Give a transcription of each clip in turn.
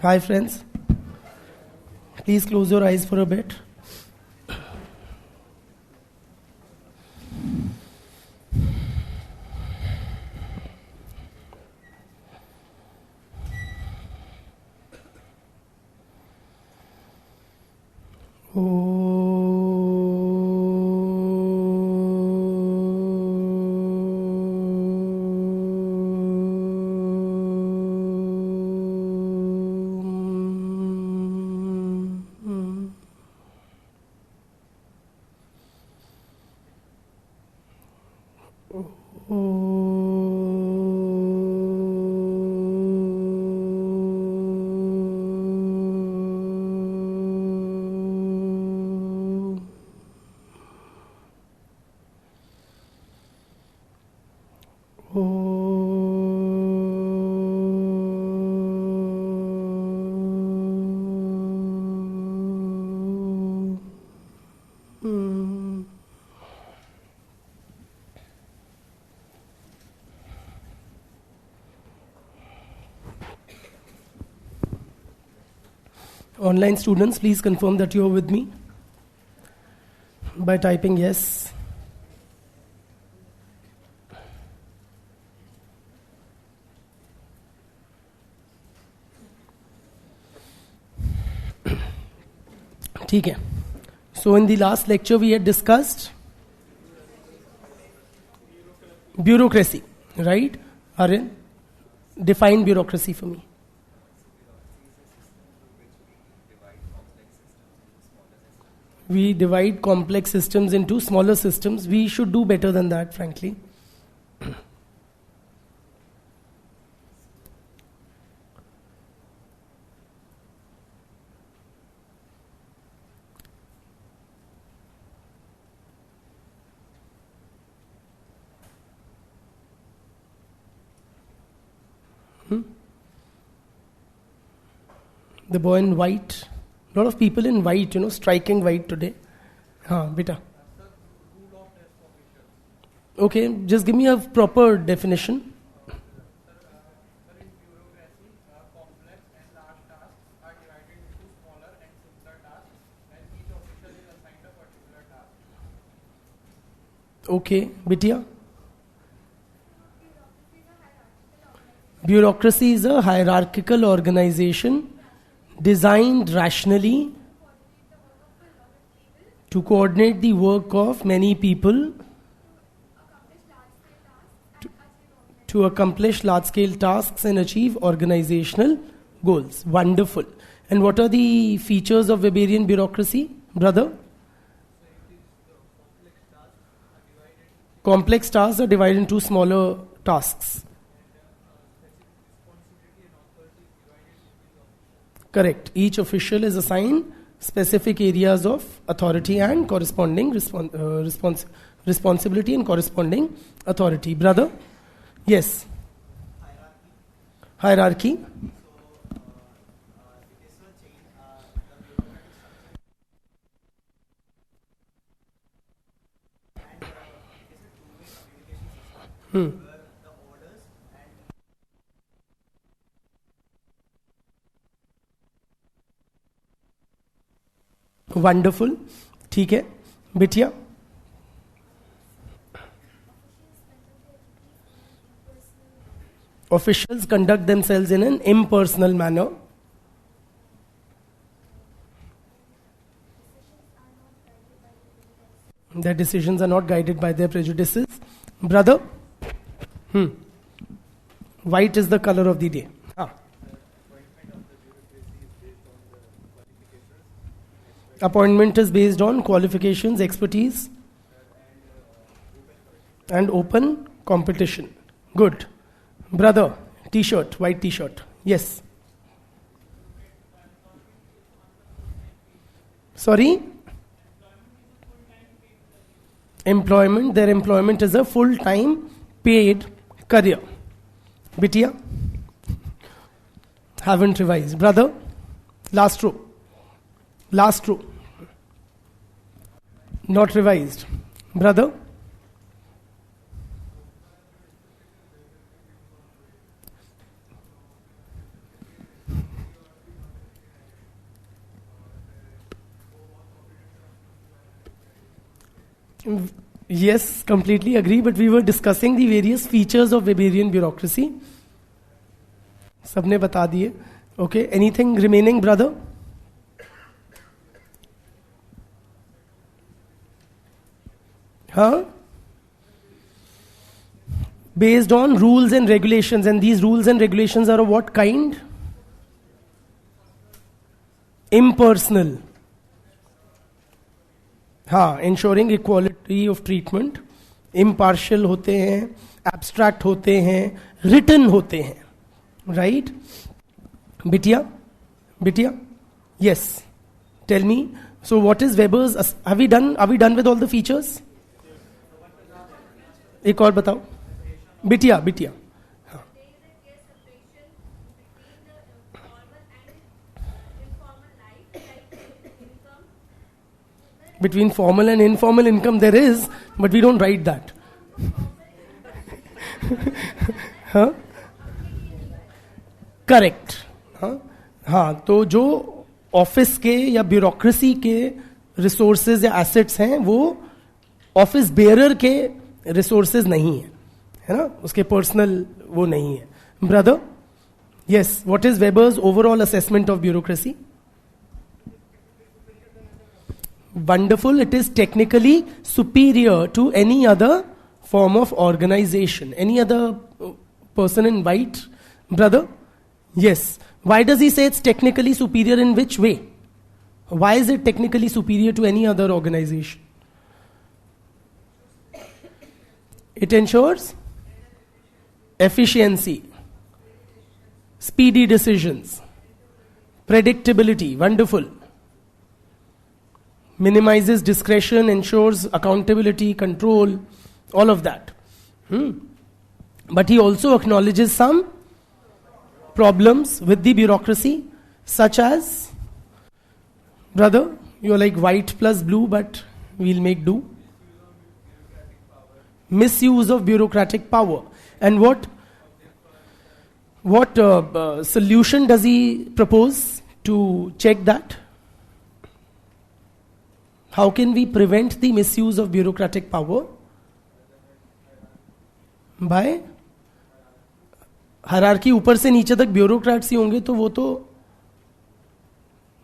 Hi friends, please close your eyes for a bit. Online students, please confirm that you are with me by typing yes. ठीक है. So in the last lecture we had discussed bureaucracy, right? Aryan, define bureaucracy for me. We divide complex systems into smaller systems. We should do better than that, frankly. The boy in white. A lot of people in white, striking white today. Beta. Okay, just give me a proper definition. Okay, Bitia. Bureaucracy is a hierarchical organization designed rationally to coordinate the work of many people to accomplish large-scale tasks and achieve organizational goals. Wonderful. And what are the features of Weberian bureaucracy, brother? Complex tasks are divided into smaller tasks. Correct. Each official is assigned specific areas of authority and corresponding responsibility and corresponding authority. Brother? Yes. Hierarchy. Wonderful. ठीक है. बिटिया? Officials conduct themselves in an impersonal manner. Their decisions are not guided by their prejudices. Brother? White is the color of the day. Appointment is based on qualifications, expertise, and open competition. Good. Brother, t-shirt, white t-shirt. Yes. Sorry? Employment. Their employment is a full-time paid career. Bitia? Haven't revised. Brother? Last row. Last row. Not revised. Brother? Yes, completely agree, but we were discussing the various features of Weberian bureaucracy. सबने बता दिए. Okay, anything remaining, brother? Huh? Based on rules and regulations, and these rules and regulations are of what kind? Impersonal. हाँ, ensuring equality of treatment. Impartial होते हैं, abstract होते हैं, written होते हैं. Right? Bitya? Yes. Tell me. So what is Weber's? Are we done with all the features? एक और बताओ. Bitya. हाँ. Between formal and informal income there is, but we don't write that. Huh? Correct. हाँ, तो जो office के या bureaucracy के रिसोर्सेज या एसेट्स हैं वो ऑफिस बेयरर के रिसोर्सेज नहीं है ना, उसके पर्सनल वो नहीं है. Brother, yes, what is Weber's overall assessment of bureaucracy? Wonderful. It is technically superior to any other form of organization. Any other person in white? Brother? Yes. Why does he say it's technically superior? In which way? Why is it technically superior to any other organization? It ensures efficiency, speedy decisions, predictability. Wonderful. Minimizes discretion, ensures accountability, control, all of that. But he also acknowledges some problems with the bureaucracy, such as, brother, you're like white plus blue, but we'll make do. Misuse of bureaucratic power. And what solution does he propose to check that? How can we prevent the misuse of bureaucratic power? By hierarchy. ऊपर से नीचे तक bureaucrats ही होंगे तो वो तो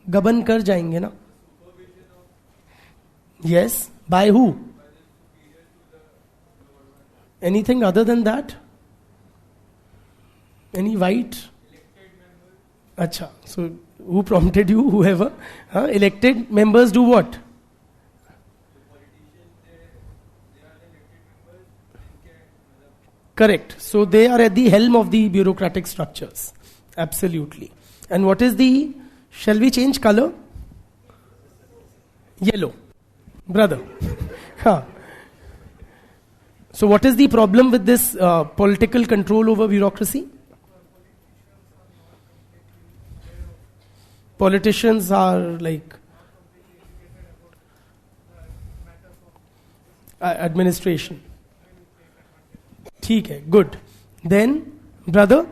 गबन कर जाएंगे ना. Yes, by who? Anything other than that? Any white? Acha, so who prompted you? Whoever. Elected members do what? Correct. So they are at the helm of the bureaucratic structures. Absolutely. And what is the, shall we change color? Yellow. Brother. So what is the problem with this political control over bureaucracy? Politicians are like administration. ठीक है, good. Then, brother,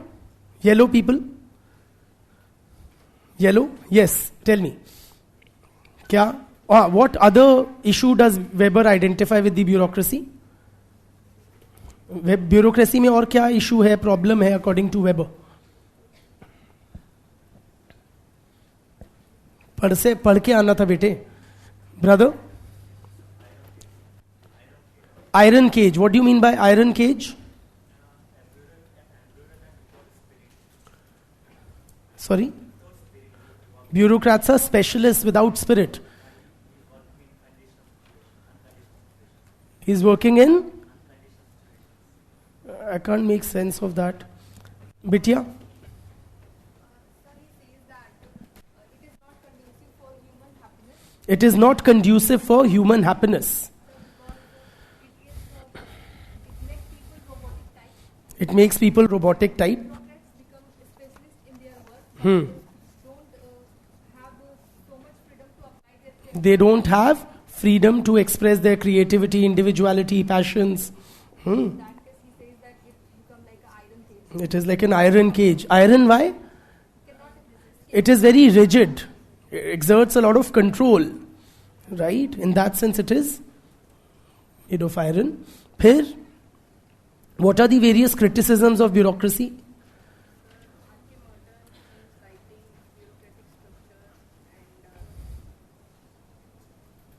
yellow people? Yellow? Yes, tell me. क्या? What other issue does Weber identify with the bureaucracy? Bureaucracy में और क्या issue है, problem है according to Weber? पढ़ के आना था बेटे. Brother? Iron cage. What do you mean by iron cage? Sorry? Bureaucrats are specialists without spirit. He's working in? I can't make sense of that. Bitya? It is not conducive for human happiness. It makes people robotic type. They don't have freedom to express their creativity, individuality, passions. It is like an iron cage. Iron, why? It is very rigid. It exerts a lot of control. Right? In that sense, it is इडोफायरन. फिर what are the various criticisms of bureaucracy?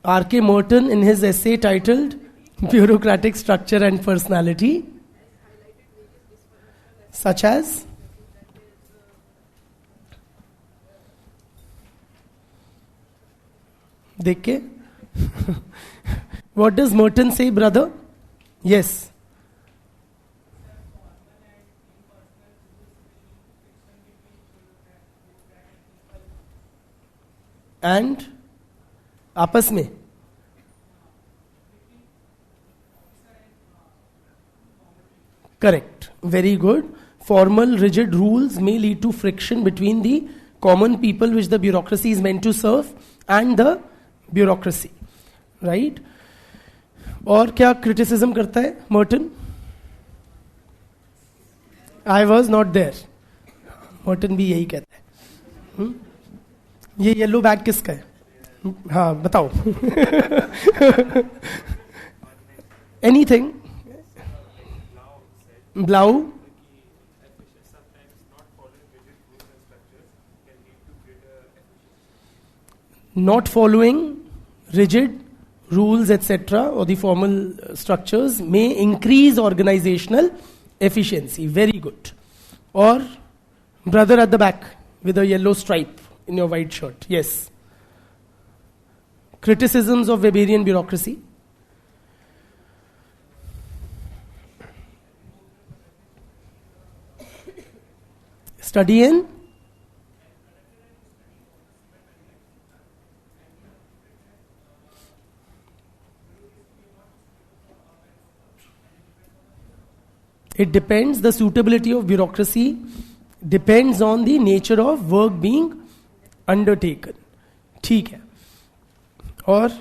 R.K. Merton, in his essay titled Bureaucratic Structure and Personality, such as देख के what does Merton say, brother? Yes. And आपस में correct, very good. Formal rigid rules may lead to friction between the common people which the bureaucracy is meant to serve and the bureaucracy, right? और क्या criticism करता है Merton? I was not there. Merton भी यही कहता है. ये yellow bag किसका है? हाँ बताओ. Anything. ब्लाउ. Not following rigid rules etc. or the formal structures may increase organizational efficiency. Very good. Or brother at the back with a yellow stripe in your white shirt. Yes. Criticisms of Weberian bureaucracy. Study in it depends, the suitability of bureaucracy depends on the nature of work being undertaken. ठीक है. और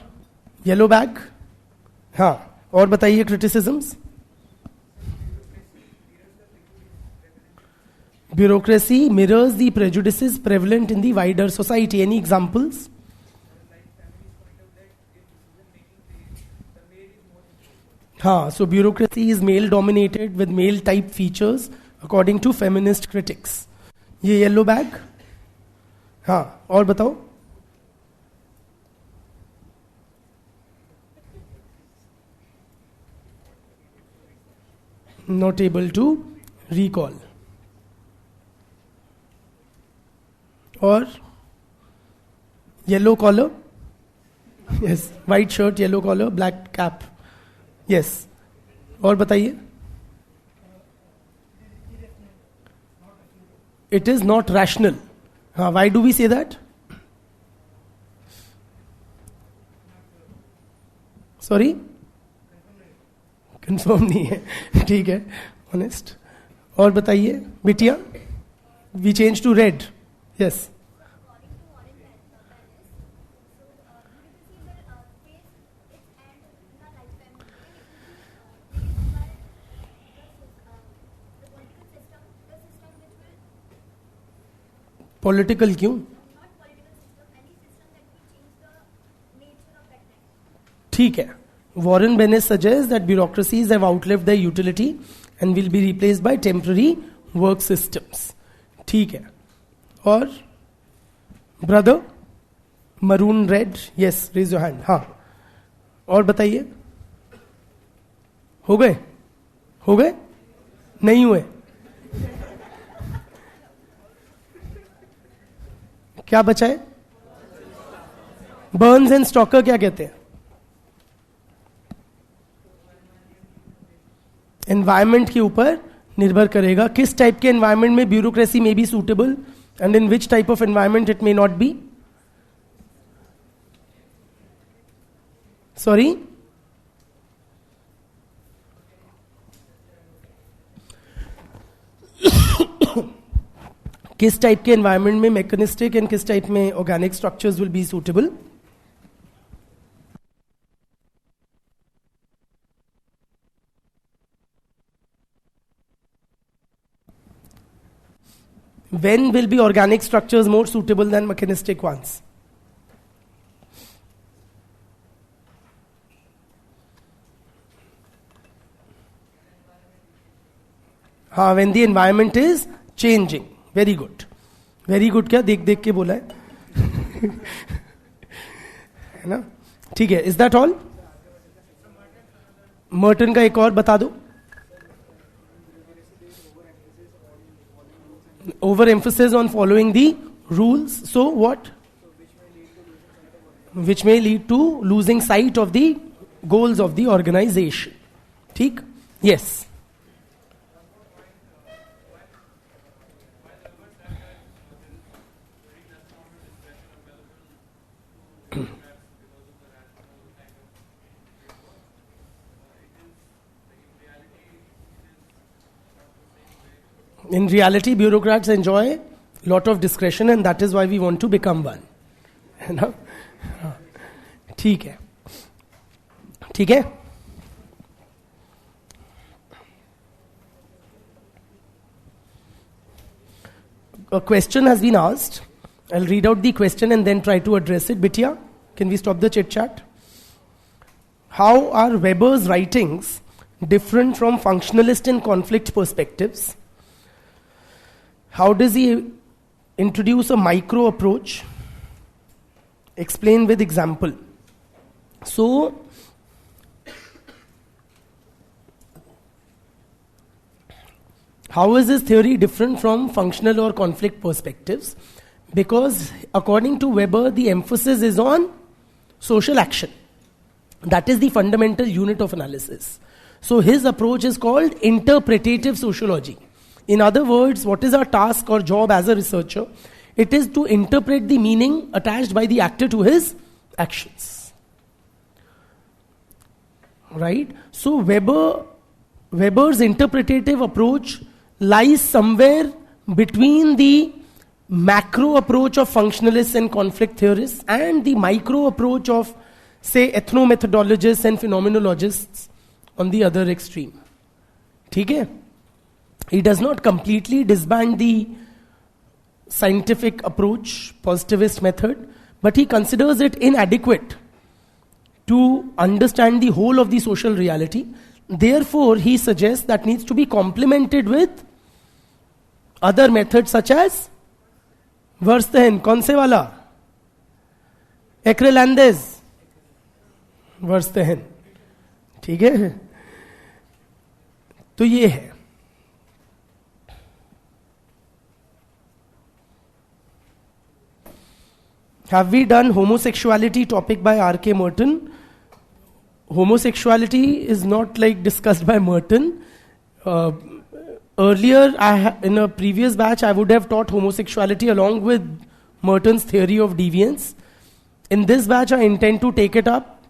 yellow bag. हाँ और बताइए criticisms. Bureaucracy mirrors the prejudices prevalent in the wider society. Any examples? हाँ, so bureaucracy is male dominated with male type features according to feminist critics. ये yellow bag. हाँ और बताओ. Not able to recall. और yellow collar. Yes, white shirt, yellow collar, black cap. Yes. और बताइए. It is not rational. हाँ, why do we say that? Sorry? Confirm नहीं है. ठीक है. ऑनेस्ट. और बताइए बिटिया. We change to red. Yes. Political क्यों? ठीक है. Warren Bennis suggests that bureaucracies have outlived their utility and will be replaced by temporary work systems. ठीक है. और brother, maroon red, yes, raise your hand. हाँ. और बताइए. हो गए? हो गए? नहीं हुए? क्या बचा है? बर्न्स एंड स्टॉकर क्या कहते हैं? एनवायरमेंट के ऊपर निर्भर करेगा. किस टाइप के एनवायरमेंट में ब्यूरोक्रेसी में B suitable and in which type of environment it may not be. Sorry. किस टाइप के एनवायरमेंट में मैकेनिस्टिक एंड किस टाइप में organic structures will be suitable. When will be organic structures more suitable than mechanistic ones? हाँ, when the environment is changing. Very good. Very good क्या देख देख के बोला है है ना? ठीक है. Is that all? मर्टन का एक और बता दो. Overemphasis on following the rules. So what? Which may lead to losing sight of the goals of the organization. ठीक? Yes. In reality, bureaucrats enjoy a lot of discretion and that is why we want to become one. है ना? ठीक है. ठीक है? A question has been asked. I'll read out the question and then try to address it. Bitya, can we stop the chit chat? How are Weber's writings different from functionalist and conflict perspectives? How does he introduce a micro approach? Explain with example. So, how is his theory different from functional or conflict perspectives? Because according to Weber, the emphasis is on social action. That is the fundamental unit of analysis. So his approach is called interpretative sociology. In other words, what is our task or job as a researcher? It is to interpret the meaning attached by the actor to his actions. Right? So Weber's interpretative approach lies somewhere between the macro approach of functionalists and conflict theorists and the micro approach of, say, ethnomethodologists and phenomenologists on the other extreme. ठीक है? He does not completely disband the scientific approach, positivist method, but he considers it inadequate to understand the whole of the social reality. Therefore, he suggests that needs to be complemented with other methods such as Verstehen, कौन से वाला? Ekrelandez, Verstehen. ठीक है? तो ये है. Have we done homosexuality topic by R.K. Merton? Homosexuality is not like discussed by Merton. Earlier, in a previous batch, I would have taught homosexuality along with Merton's theory of deviance. In this batch, I intend to take it up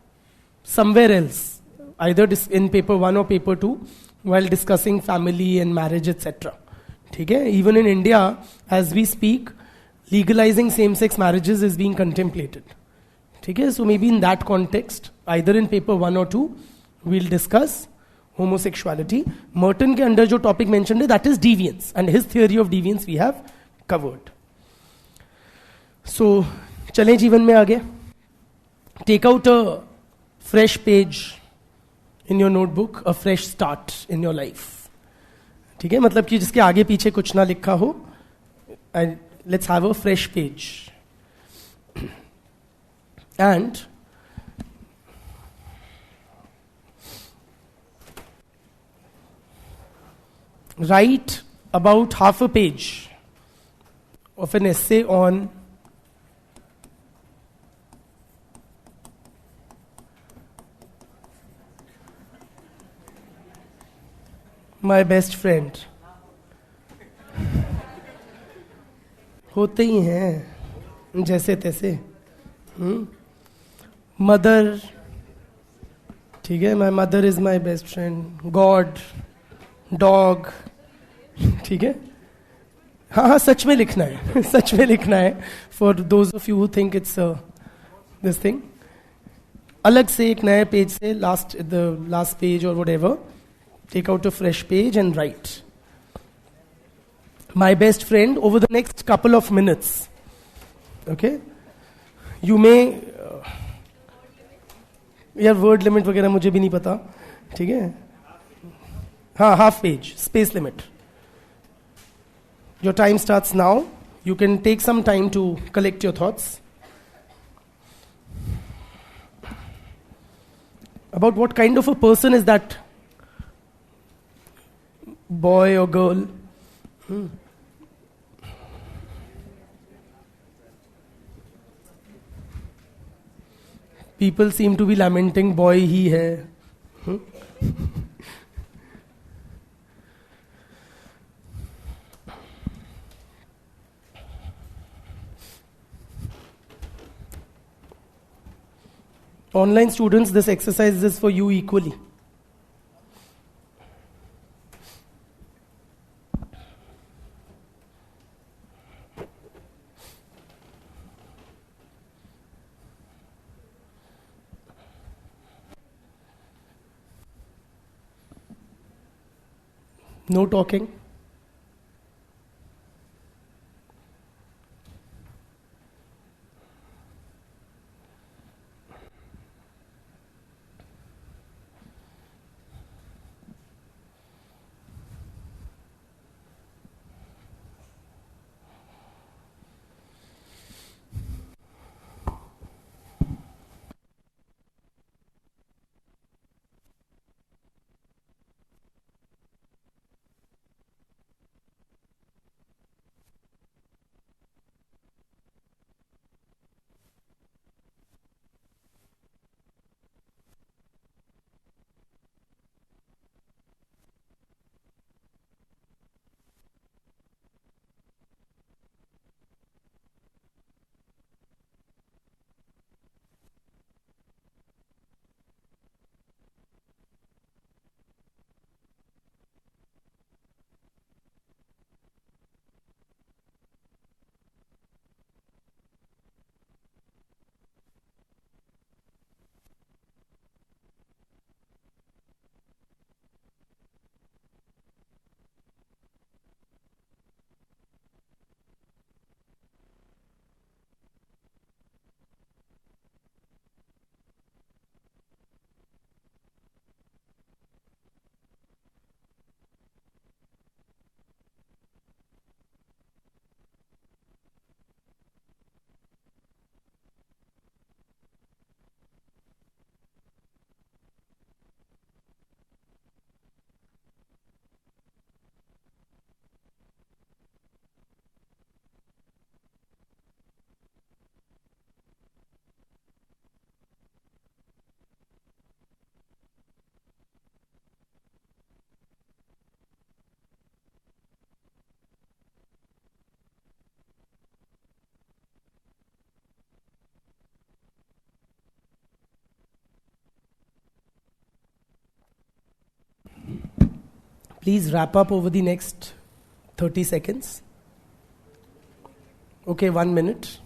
somewhere else, either in paper 1 or paper 2, while discussing family and marriage, etc. Okay? Even in India, as we speak, legalizing same-sex marriages is being contemplated. Okay? So maybe in that context, either in paper 1 or 2, we'll discuss homosexuality. Merton के अंदर जो topic mentioned है, that is deviance, and his theory of deviance we have covered. So, चलें जीवन में आगे. Take out a fresh page in your notebook, a fresh start in your life. ठीक है? मतलब कि जिसके आगे पीछे कुछ ना लिखा हो. And let's have a fresh page. And write about half a page of an essay on my best friend. होते ही हैं जैसे तैसे. मदर, ठीक है, my mother is my best friend. God, dog, ठीक है. हाँ हाँ, सच में लिखना है. सच में लिखना है. For those of you who think it's this thing, अलग से एक नए पेज से लास्ट पेज और whatever, take out a fresh page and write my best friend over the next couple of minutes. Okay? You may यार word limit वगैरह मुझे भी नहीं पता. ठीक है? हाँ, half page, space limit. Your time starts now. You can take some time to collect your thoughts about what kind of a person is that boy or girl. People seem to be lamenting, boy he hai. Online students, this exercise is for you equally. No talking. Please wrap up over the next 30 seconds. Okay, 1 minute.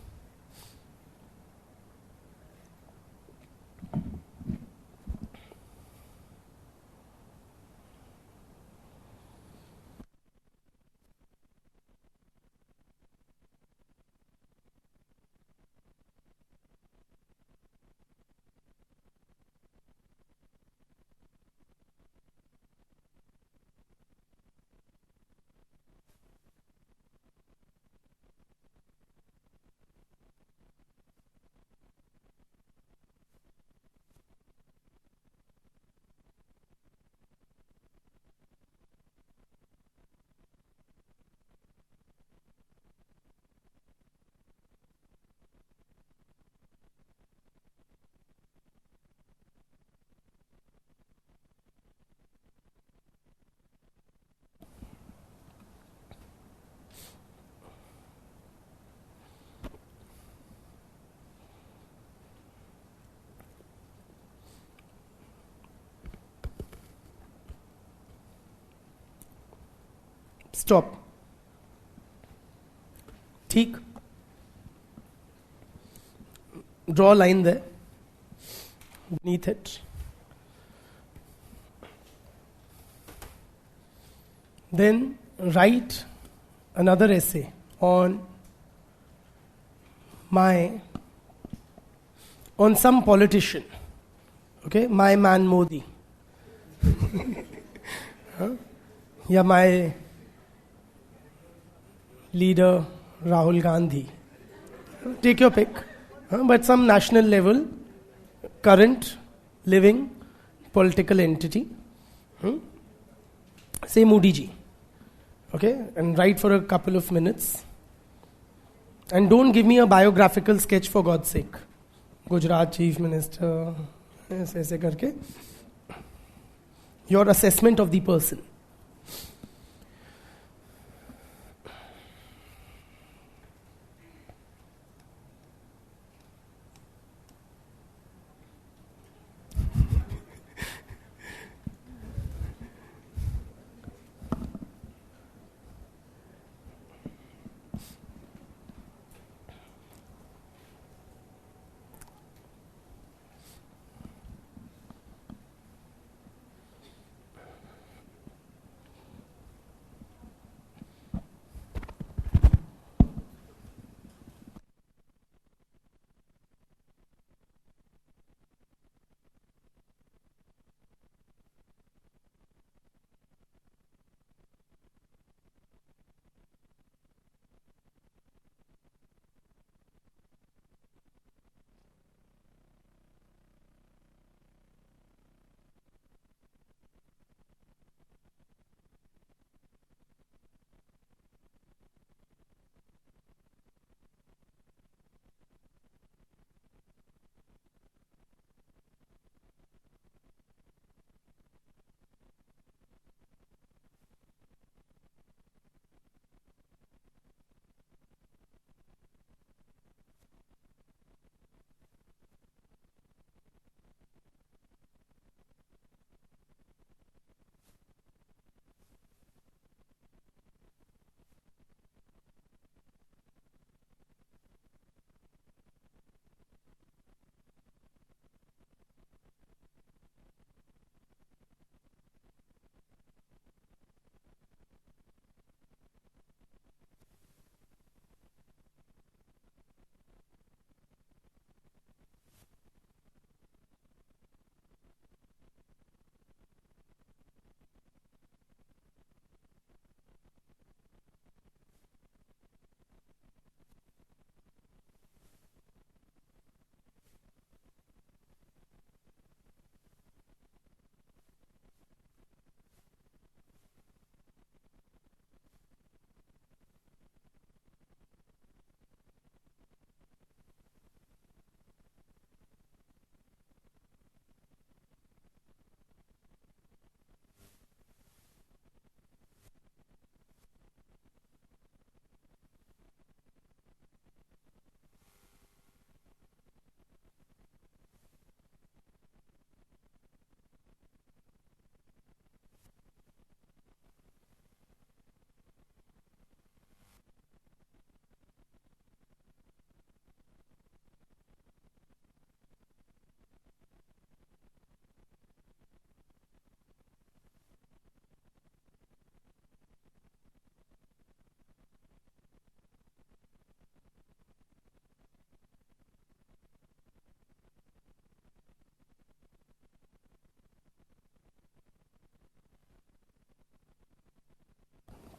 Stop. ठीक. Draw a line there. Beneath it. Then write another essay on some politician. Okay, my man Modi. Huh? Yeah, my leader Rahul Gandhi. Take your pick. But some national level, current, living, political entity. Say Modi ji. Okay? And write for a couple of minutes. And don't give me a biographical sketch for God's sake. Gujarat Chief Minister, ऐसे करके. Your assessment of the person.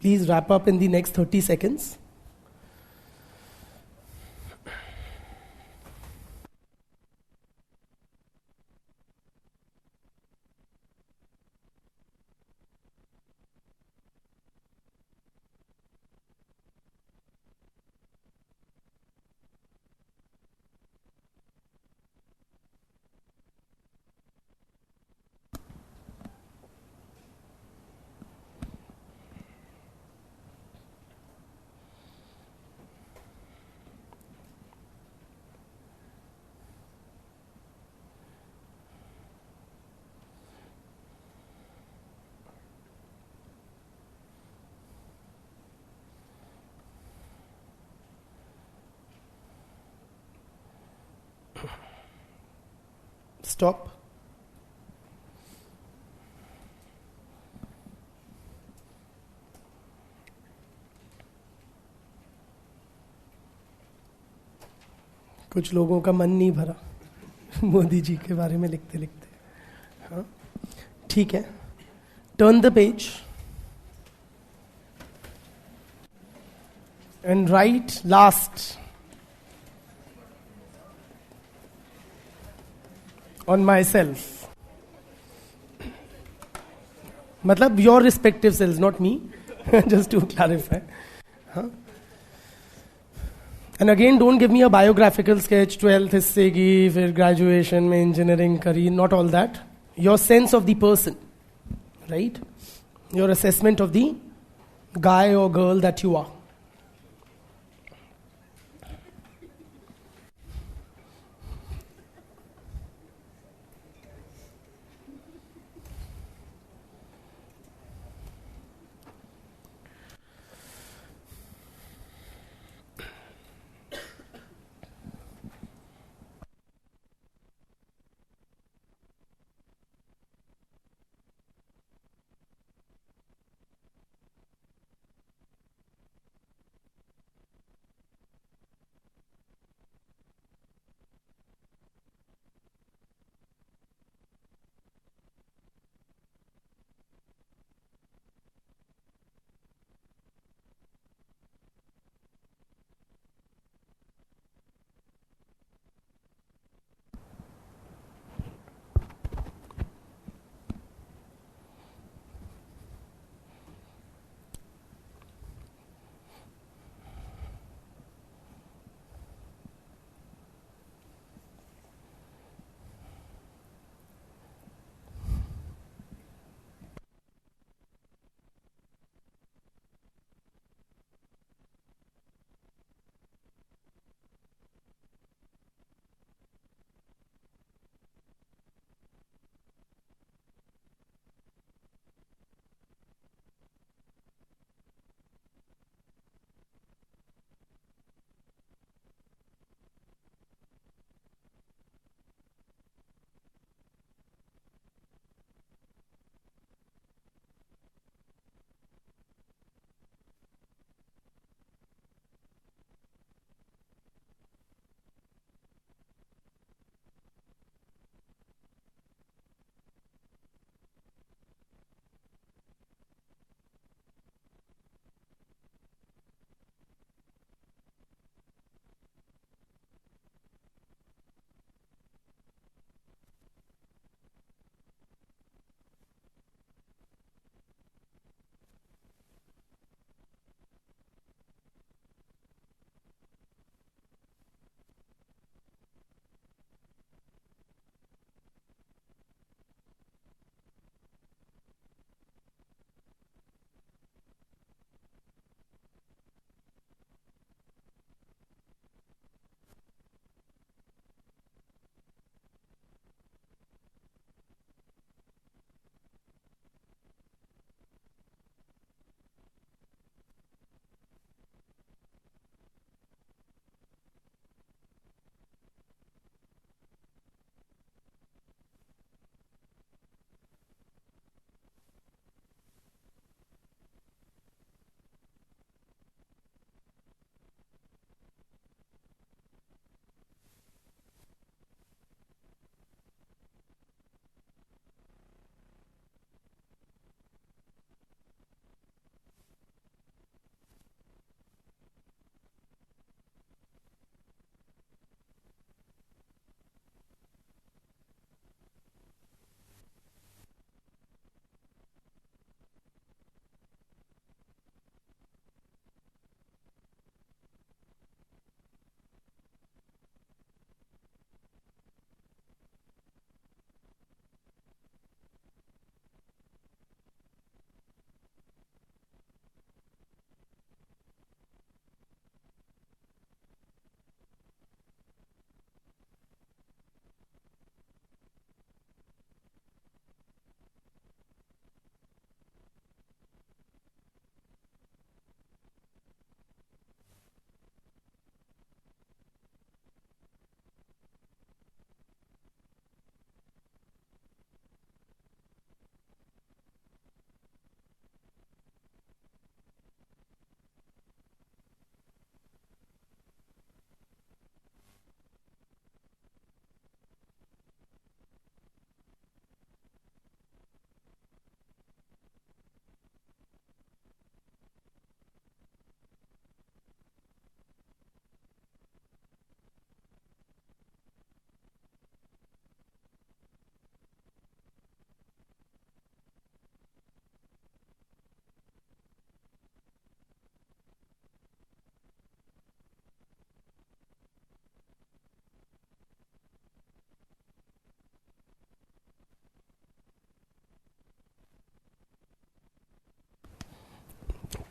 Please wrap up in the next 30 seconds. Stop. कुछ लोगों का मन नहीं भरा मोदी जी के बारे में लिखते लिखते. हाँ ठीक है. Turn the page. and write last on myself. मतलब your respective selves, not me. Just to clarify. Huh? And again, don't give me a biographical sketch, 12th हिस्से की, फिर graduation में engineering करी, not all that. Your sense of the person, right? Your assessment of the guy or girl that you are.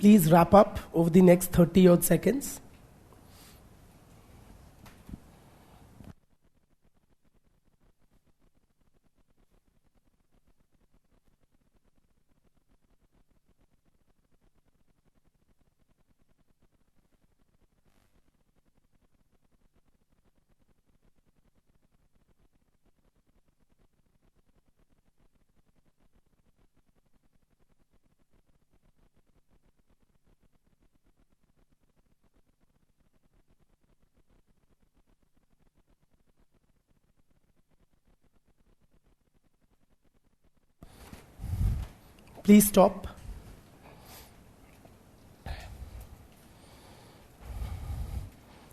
Please wrap up over the next 30 odd seconds. Please stop.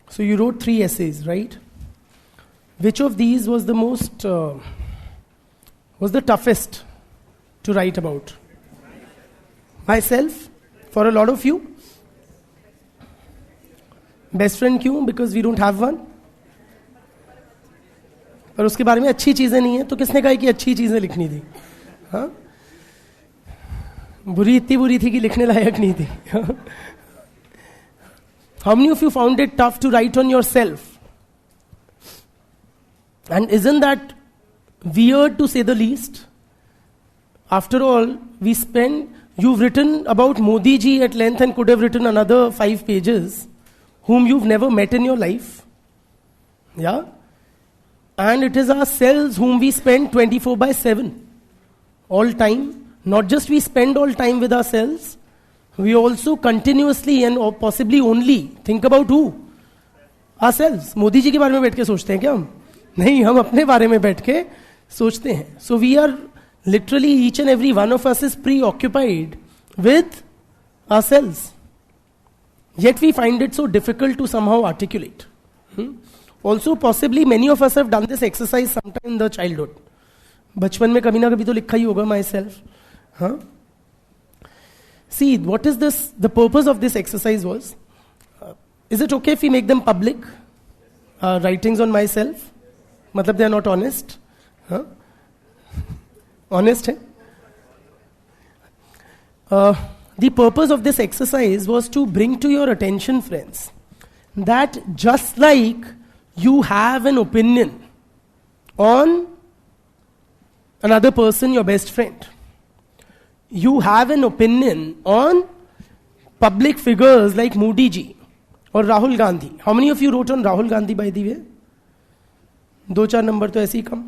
So you wrote 3 essays, right? Which of these was the most, was the toughest to write about? Myself, for a lot of you. Best friend क्यों? Because we don't have one. पर उसके बारे में अच्छी चीजें नहीं है, तो किसने कहा कि अच्छी चीजें लिखनी थी? हाँ? बुरी इतनी बुरी थी कि लिखने लायक नहीं थी. How many of you found it tough to write on yourself? And isn't that weird to say the least? After all, you've written about Modi ji at length and could have written another 5 pages, whom you've never met in your life. Yeah? And it is ourselves whom we spend 24/7. All time. Not just we spend all time with ourselves, we also continuously and or possibly only think about who? Ourselves. Modi ji के बारे में बैठ के सोचते हैं क्या हम? नहीं, हम अपने बारे में बैठ के सोचते हैं. So we are literally, each and every one of us is preoccupied with ourselves. Yet we find it so difficult to somehow articulate. Also possibly many of us have done this exercise sometime in the childhood. बचपन में कभी ना कभी तो लिखा ही होगा myself. Huh? See, what is this? The purpose of this exercise was, is it okay if we make them public? Writings on myself? Matlab they are not honest? Huh? Honest hai? The purpose of this exercise was to bring to your attention, friends, that just like you have an opinion on another person, your best friend, you have an opinion on public figures like Modi ji or Rahul Gandhi. How many of you wrote on Rahul Gandhi, by the way? 2-4 number to ऐसे ही कम.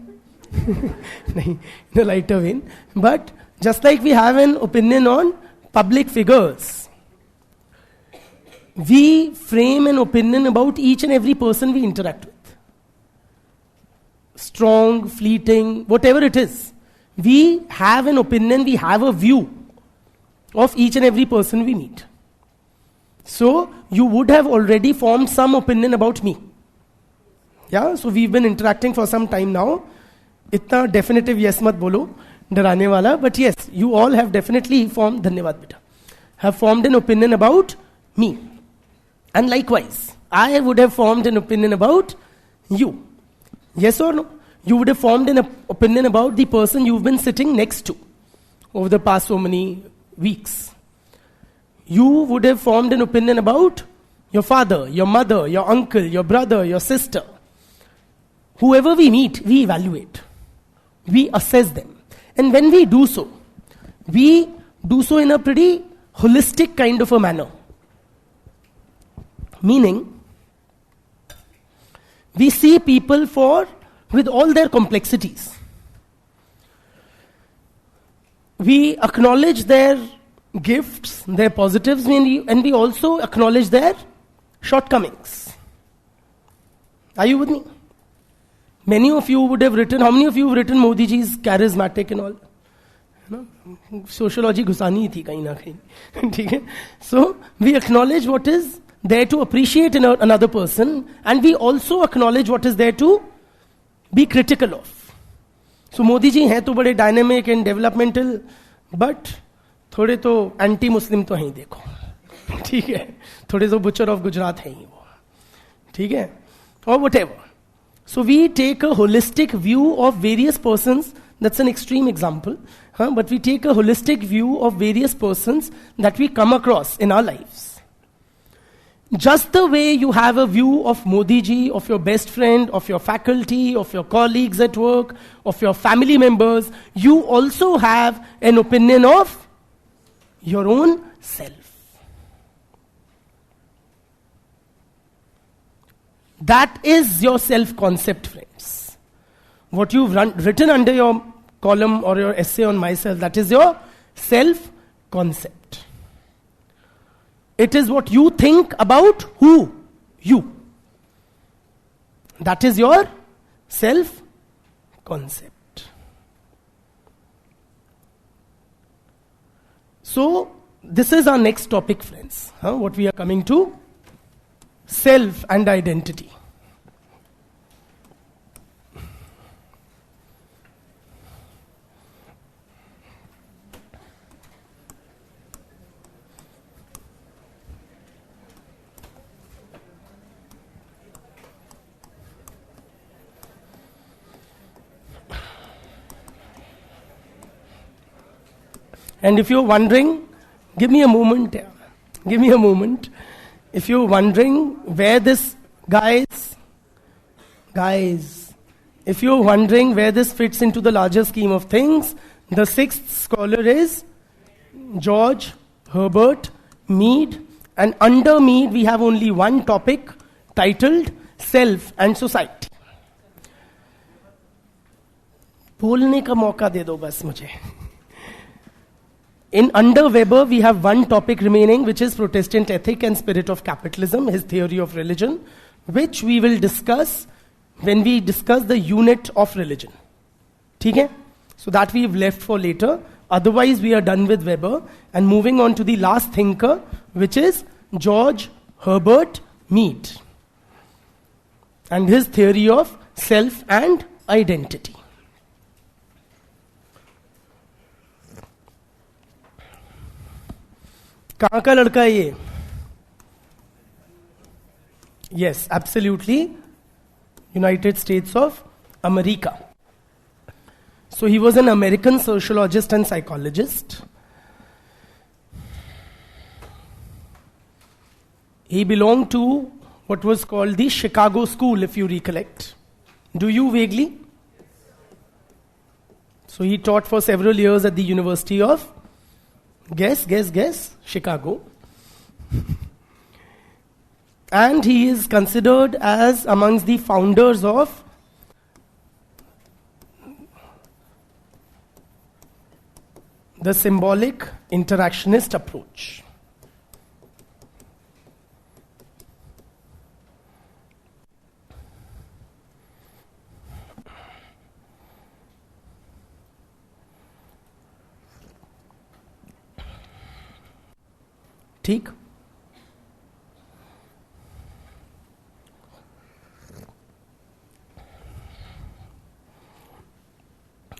नहीं, in a lighter vein. But just like we have an opinion on public figures, we frame an opinion about each and every person we interact with. Strong, fleeting, whatever it is. We have an opinion, we have a view of each and every person we meet. So, you would have already formed some opinion about me. Yeah, so we've been interacting for some time now. Itna definitive yes mat bolo, डराने वाला, but yes, you all have definitely formed, धन्यवाद बेटा, have formed an opinion about me. And likewise, I would have formed an opinion about you. Yes or no? You would have formed an opinion about the person you've been sitting next to over the past so many weeks. You would have formed an opinion about your father, your mother, your uncle, your brother, your sister. Whoever we meet, we evaluate. We assess them. And when we do so in a pretty holistic kind of a manner. Meaning, we see people with all their complexities. We acknowledge their gifts, their positives, and we also acknowledge their shortcomings. Are you with me? Many of you would have written, how many of you have written Modi ji is charismatic and all? Sociology घुसानी थी कहीं ना कहीं, ठीक है? So we acknowledge what is there to appreciate in another person, and we also acknowledge what is there to be critical of. So Modi ji हैं तो बड़े dynamic and developmental, but थोड़े तो anti-Muslim तो हैं ही देखो, ठीक है? थोड़े तो butcher of Gujarat हैं ही वो, ठीक है? Or whatever. So we take a holistic view of various persons. That's an extreme example. but we take a holistic view of various persons that we come across in our lives. Just the way you have a view of Modi ji, of your best friend, of your faculty, of your colleagues at work, of your family members, you also have an opinion of your own self. That is your self-concept, friends. What you've written under your column or your essay on myself, that is your self-concept. It is what you think about who? You. That is your self-concept. So, this is our next topic, friends. What we are coming to? Self and identity. And if you're wondering, give me a moment. If you're wondering where this, guys, if you're wondering where this fits into the larger scheme of things, the sixth scholar is George Herbert Mead. And under Mead, we have only one topic titled Self and Society. बोलने का मौका दे दो बस मुझे. In under Weber, we have one topic remaining, which is Protestant ethic and spirit of capitalism, his theory of religion, which we will discuss when we discuss the unit of religion. Okay? So that we've left for later. Otherwise, we are done with Weber and moving on to the last thinker, which is George Herbert Mead and his theory of self and identity. कहाँ का लड़का है ये? Yes, absolutely. United States of America. So he was an American sociologist and psychologist. He belonged to what was called the Chicago School, if you recollect. Do you vaguely? So he taught for several years at the University of Guess, Chicago. And he is considered as amongst the founders of the symbolic interactionist approach. ठीक.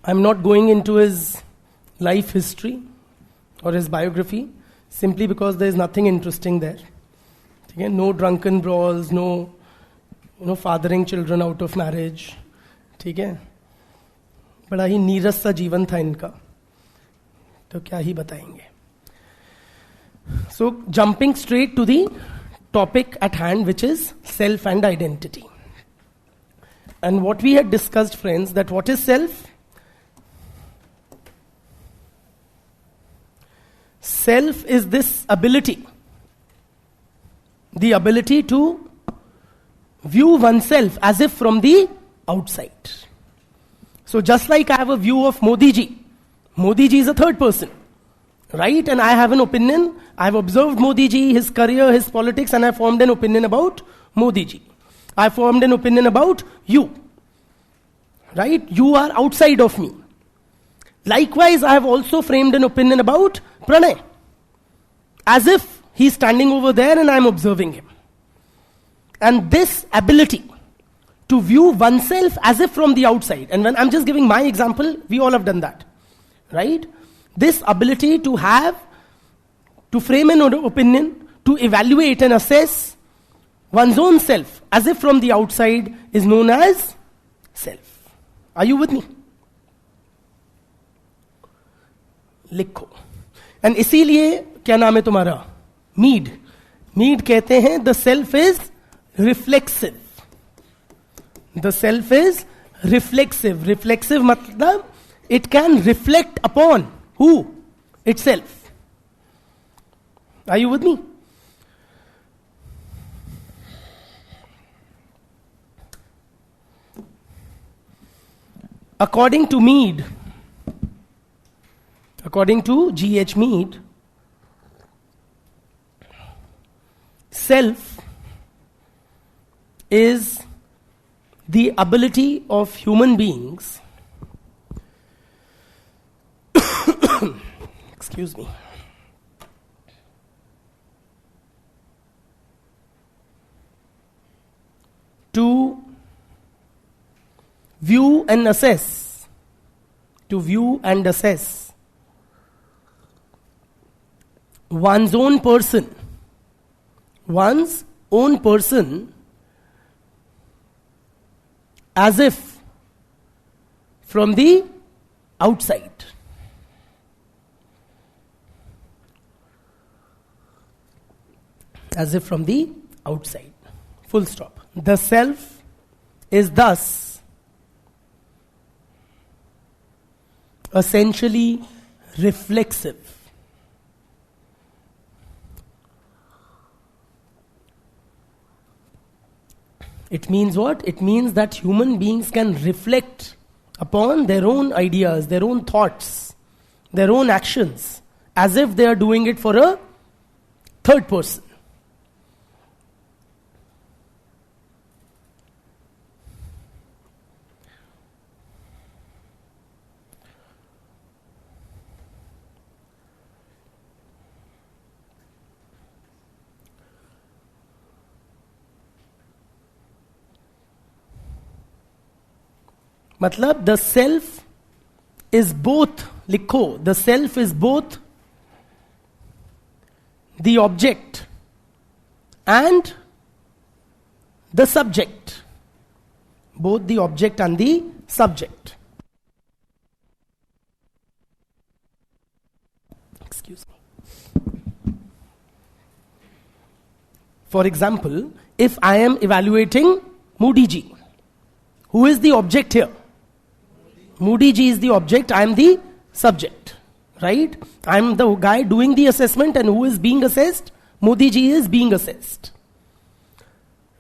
I'm not going into his life history or his biography simply because there is nothing interesting there. Okay? No drunken brawls, no fathering children out of marriage. ठीक है? बड़ा ही नीरस सा जीवन था इनका. तो क्या ही बताएंगे. So, jumping straight to the topic at hand, which is self and identity. And what we had discussed, friends, that what is self? Self is this ability. The ability to view oneself as if from the outside. So, just like I have a view of Modi ji. Modi ji is a third person. Right? And I have an opinion. I have observed Modi ji, his career, his politics, and I formed an opinion about Modi ji. I formed an opinion about you. Right? You are outside of me. Likewise, I have also framed an opinion about Pranay. As if he's standing over there and I'm observing him. And this ability to view oneself as if from the outside, and when I'm just giving my example, we all have done that. Right? This ability to frame an opinion, to evaluate and assess one's own self as if from the outside is known as self. Are you with me? लिखो. And इसीलिए क्या नाम है तुम्हारा, Mead. Mead कहते हैं the self is reflexive. The self is reflexive. Reflexive मतलब it can reflect upon who, itself. Are you with me? According to Mead, according to G.H. Mead, self is the ability of human beings, excuse me, to view and assess, one's own person as if from the outside. As if from the outside. Full stop. The self is thus essentially reflexive. It means what? It means that human beings can reflect upon their own ideas, their own thoughts, their own actions, as if they are doing it for a third person. मतलब the self is both, लिखो, the self is both the object and the subject. Both the object and the subject. Excuse me. For example, if I am evaluating Moody ji, who is the object here? Moody ji is the object, I am the subject, right? I am the guy doing the assessment, and who is being assessed? Moody ji is being assessed.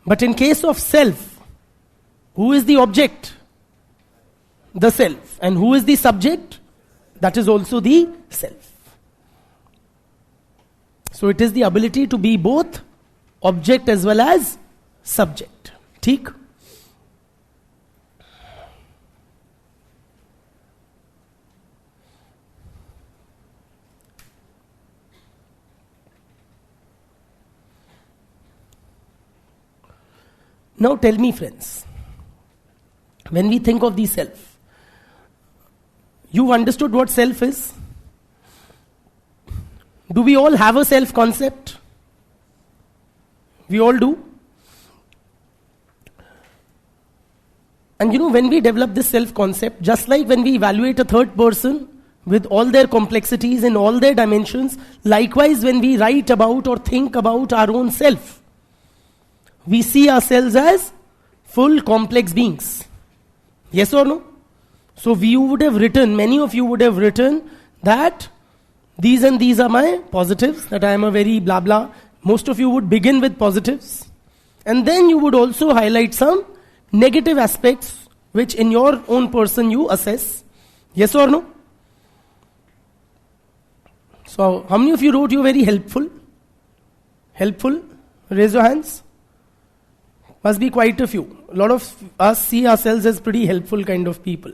But in case of self, who is the object? The self. And who is the subject? That is also the self. So it is the ability to be both object as well as subject. ठीक? Now tell me, friends, when we think of the self, you've understood what self is? Do we all have a self concept? We all do. And when we develop this self concept, just like when we evaluate a third person with all their complexities in all their dimensions, likewise when we write about or think about our own self, we see ourselves as full complex beings. Yes or no? So you would have written, many of you would have written that these and these are my positives, that I am a very blah blah. Most of you would begin with positives. And then you would also highlight some negative aspects which in your own person you assess. Yes or no? So how many of you wrote you very helpful? Helpful? Raise your hands. Must be quite a few. A lot of us see ourselves as pretty helpful kind of people.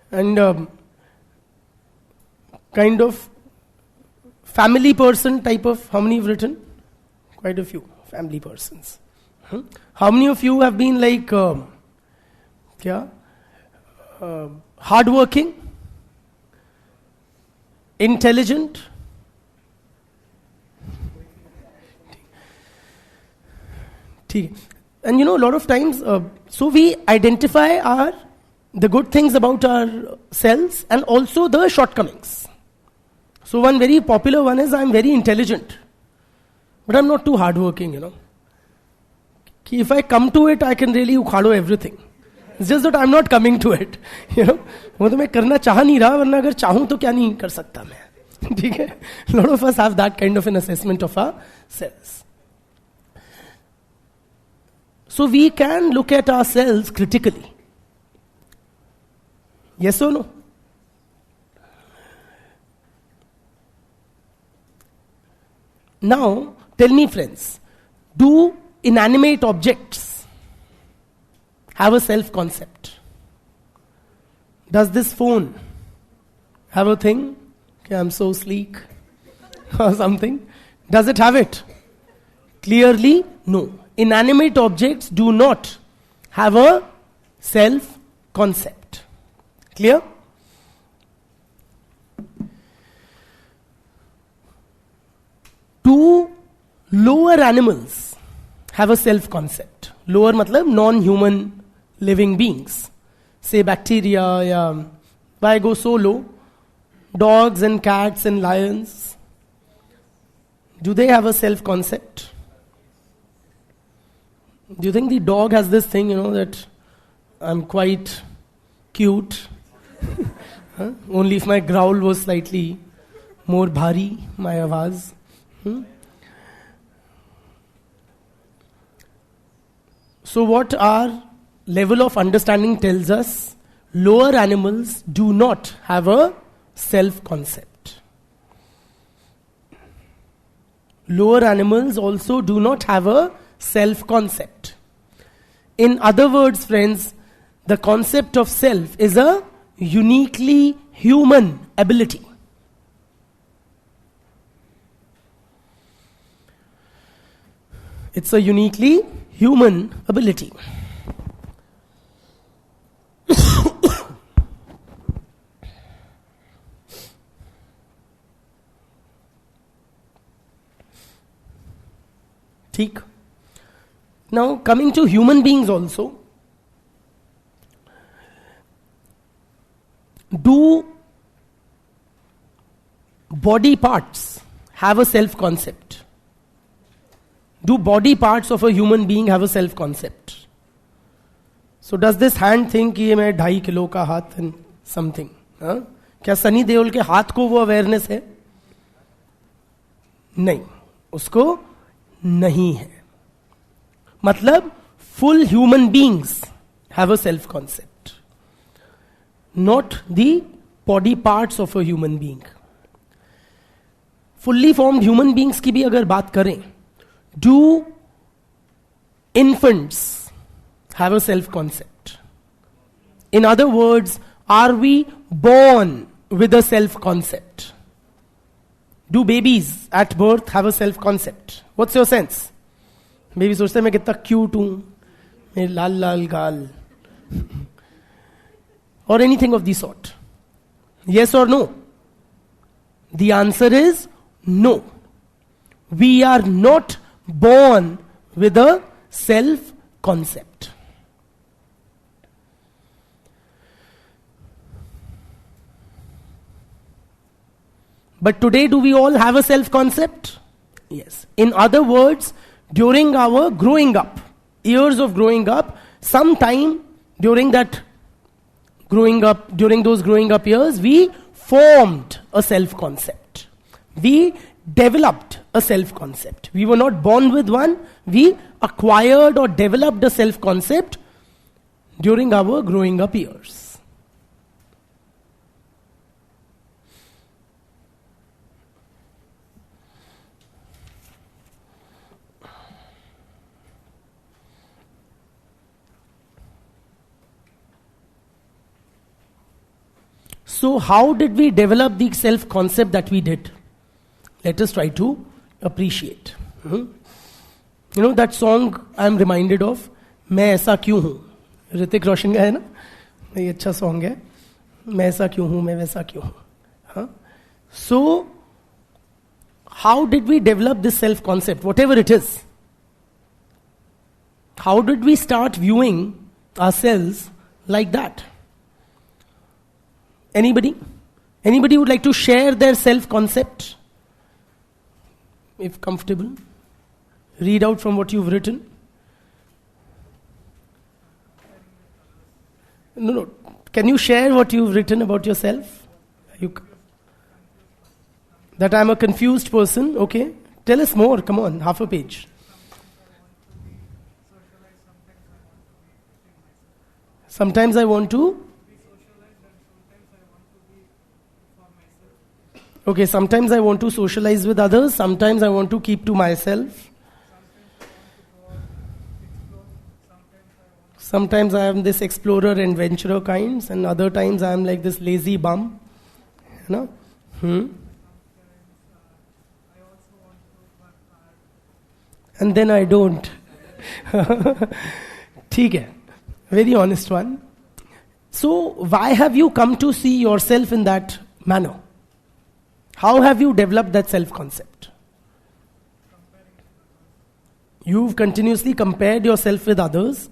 And kind of family person type of, how many have written? Quite a few family persons. How many of you have been like, hardworking, intelligent? And a lot of times, so we identify our the good things about ourselves and also the shortcomings. So one very popular one is I'm very intelligent, but I'm not too hardworking, If I come to it, I can really ukhado everything. It's just that I'm not coming to it, वो तो मैं करना चाह नहीं रहा, वरना अगर चाहूं तो क्या नहीं कर सकता मैं, ठीक है? A lot of us have that kind of an assessment of ourselves. So we can look at ourselves critically. Yes or no? Now, tell me friends, do inanimate objects have a self-concept? Does this phone have a thing? Okay, I'm so sleek or something. Does it have it? Clearly, no. Inanimate objects do not have a self-concept. Clear? Two lower animals have a self-concept. Lower matlab non-human living beings. Say bacteria, yeah. Why go so low? Dogs and cats and lions. Do they have a self-concept? Do you think the dog has this thing, that I'm quite cute? Huh? Only if my growl was slightly more bhari, my awaz. So what our level of understanding tells us, lower animals do not have a self-concept. Lower animals also do not have a self-concept. In other words, friends, the concept of self is a uniquely human ability. It's a uniquely human ability. ठीक. Now coming to human beings also, do body parts have a self-concept? Do body parts of a human being have a self-concept? So does this hand think कि ये मैं 2.5 kilo का हाथ and something? क्या सनी देओल के हाथ को वो अवेयरनेस है? नहीं, उसको नहीं है. मतलब full human beings have a self-concept, not the body parts of a human being. Fully formed human beings की भी अगर बात करें, do infants have a self-concept? In other words, are we born with a self-concept? Do babies at birth have a self-concept? What's your sense? Baby सोचते हैं मैं कितना cute हूं, मेरे लाल लाल गाल, or anything of the sort. Yes or no? The answer is no. We are not born with a self-concept. But today, do we all have a self-concept? Yes. In other words, during our growing up, years of growing up, sometime during that growing up, during those growing up years, we formed a self-concept. We developed a self-concept. We were not born with one. We acquired or developed a self-concept during our growing up years. So how did we develop the self-concept that we did? Let us try to appreciate. You know that song I'm reminded of, मैं ऐसा क्यों हूँ, ऋतिक रोशन का है ना, ये अच्छा song है, मैं ऐसा क्यों हूँ, मैं वैसा क्यों हूँ. So how did we develop this self-concept, whatever it is? How did we start viewing ourselves like that? Anybody? Anybody would like to share their self-concept? If comfortable. Read out from what you've written. No. Can you share what you've written about yourself? That I'm a confused person, okay. Tell us more, come on, half a page. Sometimes I want to? Okay, sometimes I want to socialize with others, sometimes I want to keep to myself. Sometimes I am this explorer and adventurer kinds, and other times I am like this lazy bum. You know? And then I don't. ठीक है. Very honest one. So, why have you come to see yourself in that manner? How have you developed that self-concept? You've continuously compared yourself with others.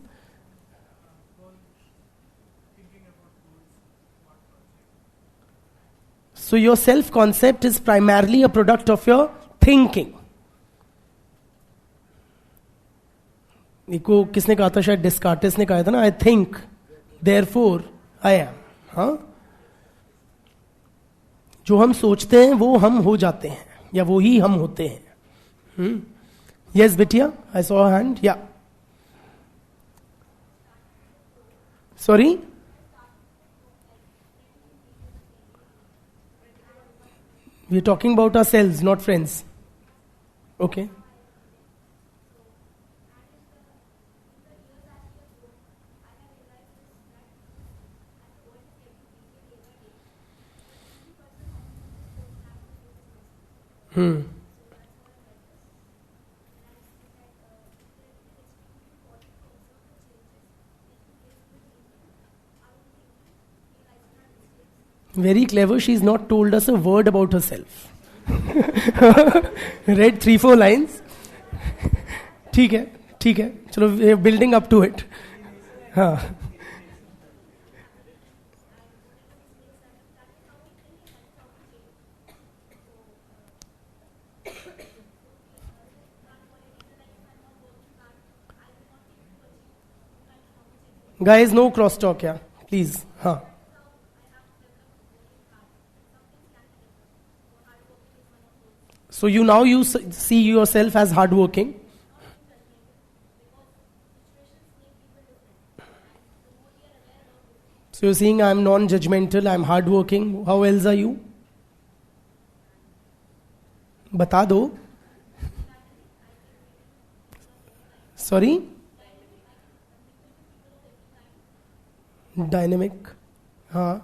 So your self-concept is primarily a product of your thinking. Echo किसने कहा था, शायद डिस्कार्टिस ने कहा था ना, I think, therefore I am. हाँ? जो हम सोचते हैं वो हम हो जाते हैं, या वो ही हम होते हैं. Yes, बिटिया, I saw a hand. Yeah. Sorry? We're talking about ourselves, not friends. Okay. Very clever, she's not told us a word about herself. Read 3-4 lines. ठीक है, चलो, we are building up to it. हाँ. Guys, no cross-talk, yeah, please. हाँ. So you see yourself as hardworking. So you're saying I'm non-judgmental, I'm hardworking. How else are you? बता दो. Sorry? Dynamic. हाँ.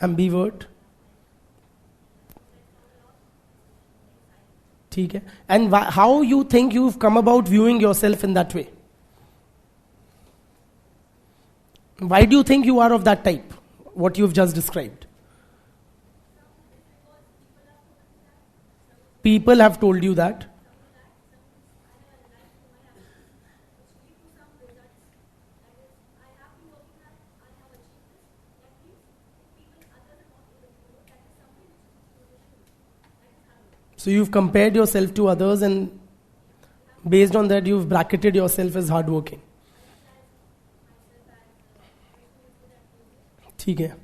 Ambivert. ठीक है. And how you think you've come about viewing yourself in that way? Why do you think you are of that type? What you've just described. People have told you that. So you've compared yourself to others, and based on that you've bracketed yourself as hardworking. ठीक है.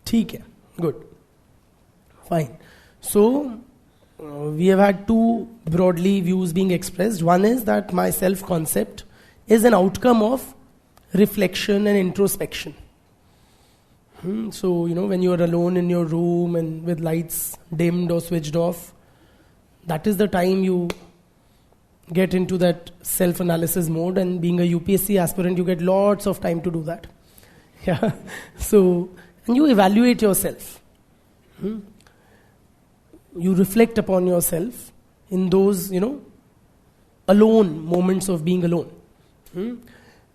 ठीक है. Good. Fine. So, we have had two broadly views being expressed. One is that my self-concept is an outcome of reflection and introspection. So, when you are alone in your room and with lights dimmed or switched off, that is the time you get into that self-analysis mode, and being a UPSC aspirant, you get lots of time to do that. Yeah. So, and you evaluate yourself. You reflect upon yourself in those, alone moments of being alone.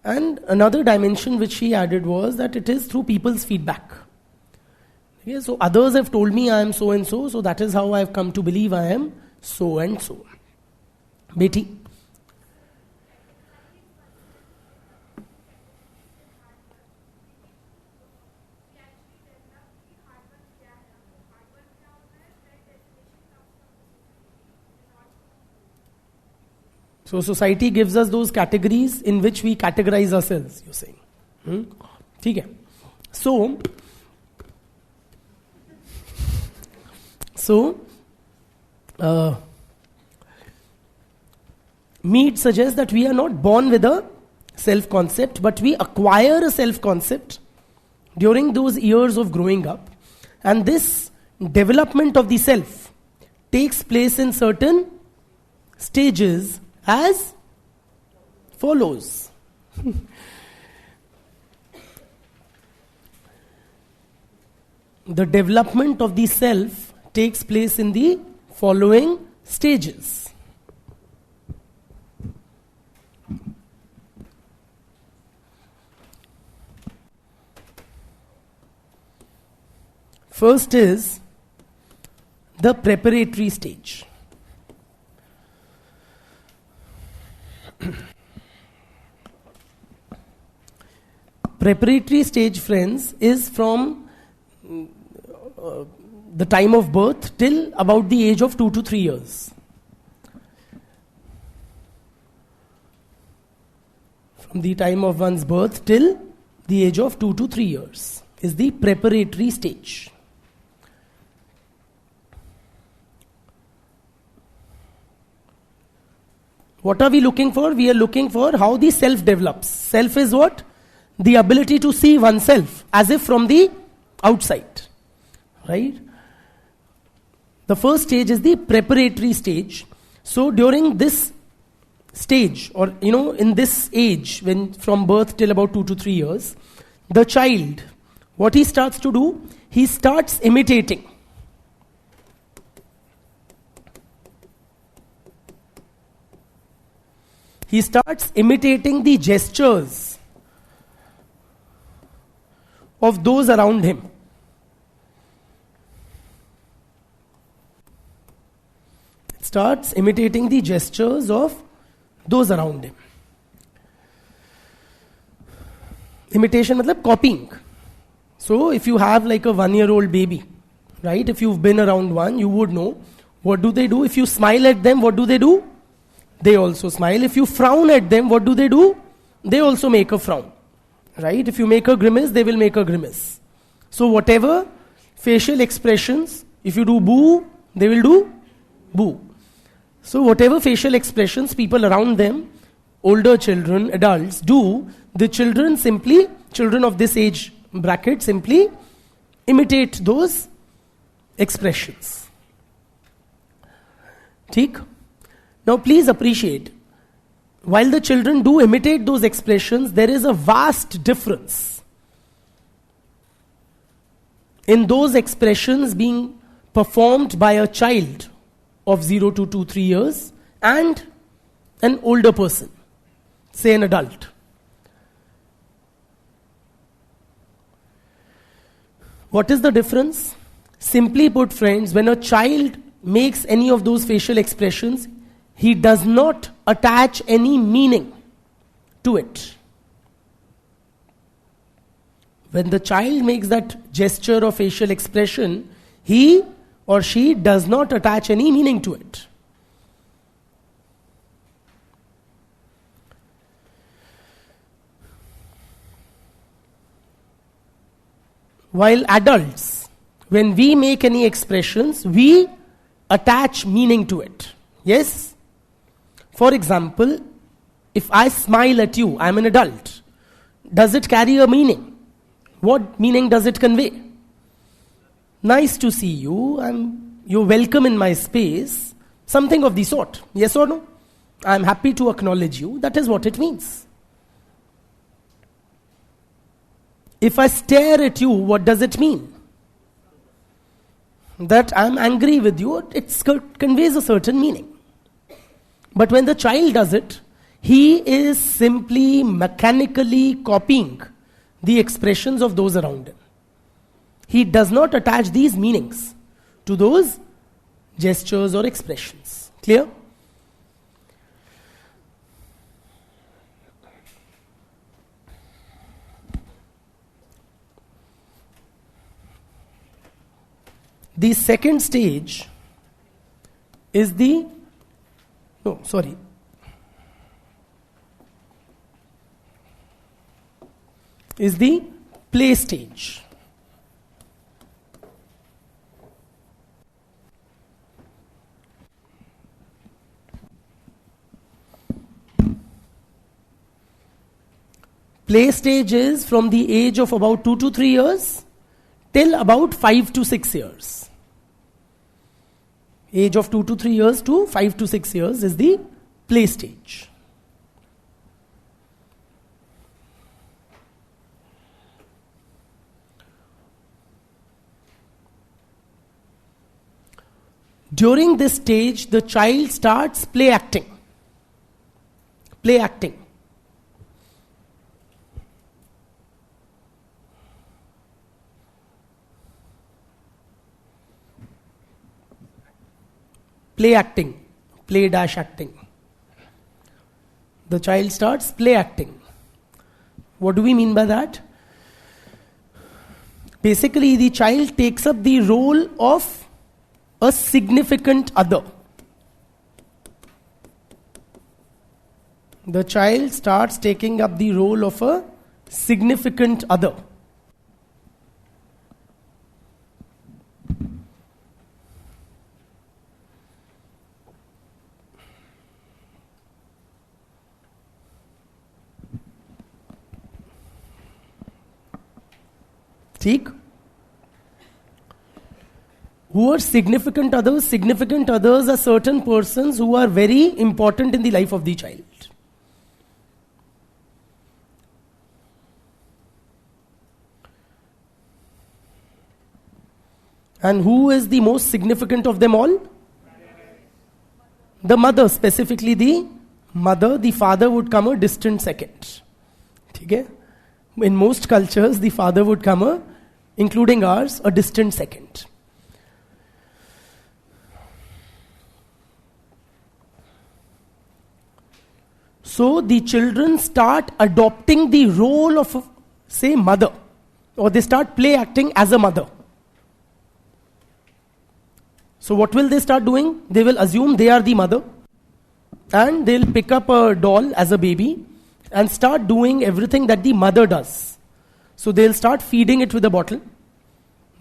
And another dimension which he added was that it is through people's feedback. Okay, so others have told me I am so and so, so that is how I have come to believe I am so and so. Beti. So society gives us those categories in which we categorize ourselves, you're saying. ठीक है. Mead suggests that we are not born with a self-concept, but we acquire a self-concept during those years of growing up. And this development of the self takes place in certain stages as follows. The development of the self takes place in the following stages. First is the preparatory stage. Preparatory stage, friends, is from the time of birth till about the age of 2 to 3 years. From the time of one's birth till the age of 2 to 3 years is the preparatory stage. What are we looking for? We are looking for how the self develops. Self is what? The ability to see oneself as if from the outside. Right? The first stage is the preparatory stage. So during this stage, or in this age, when from birth till about 2 to 3 years, the child, what he starts to do, he starts imitating. He starts imitating the gestures of those around him. Starts imitating the gestures of those around him. Imitation matlab copying. So if you have like a 1-year-old baby, right? If you've been around one, you would know. What do they do? If you smile at them, what do? They also smile. If you frown at them, what do? They also make a frown. Right? If you make a grimace, they will make a grimace. So whatever facial expressions, if you do boo, they will do boo. So whatever facial expressions people around them, older children, adults do, the children of this age bracket simply imitate those expressions. ठीक? Now please appreciate, while the children do imitate those expressions, there is a vast difference in those expressions being performed by a child of 0 to 2, 3 years and an older person, say an adult. What is the difference? Simply put, friends, when a child makes any of those facial expressions, he does not attach any meaning to it. When the child makes that gesture or facial expression, he or she does not attach any meaning to it. While adults, when we make any expressions, we attach meaning to it. Yes? For example, if I smile at you, I'm an adult. Does it carry a meaning? What meaning does it convey? Nice to see you. You're welcome in my space. Something of the sort. Yes or no? I'm happy to acknowledge you. That is what it means. If I stare at you, what does it mean? That I'm angry with you. It conveys a certain meaning. But when the child does it, He is simply mechanically copying the expressions of those around him. He does not attach these meanings to those gestures or expressions. Clear? The second stage is the play stage. Play stage is from the age of about 2 to 3 years till about 5 to 6 years. Age of 2 to 3 years to 5 to 6 years is the play stage. During this stage, the child starts play acting. Play acting. Play acting. Play-acting. The child starts play acting. What do we mean by that? Basically, the child takes up the role of a significant other. The child starts taking up the role of a significant other. ठीक? Who are significant others? Significant others are certain persons who are very important in the life of the child. And who is the most significant of them all? The mother, specifically the mother. The father would come a distant second. Okay? In most cultures, the father would come including ours, a distant second. So the children start adopting the role of, say, mother, or they start play acting as a mother. So what will they start doing? They will assume they are the mother, and they'll pick up a doll as a baby and start doing everything that the mother does. So they'll start feeding it with a bottle.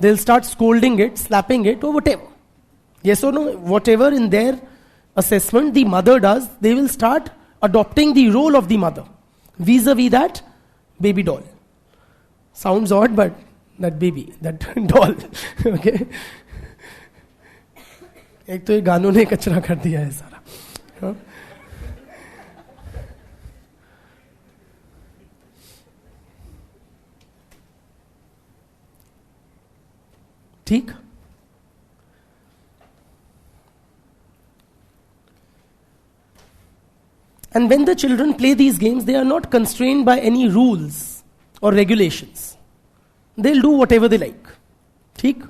They'll start scolding it, slapping it, or whatever. Yes or no? Whatever in their assessment the mother does, they will start adopting the role of the mother vis-a-vis that baby doll. Sounds odd, but that baby, that doll. Okay? एक तो ये गानों ने कचरा कर दिया है सारा. हाँ? ठीक? And when the children play these games, they are not constrained by any rules or regulations. They'll do whatever they like. ठीक?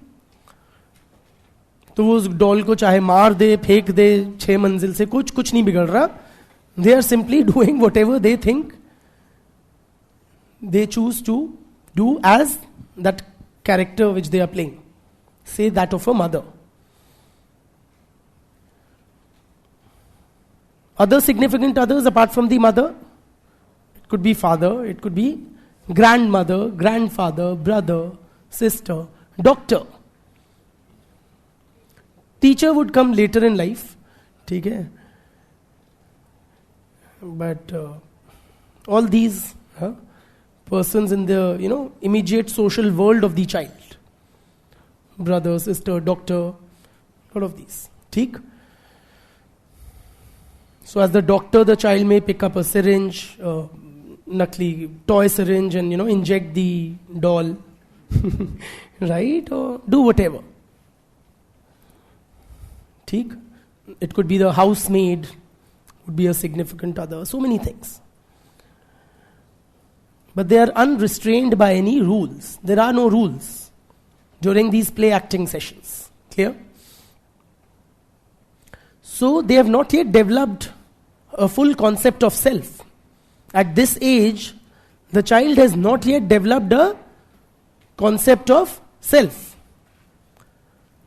तो वो उस डॉल को चाहे मार दे, फेंक दे 6 मंजिल से, कुछ नहीं बिगड़ रहा. They are simply doing whatever they think they choose to do as that character which they are playing. Say that of a mother. Other significant others apart from the mother, it could be father, it could be grandmother, grandfather, brother, sister, doctor. Teacher would come later in life, ठीक है? But all these persons in the immediate social world of the child, brother, sister, doctor, all of these, ठीक? So as the doctor, the child may pick up a syringe, nakli toy syringe, and inject the doll, right? Or do whatever. ठीक? It could be the housemaid would be a significant other, so many things. But they are unrestrained by any rules. There are no rules during these play acting sessions. Clear? So they have not yet developed a full concept of self. At this age, the child has not yet developed a concept of self.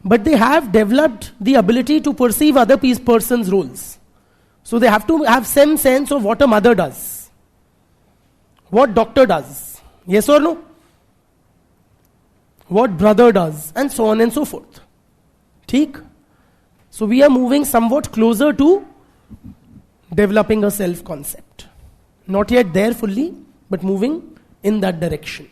But they have developed the ability to perceive other person's roles. So they have to have some sense of what a mother does, what doctor does, yes or no, what brother does, and so on and so forth. Theek? So we are moving somewhat closer to developing a self-concept. Not yet there fully, but moving in that direction.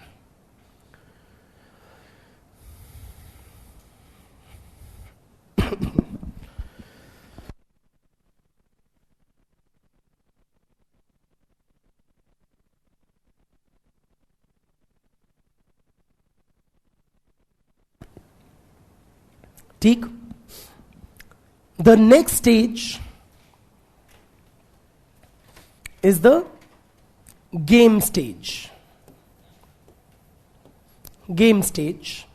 Theek? The next stage is the game stage. Game stage.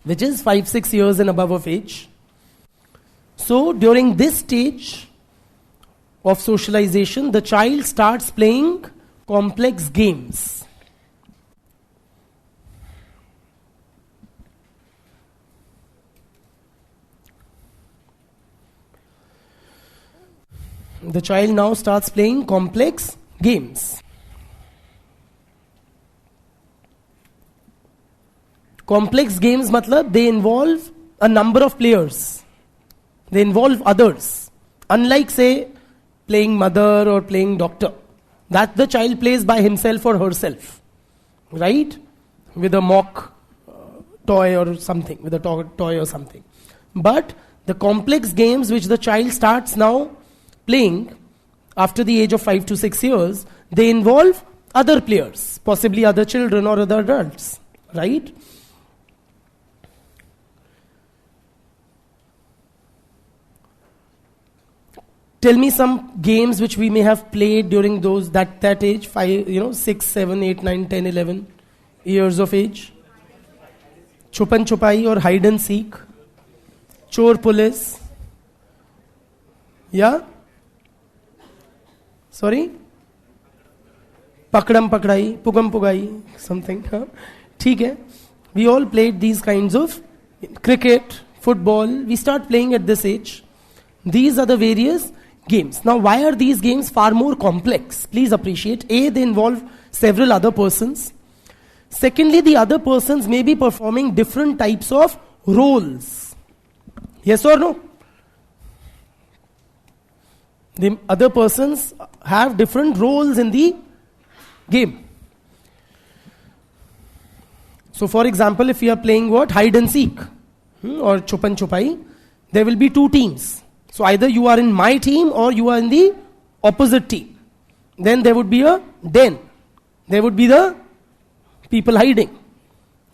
Which is 5-6 years and above of age. So during this stage of socialization, the child starts playing complex games. The child now starts playing complex games. Complex games matlab they involve a number of players. They involve others. Unlike say playing mother or playing doctor, that the child plays by himself or herself, right? With a mock toy or something, with a toy or something. But the complex games which the child starts now playing after the age of 5 to 6 years, they involve other players, possibly other children or other adults, right? Tell me some games which we may have played during that age, 6, 7, 8, 9, 10, 11 years of age. Chupan chupai or hide and seek. Chor police. Yeah? Sorry? Pakdam pakdai, pugam pugai, something. ठीक है. We all played these kinds of cricket, football. We start playing at this age. These are the various games. Now, why are these games far more complex? Please appreciate. A, they involve several other persons. Secondly, the other persons may be performing different types of roles. Yes or no? The other persons have different roles in the game. So, for example, if we are playing what? Hide and seek or chupan chupai, there will be two teams. So, either you are in my team or you are in the opposite team. Then there would be a den. There would be the people hiding.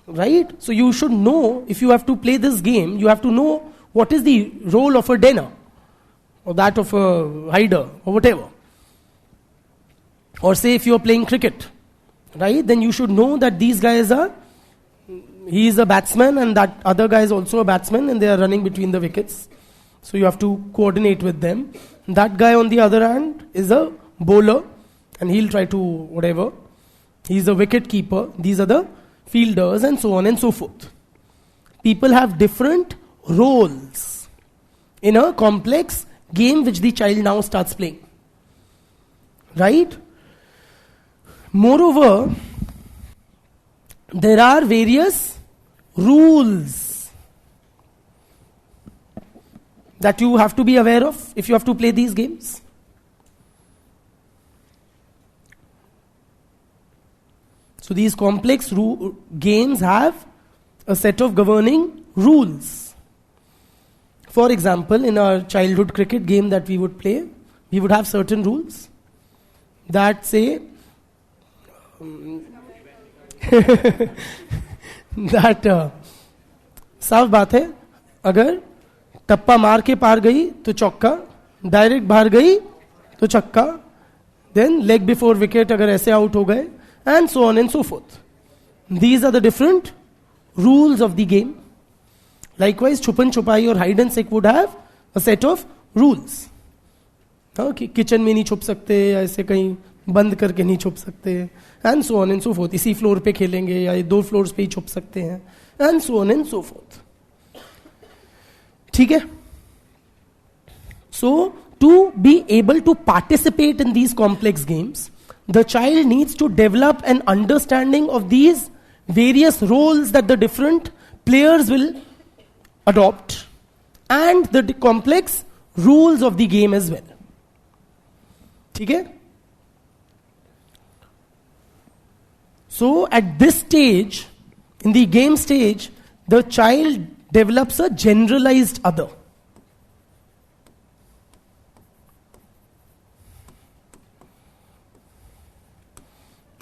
Right? So, you should know, if you have to play this game, you have to know what is the role of a denner or that of a hider or whatever. Or say if you are playing cricket, right? Then you should know that these guys he is a batsman and that other guy is also a batsman and they are running between the wickets. So you have to coordinate with them. That guy on the other hand is a bowler and he'll try to whatever. He's a wicket keeper. These are the fielders and so on and so forth. People have different roles in a complex game which the child now starts playing. Right? Moreover, there are various rules that you have to be aware of if you have to play these games. So these complex games have a set of governing rules. For example, in our childhood cricket game that we would play, we would have certain rules that say that साफ बात है, अगर टप्पा मार के पार गई तो चौका, direct बाहर गई तो छक्का, देन लेग बिफोर विकेट अगर ऐसे आउट हो गए, and so on and so fourth. These are the different rules of the game. Likewise, छुपन छुपाई और hide and seek would have a set of rules. कि किचन में नहीं छुप सकते, या ऐसे कहीं बंद करके नहीं छुप सकते, and so on and so fourth. इसी फ्लोर पे खेलेंगे या 2 फ्लोर्स पे ही छुप सकते हैं, and so on and so fourth. ठीक है. So, to be able to participate in these complex games, the child needs to develop an understanding of these various roles that the different players will adopt, and the complex rules of the game as well. ठीक है. So at this stage, in the game stage, the child develops a generalized other.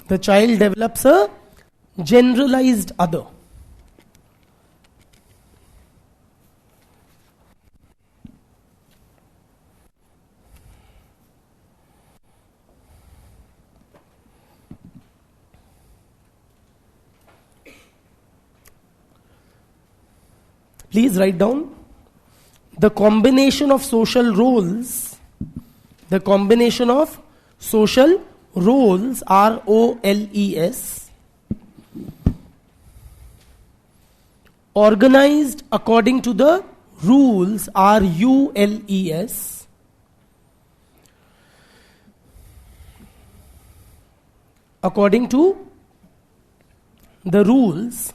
The child develops a generalized other. Please write down the combination of social roles. The combination of social roles, ROLES, organized according to the rules, RULES, according to the rules,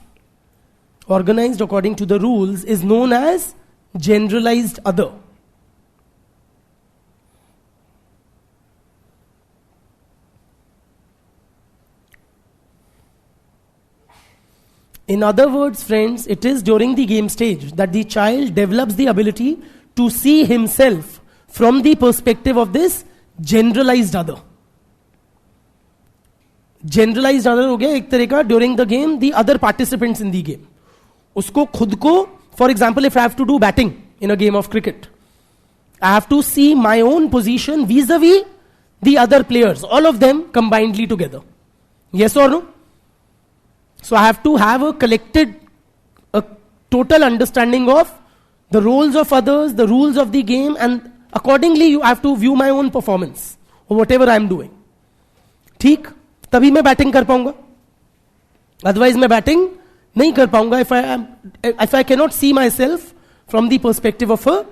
organized according to the rules, is known as generalized other. In other words, friends, it is during the game stage that the child develops the ability to see himself from the perspective of this generalized other. Generalized other हो गया एक तरह का during the game, the other participants in the game. उसको खुद को, for example, if I have to do batting in a game of cricket, I have to see my own position vis-a-vis the other players, all of them combinedly together. Yes or no? So I have to have a total understanding of the roles of others, the rules of the game, and accordingly you have to view my own performance or whatever I am doing. ठीक, तभी मैं batting कर पाऊंगा. Otherwise मैं batting नहीं कर पाऊंगा if I cannot see myself from the perspective of a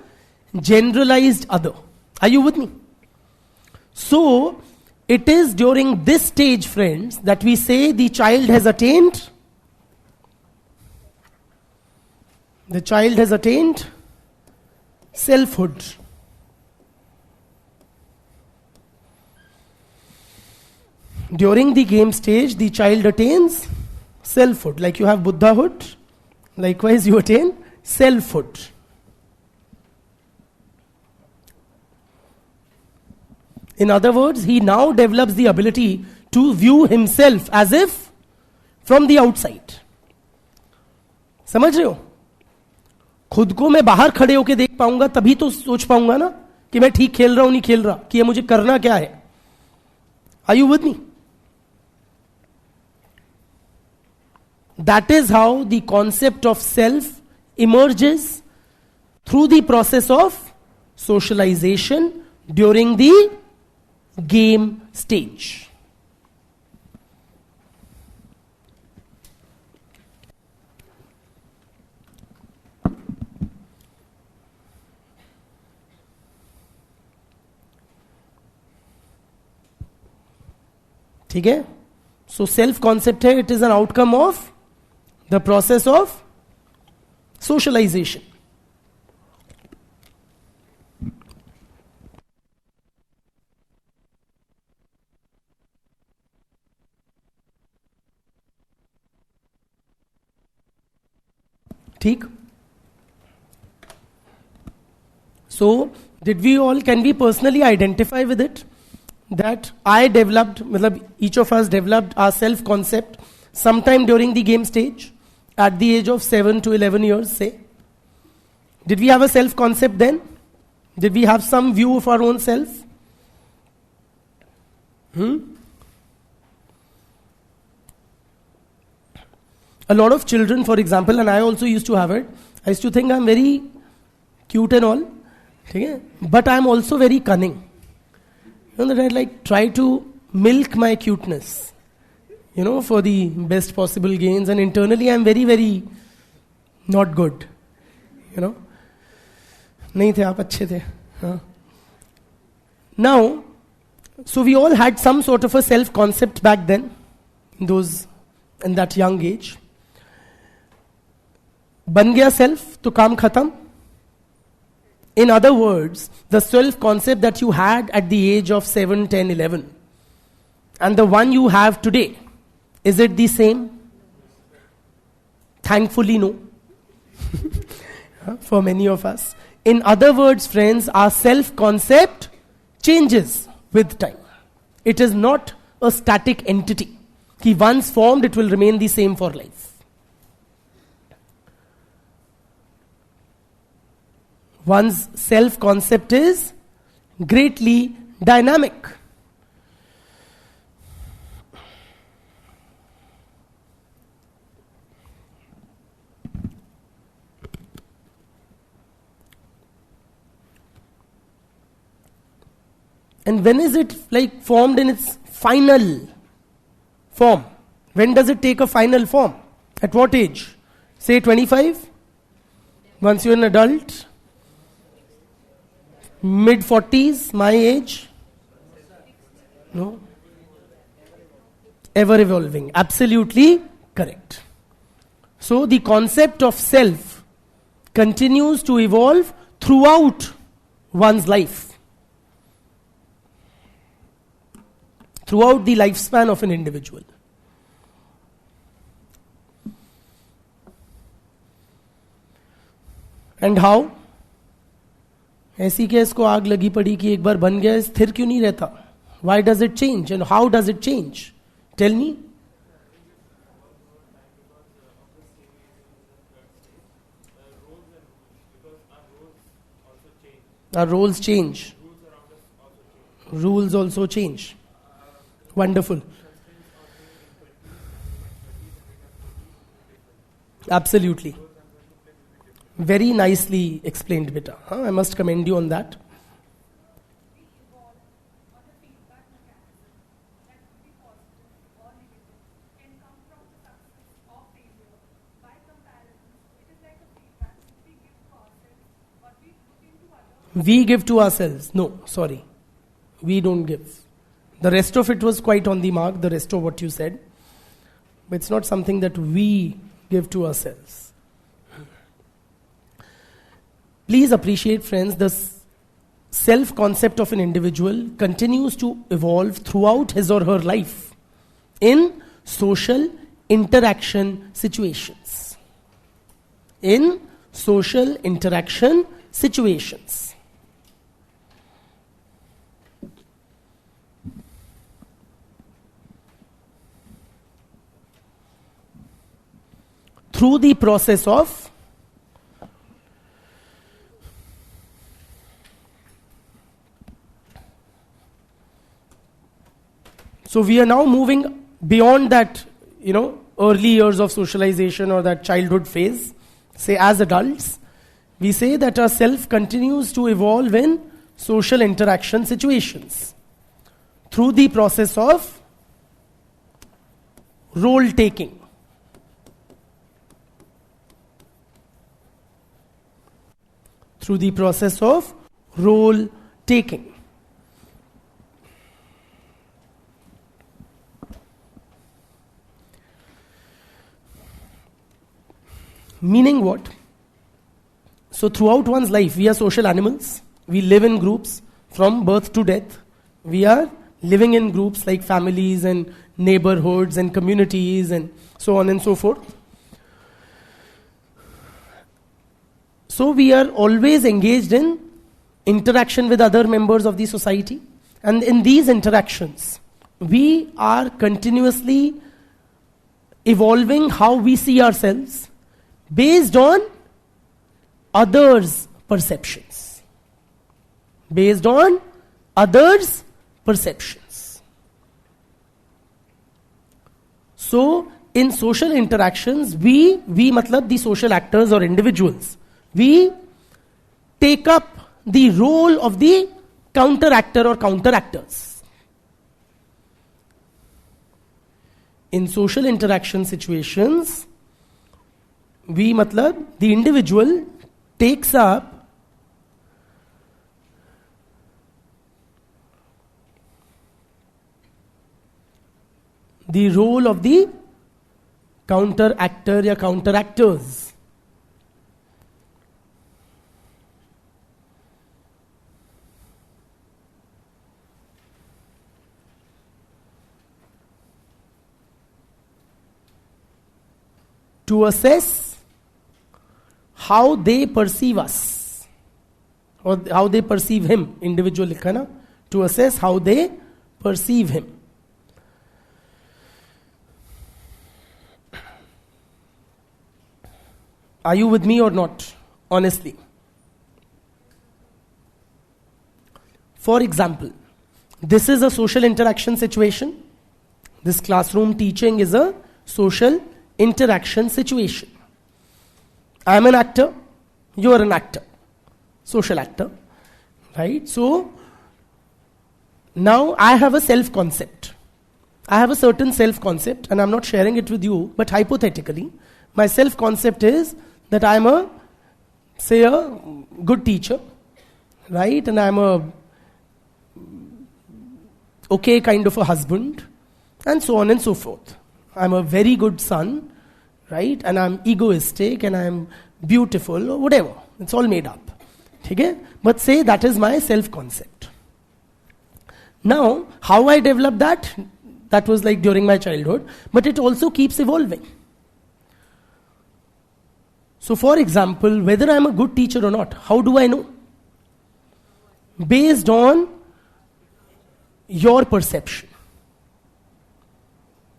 generalized other. Are you with me? So it is during this stage, friends, that we say the child has attained selfhood. During the game stage, the child attains selfhood. Like you have Buddhahood, likewise you attain selfhood. In other words, he now develops the ability to view himself as if from the outside. समझ रहे हो? खुद को मैं बाहर खड़े होके देख पाऊंगा, तभी तो सोच पाऊंगा ना कि मैं ठीक खेल रहा हूं नहीं खेल रहा, कि ये मुझे करना क्या है. Are you with me? That is how the concept of self emerges through the process of socialization during the game stage. ठीक है. सो सेल्फ कॉन्सेप्ट है, it is an outcome of the process of socialization. ठीक. So did we all, can we personally identify with it that I developed, matlab each of us developed our self concept sometime during the game stage, at the age of 7 to 11 years, say? Did we have a self-concept then? Did we have some view of our own self? A lot of children, for example, and I also used to have it, I used to think I'm very cute and all, okay? But I'm also very cunning. You know, that I like try to milk my cuteness, you know, for the best possible gains, and internally I'm very, very not good, you know. Nahi the, aap achhe the. Now, so we all had some sort of a self-concept back then, in that young age. बन गया self, तो काम खत्म. In other words, the self-concept that you had at the age of 7, 10, 11, and the one you have today, is it the same? Thankfully, no. For many of us. In other words, friends, our self-concept changes with time. It is not a static entity. Ki once formed, it will remain the same for life. One's self-concept is greatly dynamic. And when is it like formed in its final form? When does it take a final form? At what age? Say 25? Once you're an adult? Mid-40s, my age? No? Ever evolving. Absolutely correct. So the concept of self continues to evolve throughout one's life. Throughout the lifespan of an individual. And how? ऐसी क्या इसको आग लगी पड़ी कि एक बार बन गया स्थिर क्यों नहीं रहता? Why does it change and how does it change? Tell me. Our roles change. Rules also change. Wonderful. Absolutely. Very nicely explained, beta. I must commend you on that. We give to ourselves. No, sorry. We don't give. The rest of it was quite on the mark, the rest of what you said. But it's not something that we give to ourselves. Please appreciate, friends, the self-concept of an individual continues to evolve throughout his or her life in social interaction situations. In social interaction situations. Through the process of so we are now moving beyond that, early years of socialization or that childhood phase. Say as adults, we say that our self continues to evolve in social interaction situations through the process of role taking. Through the process of role taking. Meaning what? So throughout one's life, we are social animals. We live in groups from birth to death. We are living in groups like families and neighborhoods and communities and so on and so forth. So we are always engaged in interaction with other members of the society. And in these interactions, we are continuously evolving how we see ourselves based on others' perceptions. Based on others' perceptions. So, in social interactions, we matlab the social actors or individuals, we take up the role of the counter-actor or counter-actors. In social interaction situations, we matlab the individual takes up the role of the counter-actor या counter-actors. To assess how they perceive us, or how they perceive him, individual likha na, to assess how they perceive him. Are you with me or not? Honestly. For example, this is a social interaction situation. This classroom teaching is a social interaction situation. I am an actor, you are an actor, social actor, right? So, now I have a self-concept. I have a certain self-concept and I'm not sharing it with you, but hypothetically, my self-concept is that I'm a good teacher, right? And I'm a okay kind of a husband, and so on and so forth. I'm a very good son, right? And I'm egoistic and I'm beautiful or whatever. It's all made up. Okay? But say that is my self-concept. Now, how I developed that was like during my childhood, but it also keeps evolving. So for example, whether I'm a good teacher or not, how do I know? Based on your perception.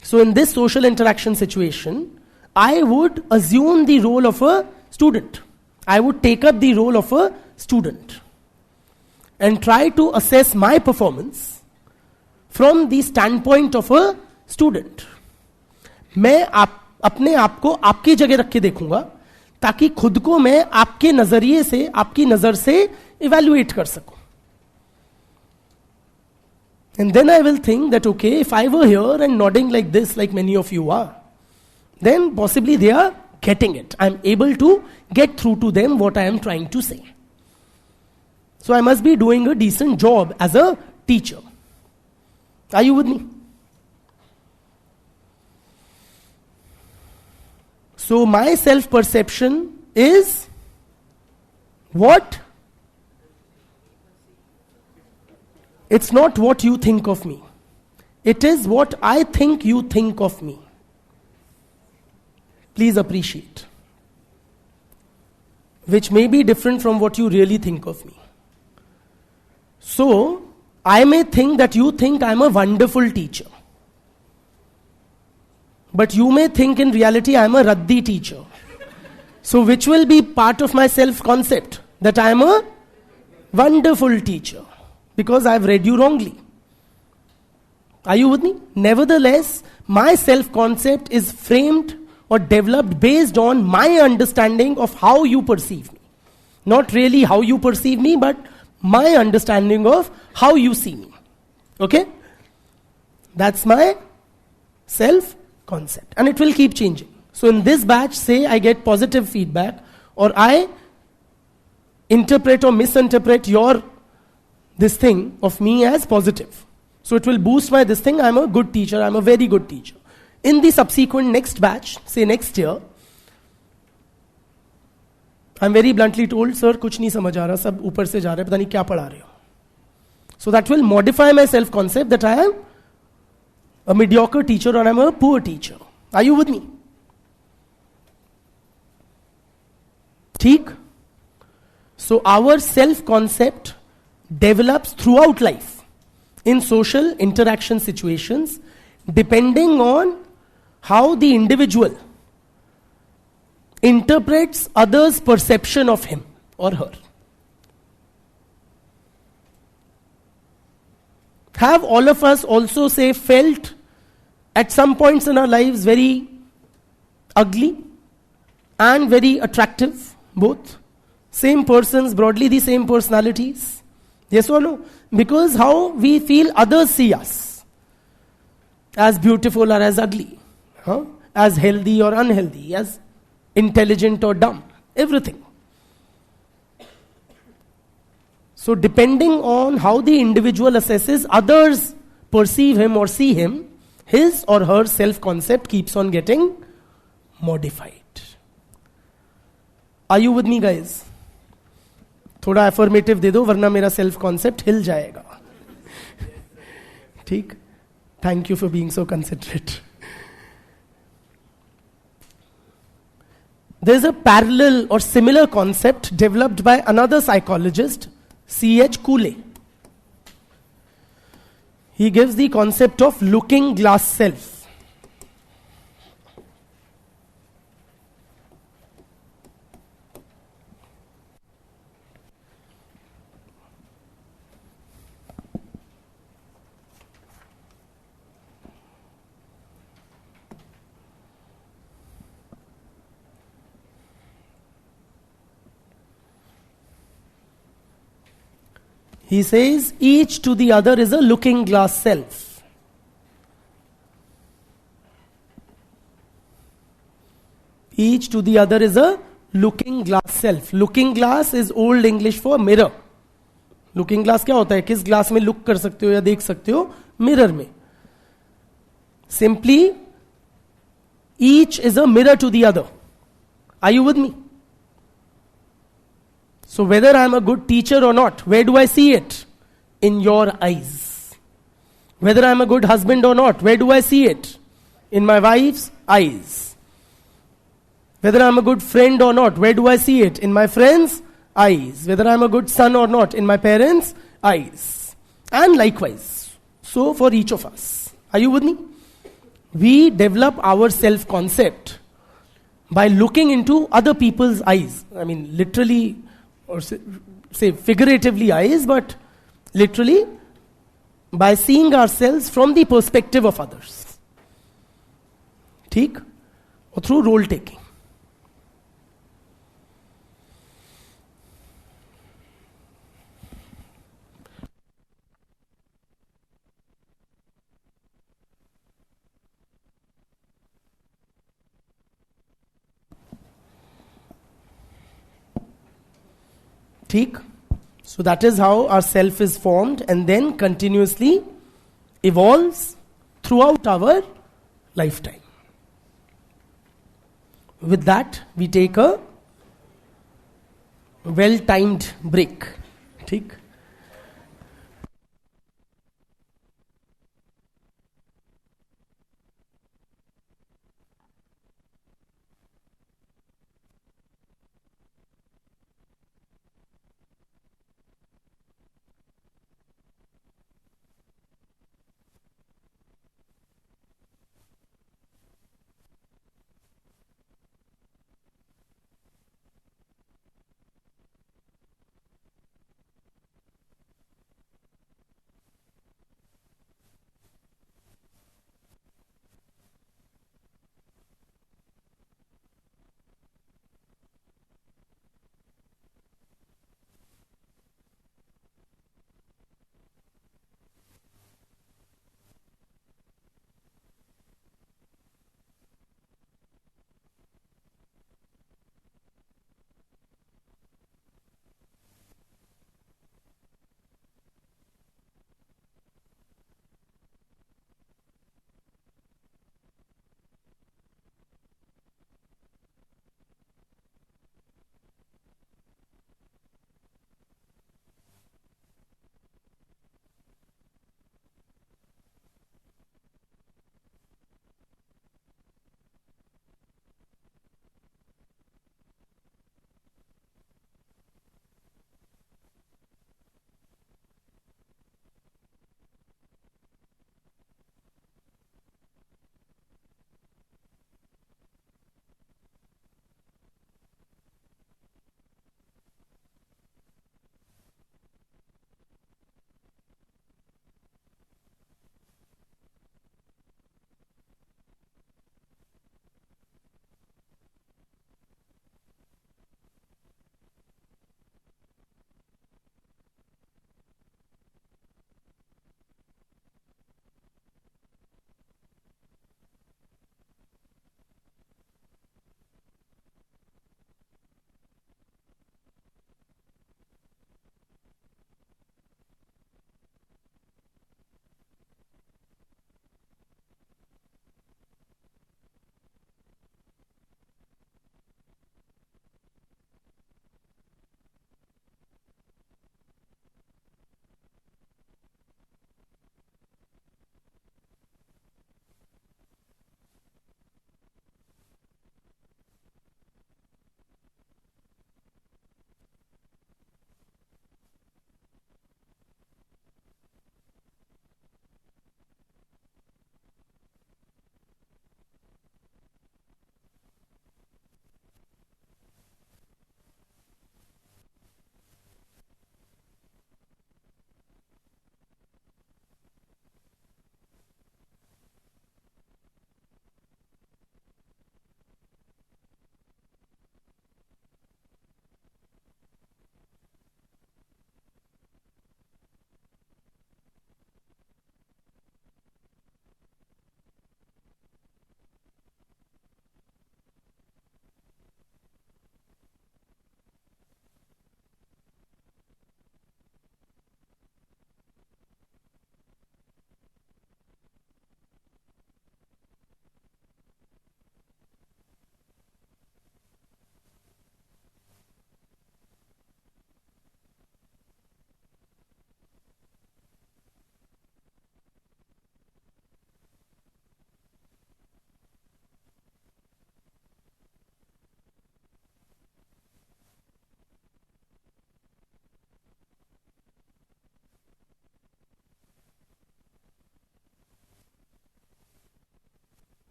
So in this social interaction situation, I would assume the role of a student. I would take up the role of a student and try to assess my performance from the standpoint of a student. मैं अपने आप को आपकी जगह रख के देखूंगा ताकि खुद को मैं आपके नजरिए से, आपकी नजर से इवैल्यूएट कर सकूं. And then I will think that, okay, if I were here and nodding like this, like many of you are, then possibly they are getting it. I'm able to get through to them what I am trying to say. So I must be doing a decent job as a teacher. Are you with me? So my self-perception is what? It's not what you think of me. It is what I think you think of me. Please appreciate. Which may be different from what you really think of me. So, I may think that you think I'm a wonderful teacher. But you may think in reality I'm a raddi teacher. So which will be part of my self-concept? That I'm a wonderful teacher. Because I've read you wrongly. Are you with me? Nevertheless, my self-concept is framed or developed based on my understanding of how you perceive me. Not really how you perceive me, but my understanding of how you see me. Okay? That's my self-concept. And it will keep changing. So in this batch, say I get positive feedback, or I interpret or misinterpret your this thing of me as positive. So it will boost my this thing, I'm a good teacher, I'm a very good teacher. In the subsequent next batch, say next year, I'm very bluntly told, sir, कुछ नहीं समझ आ रहा, सब ऊपर से जा रहा है, पता नहीं क्या पढ़ा रहे हो. So that will modify my self-concept that I am a mediocre teacher or I'm a poor teacher. Are you with me? ठीक? So our self-concept develops throughout life in social interaction situations depending on how the individual interprets others' perception of him or her. Have all of us also, say, felt at some points in our lives very ugly and very attractive, both? Same persons, broadly the same personalities. Yes or no? Because how we feel others see us. As beautiful or as ugly. As healthy or unhealthy. As intelligent or dumb. Everything. So depending on how the individual assesses others perceive him or see him, his or her self-concept keeps on getting modified. Are you with me, guys? थोड़ा affirmative दे दो वरना मेरा self-concept हिल जाएगा. ठीक? Thank you for being so considerate. There is a parallel or similar concept developed by another psychologist, C.H. Cooley. He gives the concept of looking glass self. He says each to the other is a looking glass self. Each to the other is a looking glass self. Looking glass is old English for mirror. Looking glass क्या होता है? किस glass में look कर सकते हो या देख सकते हो? Mirror में. Simply, each is a mirror to the other. Are you with me? So whether I am a good teacher or not, where do I see it? In your eyes. Whether I am a good husband or not, where do I see it? In my wife's eyes. Whether I am a good friend or not, where do I see it? In my friend's eyes. Whether I am a good son or not, in my parents' eyes. And likewise. So for each of us. Are you with me? We develop our self-concept by looking into other people's eyes. I mean, literally, or say figuratively eyes, but literally by seeing ourselves from the perspective of others. ठीक? Or through role taking. ठीक? So that is how our self is formed and then continuously evolves throughout our lifetime. With that, we take a well-timed break. ठीक?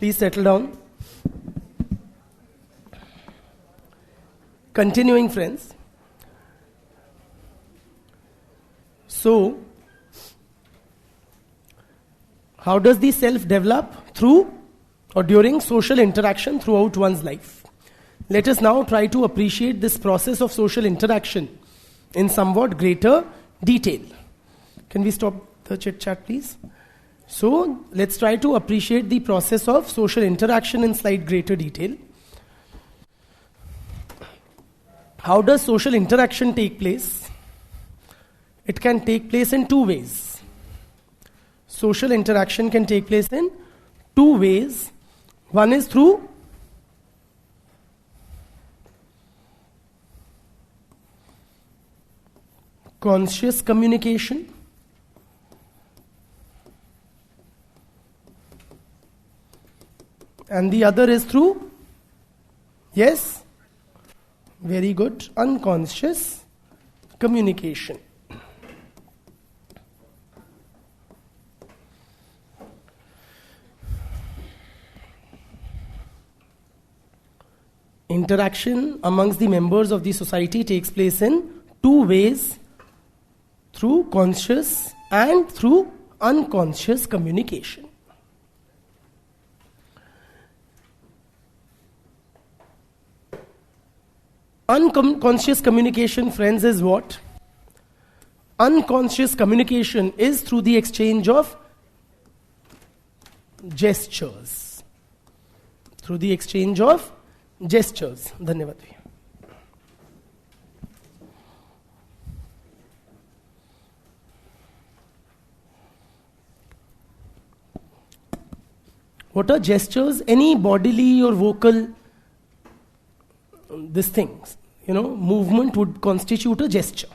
Please settle down. Continuing, friends. So, how does the self develop? Through or during social interaction throughout one's life. Let us now try to appreciate this process of social interaction in somewhat greater detail. Can we stop the chit chat, please? So, let's try to appreciate the process of social interaction in slight greater detail. How does social interaction take place? It can take place in two ways. Social interaction can take place in two ways. One is through conscious communication, and the other is through, yes, very good, unconscious communication. Interaction amongst the members of the society takes place in two ways, through conscious and through unconscious communication. Unconscious communication, friends, is what? Unconscious communication is through the exchange of gestures. Through the exchange of gestures. Dhanyavad. What are gestures? Any bodily or vocal these things, movement would constitute a gesture.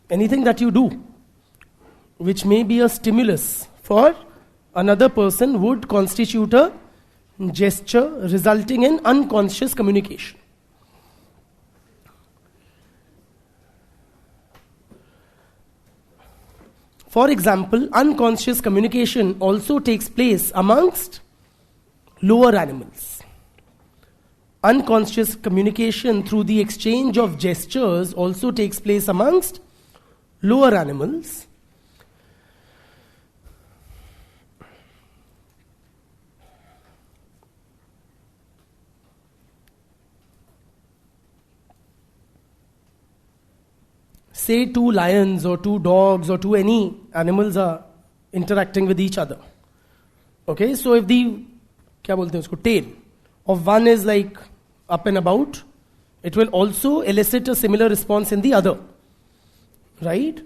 Anything that you do which may be a stimulus for another person would constitute a gesture, resulting in unconscious communication. For example, unconscious communication also takes place amongst lower animals. Unconscious communication through the exchange of gestures also takes place amongst lower animals. Say two lions or two dogs or two any animals are interacting with each other. Okay, so if the tail of one is like up and about, it will also elicit a similar response in the other. Right?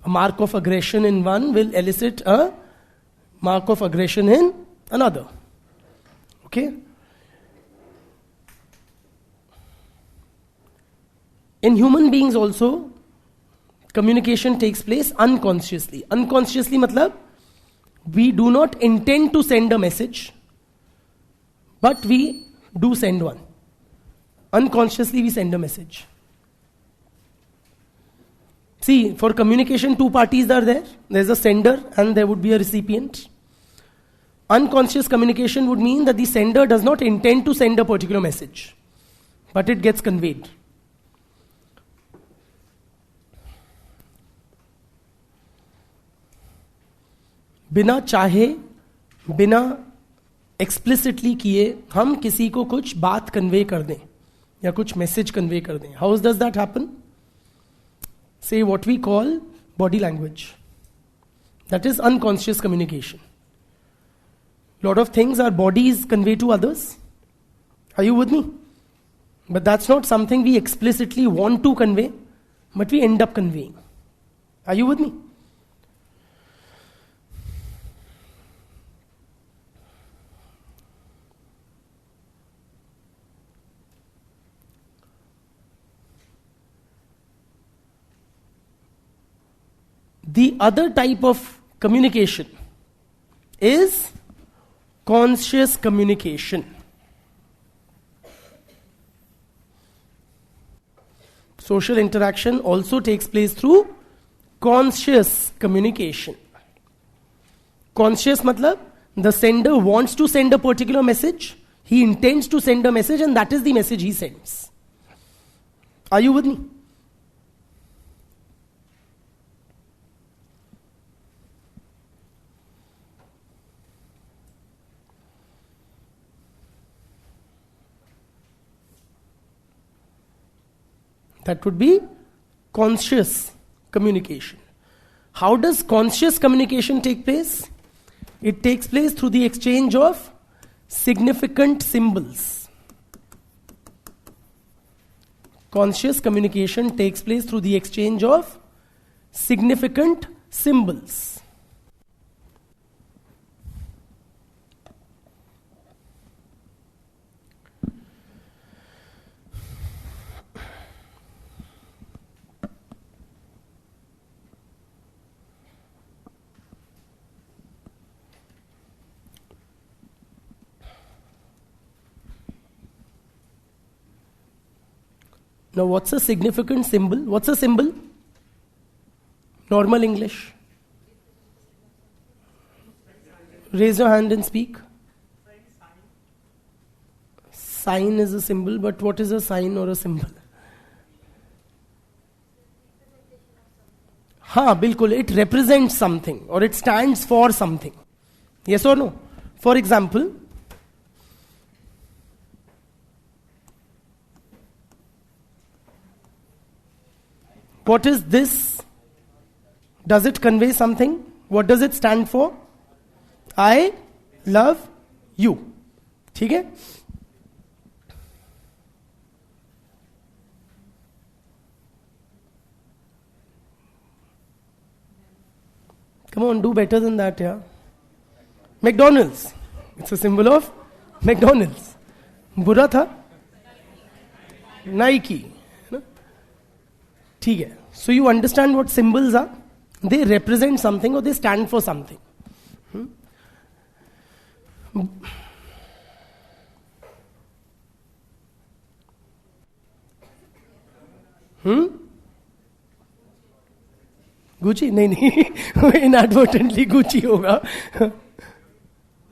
A mark of aggression in one will elicit a mark of aggression in another. Okay? In human beings also, communication takes place unconsciously. Unconsciously matlab, we do not intend to send a message, but we do send one. Unconsciously we send a message. See, for communication, two parties are there. There's a sender and there would be a recipient. Unconscious communication would mean that the sender does not intend to send a particular message, but it gets conveyed. बिना चाहे, बिना explicitly किए हम किसी को कुछ बात convey कर दें या कुछ मैसेज कन्वे कर दें. How does that happen? Say what we call body language. That is unconscious communication. Lot of things our bodies convey to others. Are you with me? But that's not something we explicitly want to convey, but we end up conveying. Are you with me? The other type of communication is conscious communication. Social interaction also takes place through conscious communication. Conscious matlab, the sender wants to send a particular message. He intends to send a message, and that is the message he sends. Are you with me? That would be conscious communication. How does conscious communication take place? It takes place through the exchange of significant symbols. Conscious communication takes place through the exchange of significant symbols. Now, what's a significant symbol? What's a symbol? Normal English. Raise your hand and speak. Sign is a symbol, but what is a sign or a symbol? हाँ बिल्कुल, it represents something or it stands for something. Yes or no? For example, what is this? Does it convey something? What does it stand for? I love you. ठीक है? Come on, do better than that, yeah. McDonald's. It's a symbol of McDonald's. बुरा था? Nike. ठीक है. So you understand what symbols are? They represent something or they stand for something. Gucci? नहीं inadvertently Gucci होगा.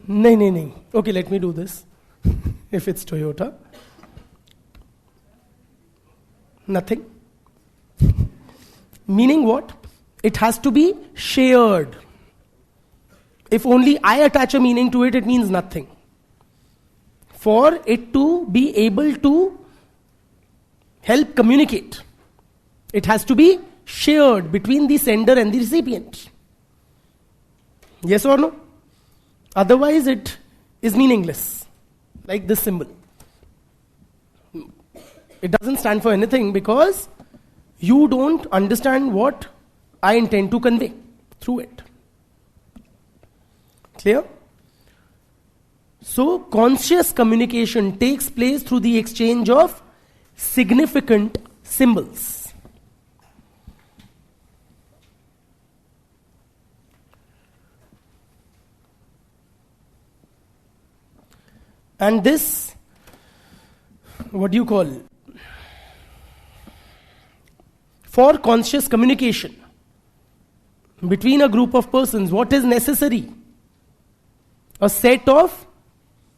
नहीं. Okay, let me do this. If it's Toyota. Nothing. Meaning what? It has to be shared. If only I attach a meaning to it, it means nothing. For it to be able to help communicate, it has to be shared between the sender and the recipient. Yes or no? Otherwise it is meaningless. Like this symbol. It doesn't stand for anything because you don't understand what I intend to convey through it. Clear? So, conscious communication takes place through the exchange of significant symbols. And this, what do you call? For conscious communication between a group of persons, what is necessary? A set of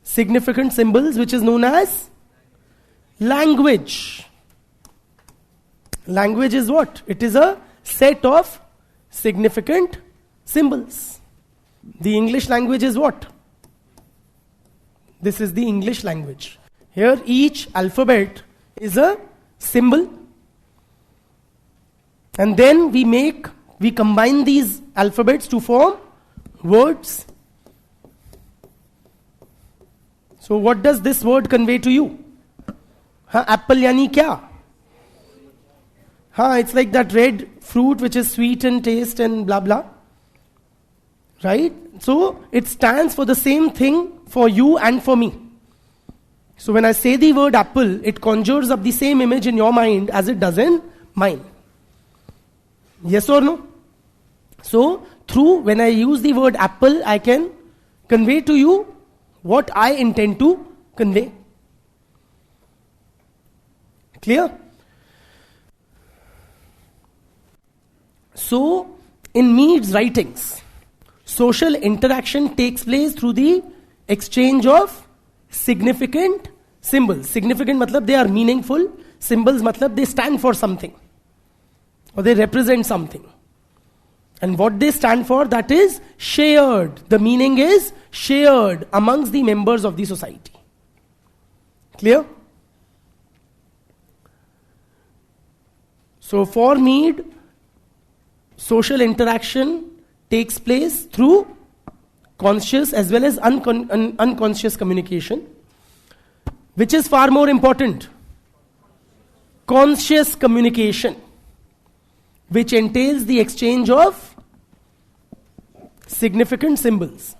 significant symbols which is known as language. Language is what? It is a set of significant symbols. The English language is what? This is the English language. Here each alphabet is a symbol. And then we combine these alphabets to form words. So what does this word convey to you? Apple yani kya? It's like that red fruit which is sweet in taste and blah blah. Right? So it stands for the same thing for you and for me. So when I say the word apple, it conjures up the same image in your mind as it does in mine. Yes or no? So, when I use the word apple, I can convey to you what I intend to convey. Clear? So, in Mead's writings, social interaction takes place through the exchange of significant symbols. Significant matlab they are meaningful, symbols matlab they stand for something or they represent something. And what they stand for, that is shared. The meaning is shared amongst the members of the society. Clear? So for Mead, social interaction takes place through conscious as well as unconscious communication. Which is far more important? Conscious communication, which entails the exchange of significant symbols.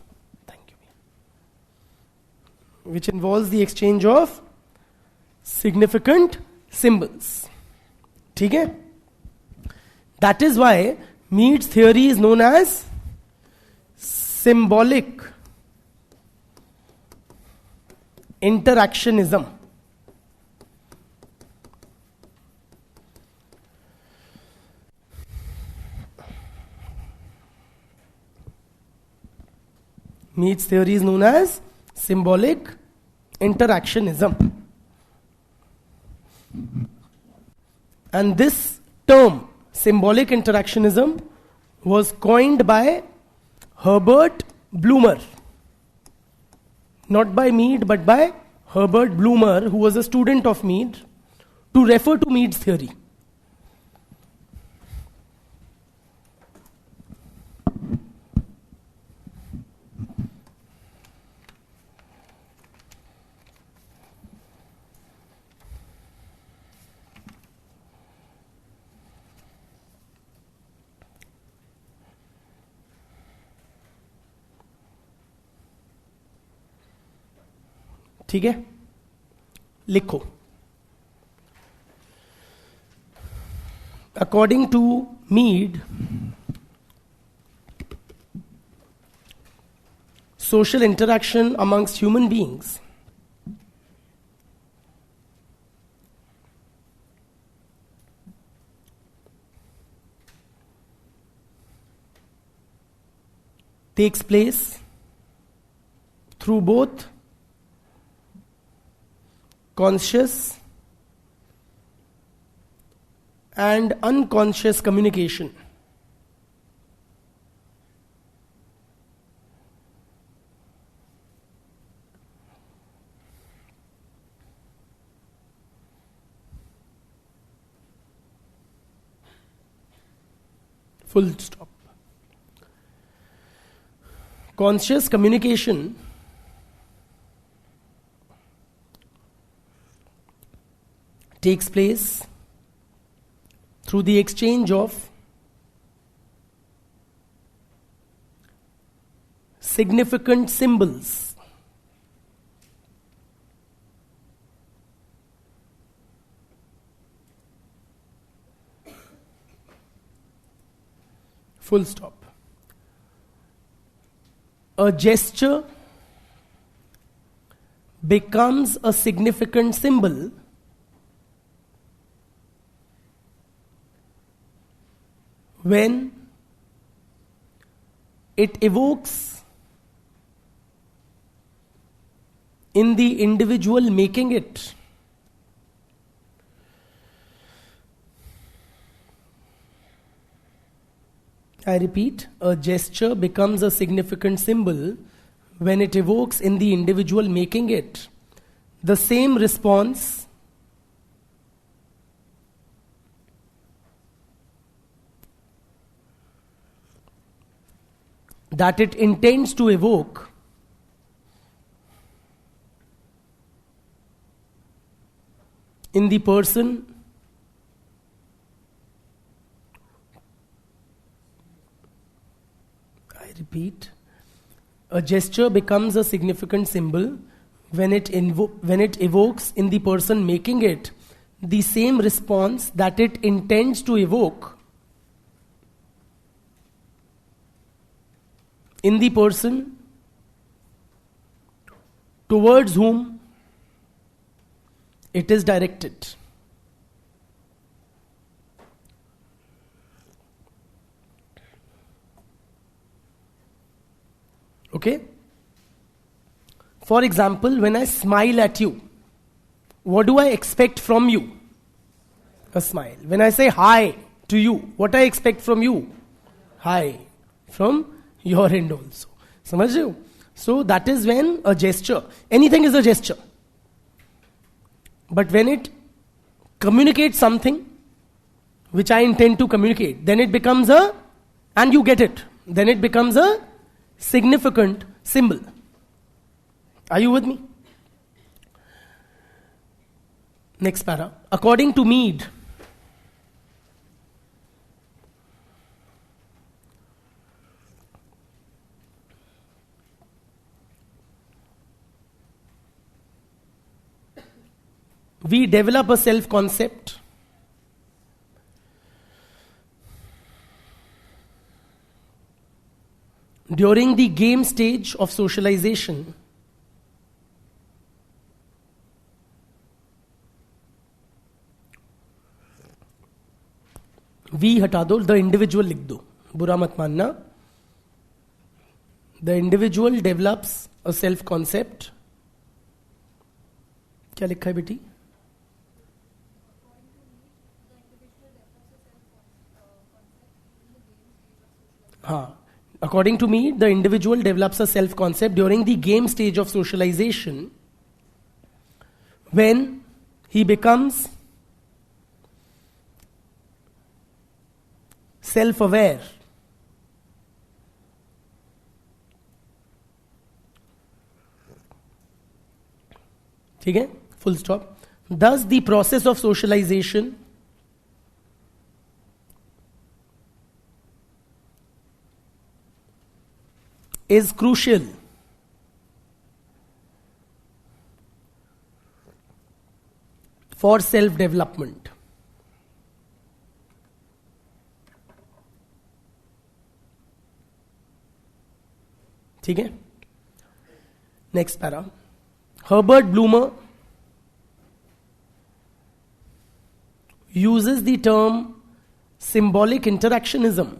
Thank you. Which involves the exchange of significant symbols. ठीक है? That is why Mead's theory is known as symbolic interactionism. Mead's theory is known as symbolic interactionism. And this term, symbolic interactionism, was coined by Herbert Blumer. Not by Mead, but by Herbert Blumer, who was a student of Mead, to refer to Mead's theory. ठीक है, लिखो. According to Mead, social interaction amongst human beings takes place through both conscious and unconscious communication. Full stop. Conscious communication takes place through the exchange of significant symbols. Full stop. A gesture becomes a significant symbol when it evokes in the individual making it I repeat, a gesture becomes a significant symbol when it evokes in the individual making it the same response that it intends to evoke in the person repeat, a gesture becomes a significant symbol when it evokes in the person making it the same response that it intends to evoke in the person towards whom it is directed. For example, when I smile at you, what do I expect from you? A smile. When I say hi to you, what I expect from you? Hi. From your end also. समझ रहे हो? So that is when a gesture, anything is a gesture. But when it communicates something which I intend to communicate, then it becomes and you get it, then it becomes a significant symbol. Are you with me? Next para. According to Mead, we develop a self-concept during the game stage of socialization we हटा दो, the individual लिख दो, बुरा मत मानना. The individual develops a self concept. क्या लिखा है बेटी? हाँ, according to me, the individual develops a self-concept during the game stage of socialization when he becomes self-aware. ठीक है? Full stop. Thus, the process of socialization is crucial for self-development. ठीक है? Next para. Herbert Blumer uses the term symbolic interactionism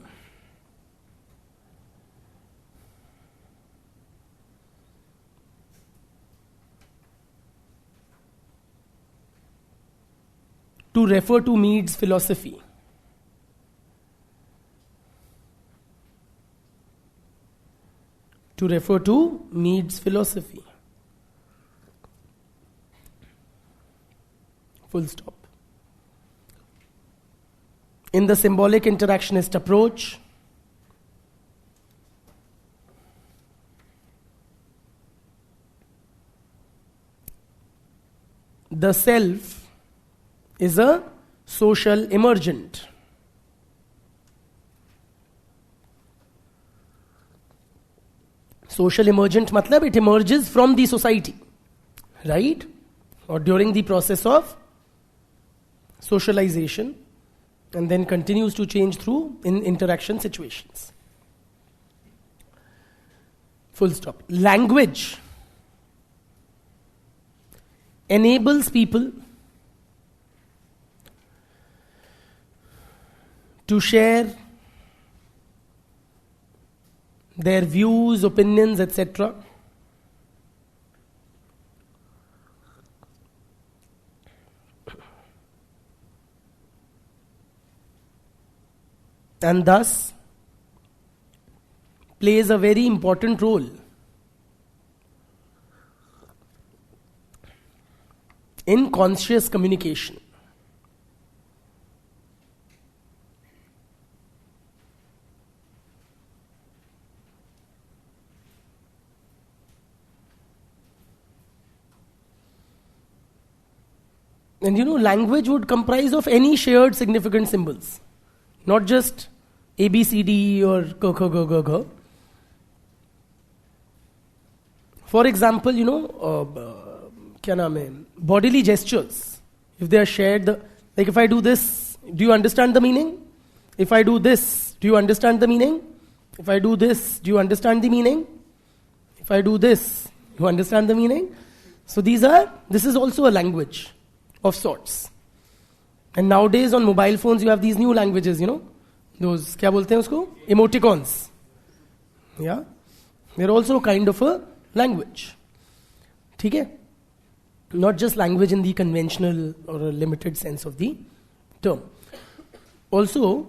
to refer to Mead's philosophy. To refer to Mead's philosophy. Full stop. In the symbolic interactionist approach, the self is a social emergent. Social emergent matlab it emerges from the society, right? Or during the process of socialization, and then continues to change through in interaction situations. Full stop. Language enables people to share their views, opinions, etc. And thus plays a very important role in conscious communication. And language would comprise of any shared significant symbols, not just A, B, C, D or K, K, G, G, G. For example, क्या नाम है, bodily gestures, if they are shared, like if I do this, do you understand the meaning? If I do this, do you understand the meaning? If I do this, do you understand the meaning? If I do this, you understand the meaning? So this is also a language of sorts. And nowadays on mobile phones you have these new languages, those, क्या बोलते हैं उसको? Emoticons. Yeah? They're also kind of a language. ठीक है? Not just language in the conventional or a limited sense of the term. Also,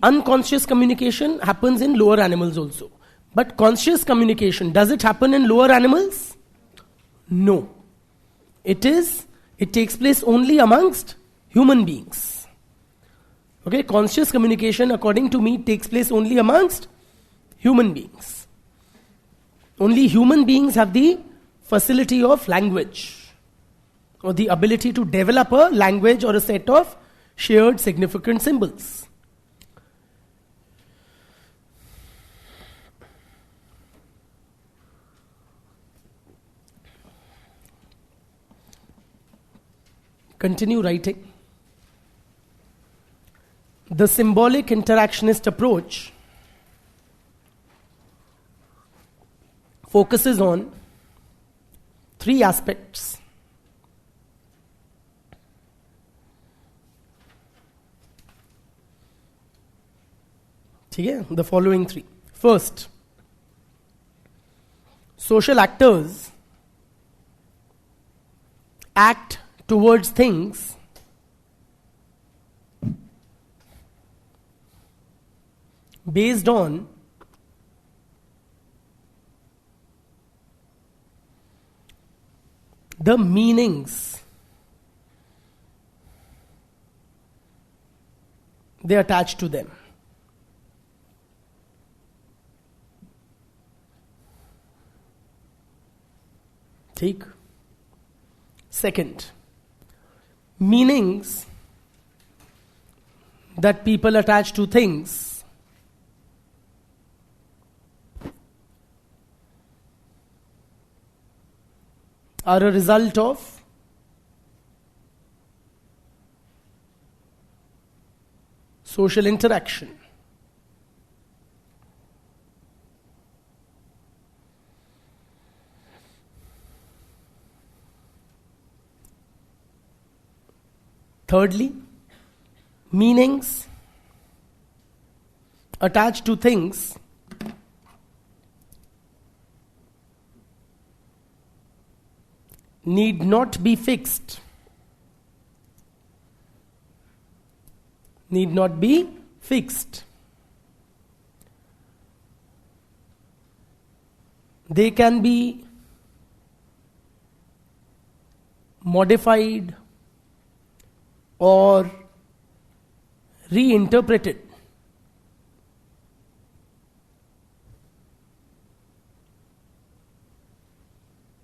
unconscious communication happens in lower animals also. But conscious communication, does it happen in lower animals? No. It takes place only amongst human beings. Okay, conscious communication, according to me, takes place only amongst human beings. Only human beings have the facility of language, or the ability to develop a language or a set of shared significant symbols. Continue writing. The symbolic interactionist approach focuses on three aspects. ठीक है? The following three. First, social actors act towards things based on the meanings they attach to them. ठीक? Second, meanings that people attach to things are a result of social interaction. Thirdly, meanings attached to things need not be fixed. Need not be fixed. They can be modified or reinterpreted.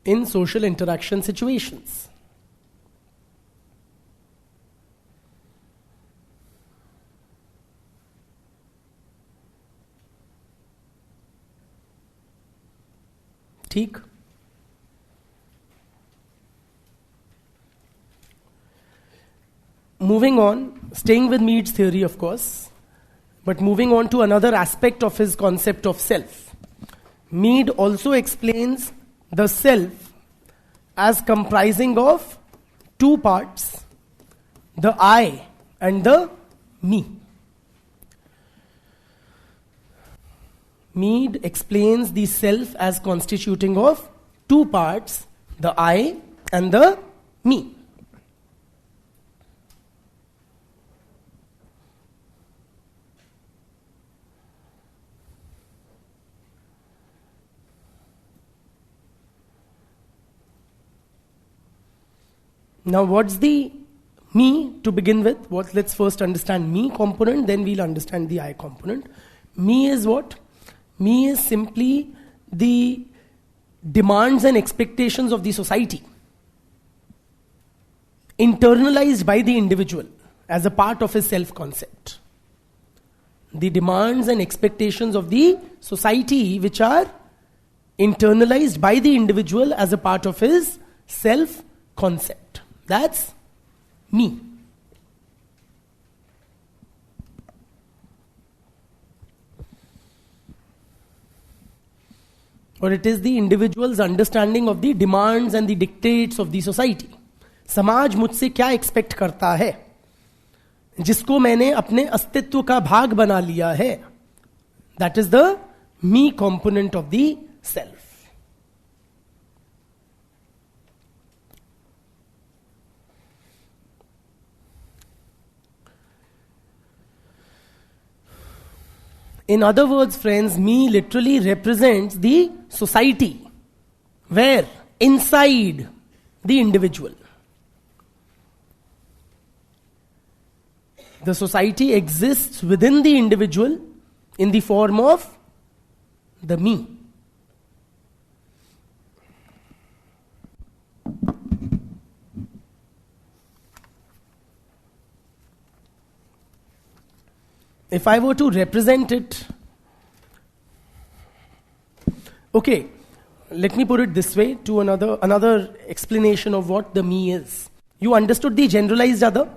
In social interaction situations. ठीक? Moving on, staying with Mead's theory, of course, but moving on to another aspect of his concept of self. Mead also explains the self as comprising of two parts, the I and the me. Mead explains the self as constituting of two parts, the I and the me. Now, what's the me to begin with? Let's first understand me component, then we'll understand the I component. Me is what? Me is simply the demands and expectations of the society, internalized by the individual as a part of his self-concept. The demands and expectations of the society which are internalized by the individual as a part of his self-concept. That's me. Or it is the individual's understanding of the demands and the dictates of the society. समाज मुझसे क्या expect करता है, जिसको मैंने अपने अस्तित्व का भाग बना लिया है. That is the me component of the self. In other words, friends, me literally represents the society. Where? Inside the individual. The society exists within the individual in the form of the me. If I were to represent it, okay, let me put it this way to another explanation of what the me is. You understood the generalized other?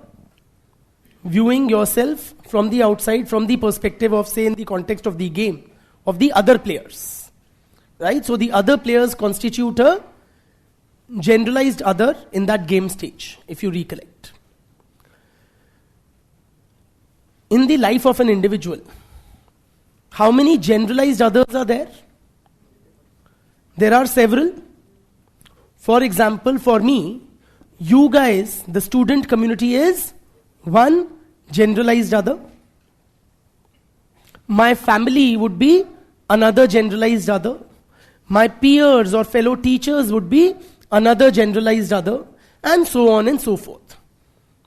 Viewing yourself from the outside, from the perspective of, say, in the context of the game, of the other players. Right? So the other players constitute a generalized other in that game stage, if you recollect. In the life of an individual, how many generalized others are there? There are several. For example, for me, you guys, the student community is one generalized other. My family would be another generalized other. My peers or fellow teachers would be another generalized other, and so on and so forth.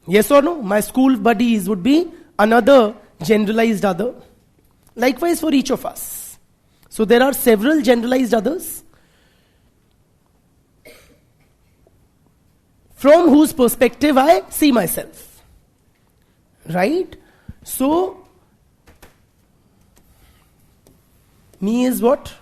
Yes or no? My school buddies would be another generalized other. Likewise for each of us. So there are several generalized others from whose perspective I see myself. Right? So, me is what?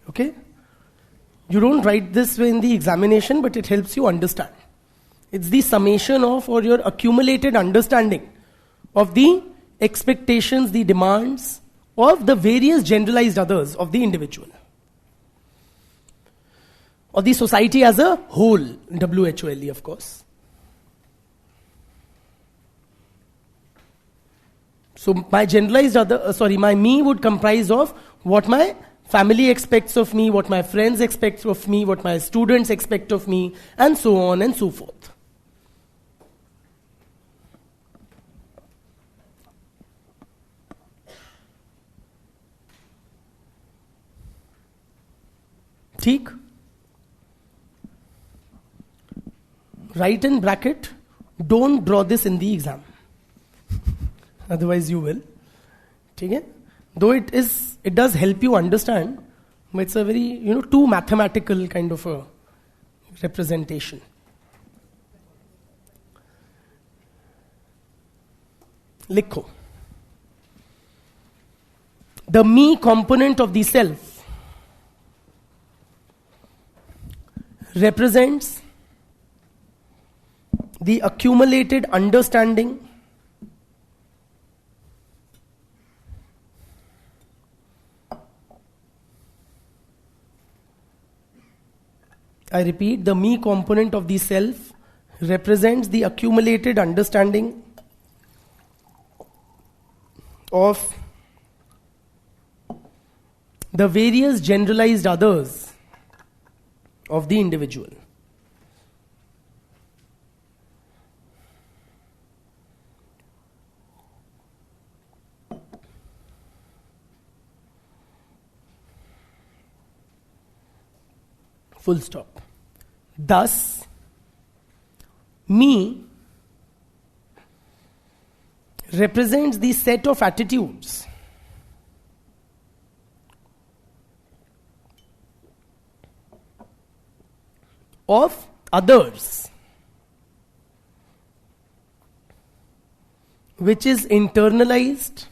Okay? You don't write this way in the examination, but it helps you understand. It's the summation of, or your accumulated understanding of the expectations, the demands of the various generalized others of the individual. Or the society as a whole, WHOLE of course. So my generalized other, my me would comprise of what my family expects of me, what my friends expect of me, what my students expect of me, and so on and so forth. ठीक? Write in bracket, don't draw this in the exam. Otherwise you will. ठीक है? Though it does help you understand, but it's a very, too mathematical kind of a representation. लिखो. The me component of the self represents the accumulated understanding I repeat, the me component of the self represents the accumulated understanding of the various generalized others of the individual. Full stop. Thus, me represents the set of attitudes of others which is internalized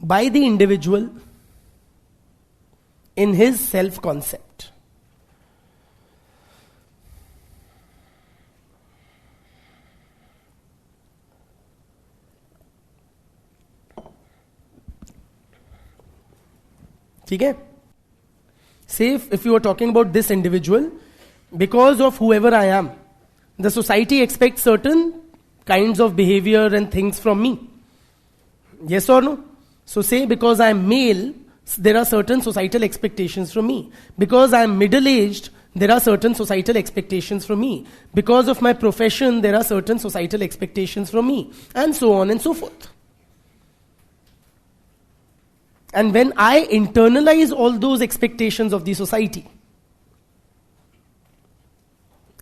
by the individual in his self-concept. ठीक है? Say if you are talking about this individual, because of whoever I am, the society expects certain kinds of behavior and things from me. Yes or no? So say because I am male, there are certain societal expectations from me. Because I am middle-aged, there are certain societal expectations from me. Because of my profession, there are certain societal expectations from me. And so on and so forth. And when I internalize all those expectations of the society,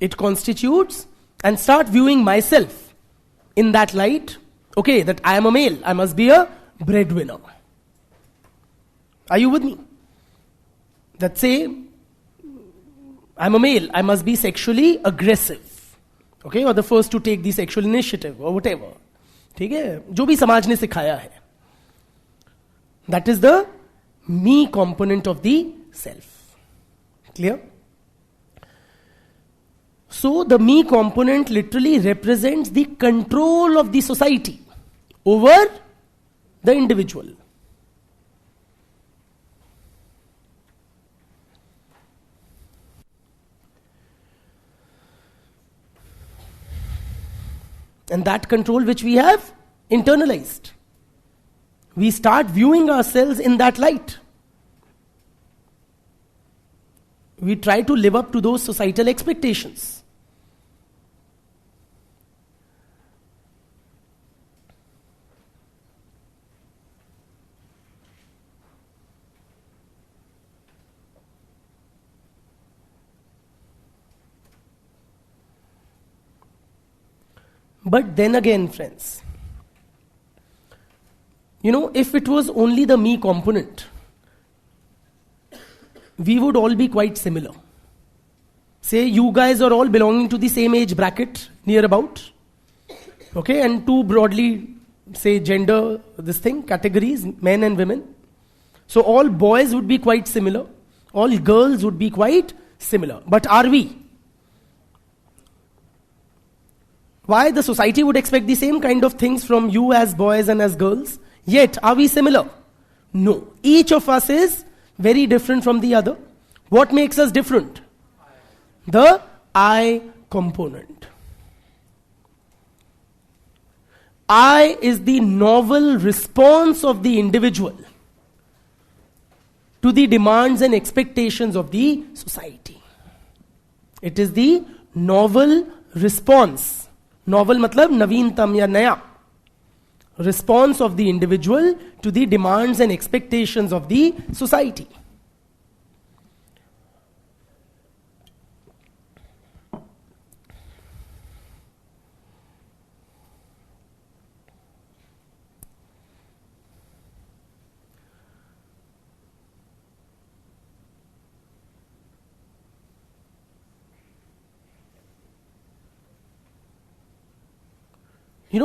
it constitutes and start viewing myself in that light. Okay, that I am a male, I must be a breadwinner. Are you with me? That say, I'm a male, I must be sexually aggressive. Okay, or the first to take the sexual initiative or whatever. ठीक है? जो भी समाज ने सिखाया है. That is the me component of the self. Clear? So the me component literally represents the control of the society over the individual. And that control which we have internalized. We start viewing ourselves in that light. We try to live up to those societal expectations. But then again, friends, if it was only the me component, we would all be quite similar. Say you guys are all belonging to the same age bracket, near about. Okay, and two broadly, say gender, categories, men and women. So all boys would be quite similar. All girls would be quite similar. But are we? Why? The society would expect the same kind of things from you as boys and as girls. Yet, are we similar? No. Each of us is very different from the other. What makes us different? The I component. I is the novel response of the individual to the demands and expectations of the society. It is the novel response. Novel matlab naveentam ya naya. Response of the individual to the demands and expectations of the society.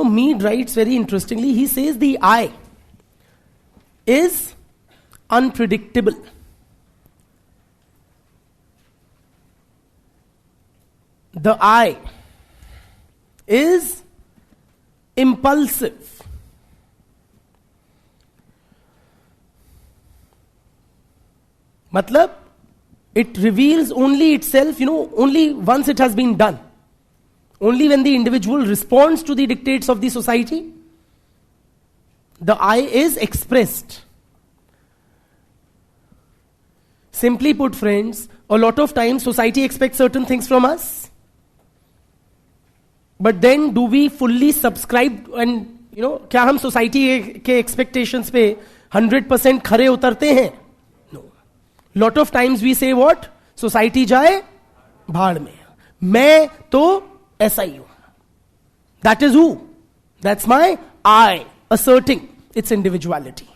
Mead writes very interestingly, he says the I is unpredictable. The I is impulsive. Matlab, it reveals only itself, only once it has been done. Only when the individual responds to the dictates of the society, the I is expressed. Simply put, friends, a lot of times society expects certain things from us. But then do we fully subscribe and, क्या हम society के expectations पे 100% खरे उतरते हैं? No. Lot of times we say what? Society जाए भाड़ में. मैं तो ऐसा ही हूं. That is who? That's my I asserting its individuality.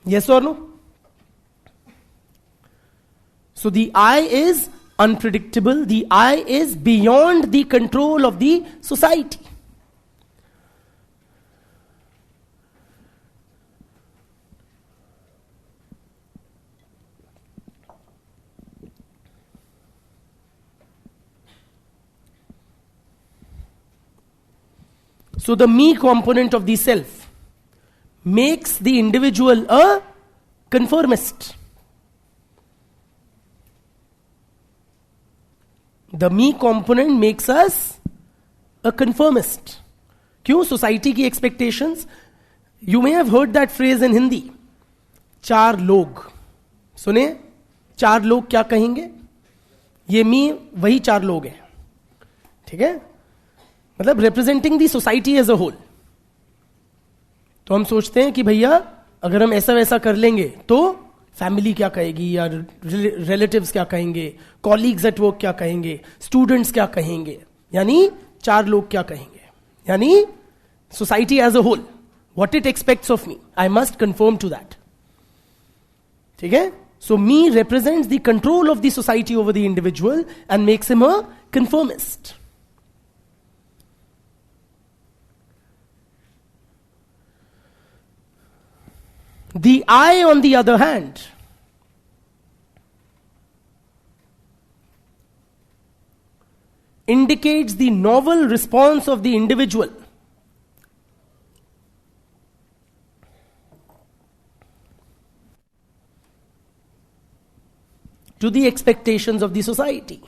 Yes or no? So the I is unpredictable. The I is beyond the control of the society. So the me component of the self makes the individual a conformist. The me component makes us a conformist. क्यों? Society की expectations. You may have heard that phrase in Hindi, चार लोग. सुने, चार लोग क्या कहेंगे? ये मी वही चार लोग हैं. ठीक है, मतलब representing the society as a whole. तो हम सोचते हैं कि भैया अगर हम ऐसा वैसा कर लेंगे तो फैमिली क्या कहेगी, या रिलेटिव्स क्या कहेंगे, कॉलीग्स एट वर्क क्या कहेंगे, स्टूडेंट्स क्या कहेंगे, यानी चार लोग क्या कहेंगे, यानी society as a whole, what it expects of me, I must conform to that. ठीक है, so me represents the control of the society over the individual and makes him a conformist. The I, on the other hand, indicates the novel response of the individual to the expectations of the society,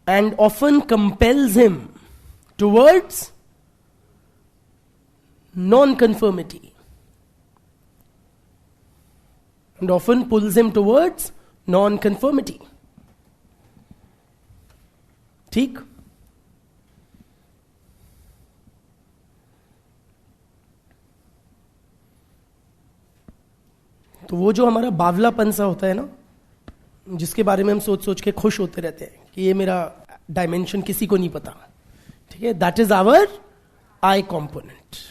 and often compels him towards non-conformity, and often pulls him towards non-conformity. ठीक? तो वो जो हमारा बावलापन सा होता है ना, जिसके बारे में हम सोच सोच के खुश होते रहते हैं कि ये मेरा डायमेंशन किसी को नहीं पता. ठीक है, that is our I component.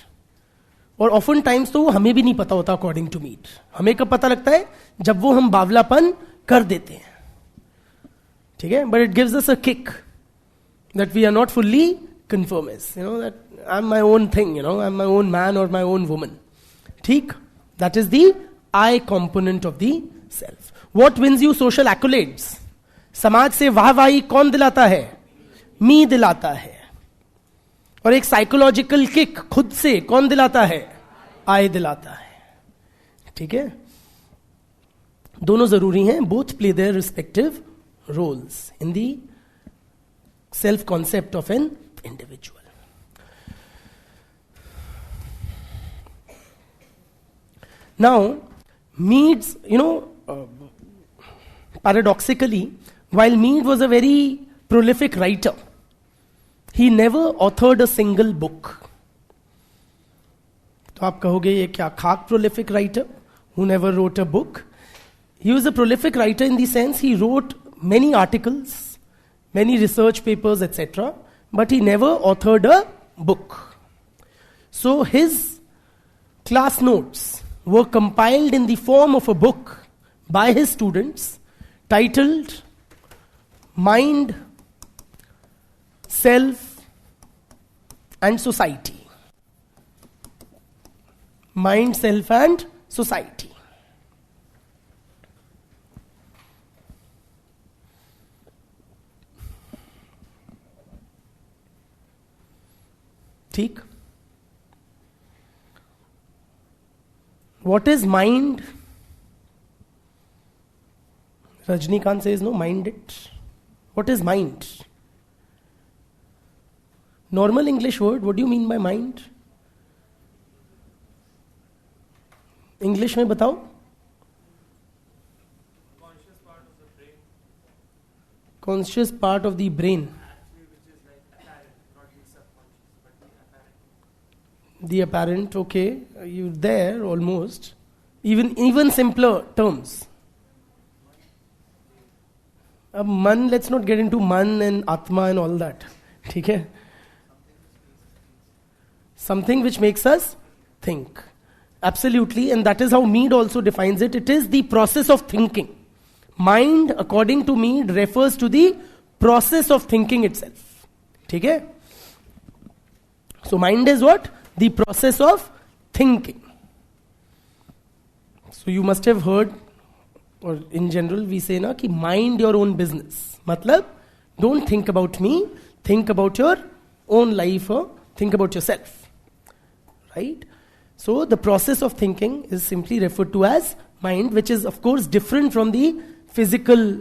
और ऑफन टाइम्स तो वो हमें भी नहीं पता होता अकॉर्डिंग टू मीट. हमें कब पता लगता है? जब वो हम बावलापन कर देते हैं. ठीक है, but it gives us a kick that we are not fully conformist. You know that I am my own thing, you know I am my own man और माई ओन वुमन. ठीक, that is the I component of the self. What wins you social accolades? समाज से वाहवाही कौन दिलाता है? मी दिलाता है. और एक साइकोलॉजिकल किक खुद से कौन दिलाता है? आई दिलाता है. ठीक है, दोनों जरूरी हैं. Both play their respective roles in the self concept of an individual. Now Mead's, you know, paradoxically, while Mead was a very prolific writer, he never authored a single book. तो आप कहोगे ये क्या खाक prolific writer who never wrote a book? He was a prolific writer in the sense he wrote many articles, many research papers, etc., but he never authored a book. So his class notes were compiled in the form of a book by his students, titled Mind, Self and Society. Mind, Self and Society. ठीक? What is mind? Rajnikant says no, mind it. What is mind? Normal English word, what do you mean by mind? English में बताओ. Conscious part of the brain. Conscious part of the brain. Actually, which is like apparent, not the subconscious, but the apparent. The apparent, okay, you're there almost. Even simpler terms. अब मन, let's not get into मन and आत्मा and all that. ठीक है, something which makes us think. Absolutely, and that is how Mead also defines it. It is the process of thinking. Mind according to Mead refers to the process of thinking itself. ठीक है, so mind is what? The process of thinking. So you must have heard, और in general we say ना कि mind your own business. मतलब don't think about me, think about your own life, और think about yourself. Right? So the process of thinking is simply referred to as mind, which is of course different from the physical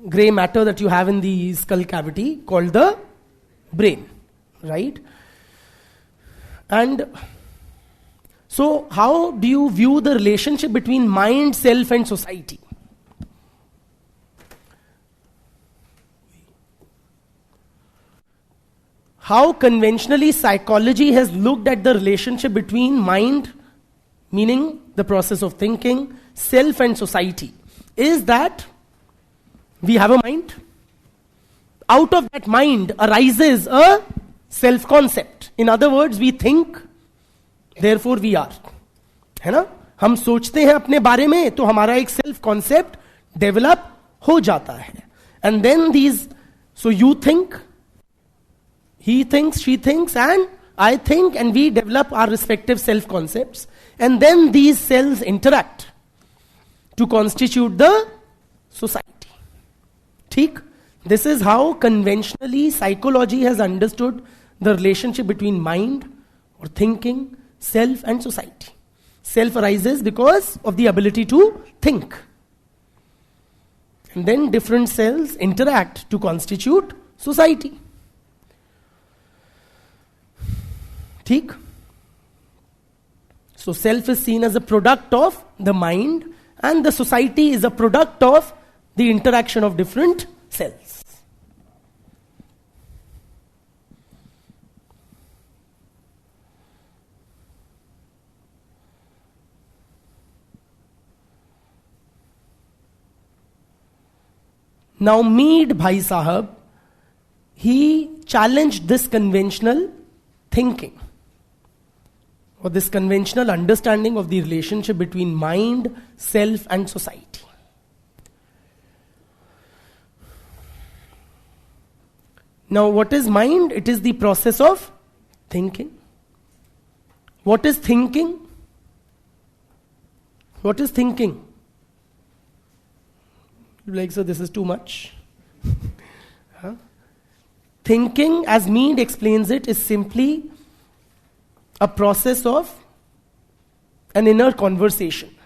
grey matter that you have in the skull cavity called the brain, right? And so how do you view the relationship between mind, self and society? How conventionally psychology has looked at the relationship between mind, meaning the process of thinking, self and society, is that we have a mind. Out of that mind arises a self-concept. In other words, we think, therefore we are. है ना? हम सोचते हैं अपने बारे में, तो हमारा एक self-concept develop हो जाता है. And then these, so you think, he thinks, she thinks, and I think, and we develop our respective self-concepts. And then these cells interact to constitute the society. ठीक? This is how conventionally psychology has understood the relationship between mind or thinking, self and society. Self arises because of the ability to think. And then different cells interact to constitute society. ठीक? So self is seen as a product of the mind, and the society is a product of the interaction of different cells. Now Mead Bhai Sahab, he challenged this conventional thinking, or this conventional understanding of the relationship between mind, self and society. Now what is mind? It is the process of thinking. What is thinking? What is thinking? Like, so this is too much. Huh? Thinking, as Mead explains it, is simply a process of an inner conversation.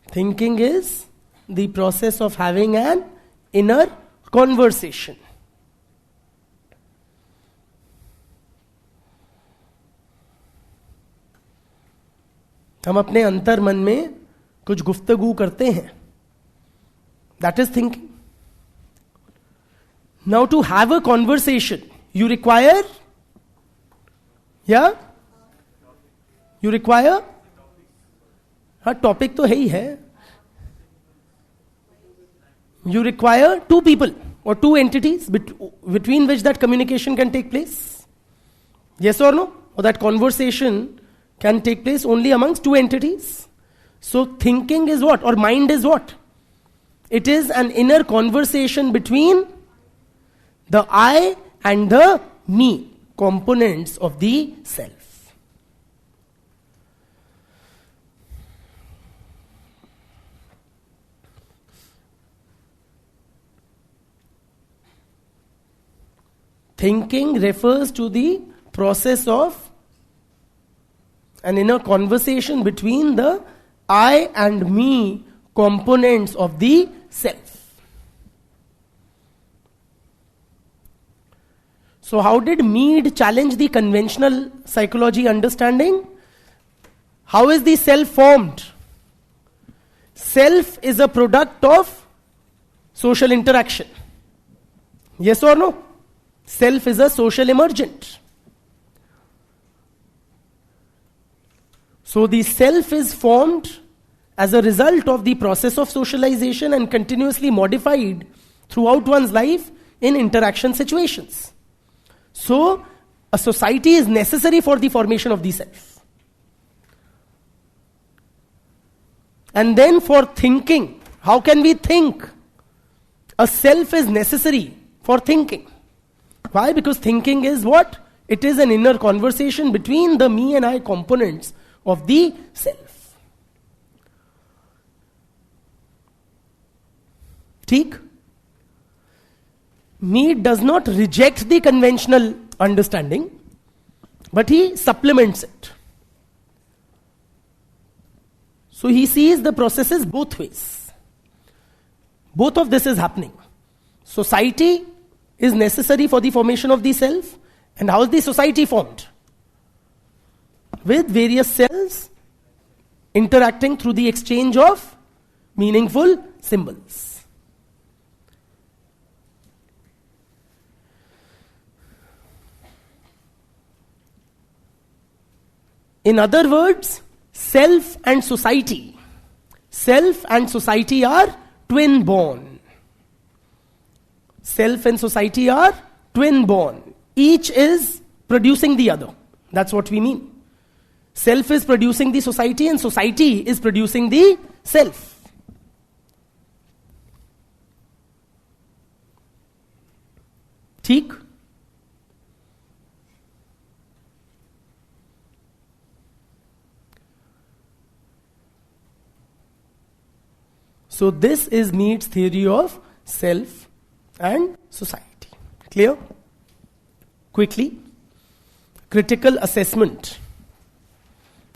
Thinking is the process of having an inner conversation. हम अपने अंतर मन में कुछ गुफ्तगू करते हैं. That is thinking. Now to have a conversation, you require, yeah? You require? हाँ, topic तो है ही है. You require two people or two entities between which that communication can take place. Yes or no? Or that conversation can take place only amongst two entities. So thinking is what? Or mind is what? It is an inner conversation between the I and the me, components of the self. Thinking refers to the process of an inner conversation between the I and me components of the self. So how did Mead challenge the conventional psychology understanding? How is the self formed? Self is a product of social interaction. Yes or no? Self is a social emergent. So the self is formed as a result of the process of socialization and continuously modified throughout one's life in interaction situations. So a society is necessary for the formation of the self. And then for thinking, how can we think? A self is necessary for thinking. Why? Because thinking is what? It is an inner conversation between the me and I components of the self. ठीक? Mead does not reject the conventional understanding. but he supplements it. So he sees the processes both ways. Both of this is happening. Society is necessary for the formation of the self. And how is the society formed? With various cells interacting through the exchange of meaningful symbols. In other words, self and society are twin born. Self and society are twin born. Each is producing the other. That's what we mean. Self is producing the society and society is producing the self. ठीक? So this is Mead's theory of self and society. Clear? Quickly. Critical assessment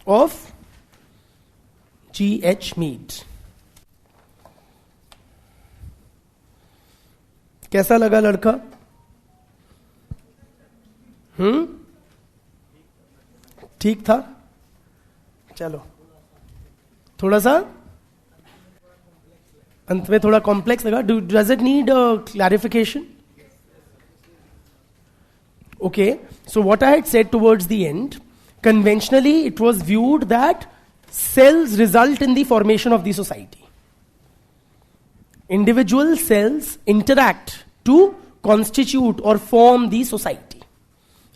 of G.H. Mead. कैसा लगा लड़का? ठीक था? चलो थोड़ा सा अंत में थोड़ा कॉम्प्लेक्स लगा. Does it need a clarification? Okay, so what I had said towards the end, conventionally it was viewed that cells result in the formation of the society. Individual cells interact to constitute or form the society.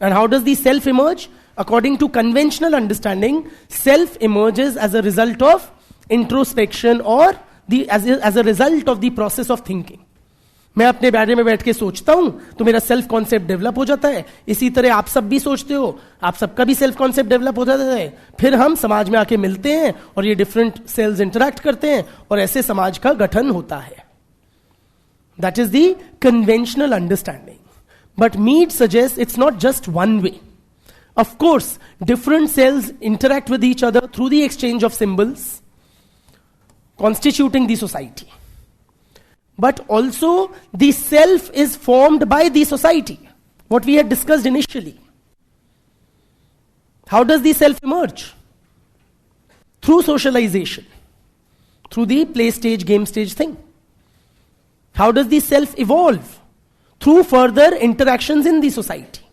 And how does the self emerge? According to conventional understanding, self emerges as a result of introspection or as a result of the process of thinking. मैं अपने बारे में बैठ के सोचता हूं तो मेरा सेल्फ कॉन्सेप्ट डेवलप हो जाता है. इसी तरह आप सब भी सोचते हो, आप सबका भी सेल्फ कॉन्सेप्ट डेवलप हो जाता है. फिर हम समाज में आके मिलते हैं और ये डिफरेंट सेल्स इंटरैक्ट करते हैं और ऐसे समाज का गठन होता है. That is the conventional understanding. But Mead suggest it's not just one way. Of course different selves interact with each other through the exchange of symbols constituting the society. But also the self is formed by the society. What we had discussed initially. How does the self emerge? Through socialization. Through the play stage, game stage thing. How does the self evolve? Through further interactions in the society.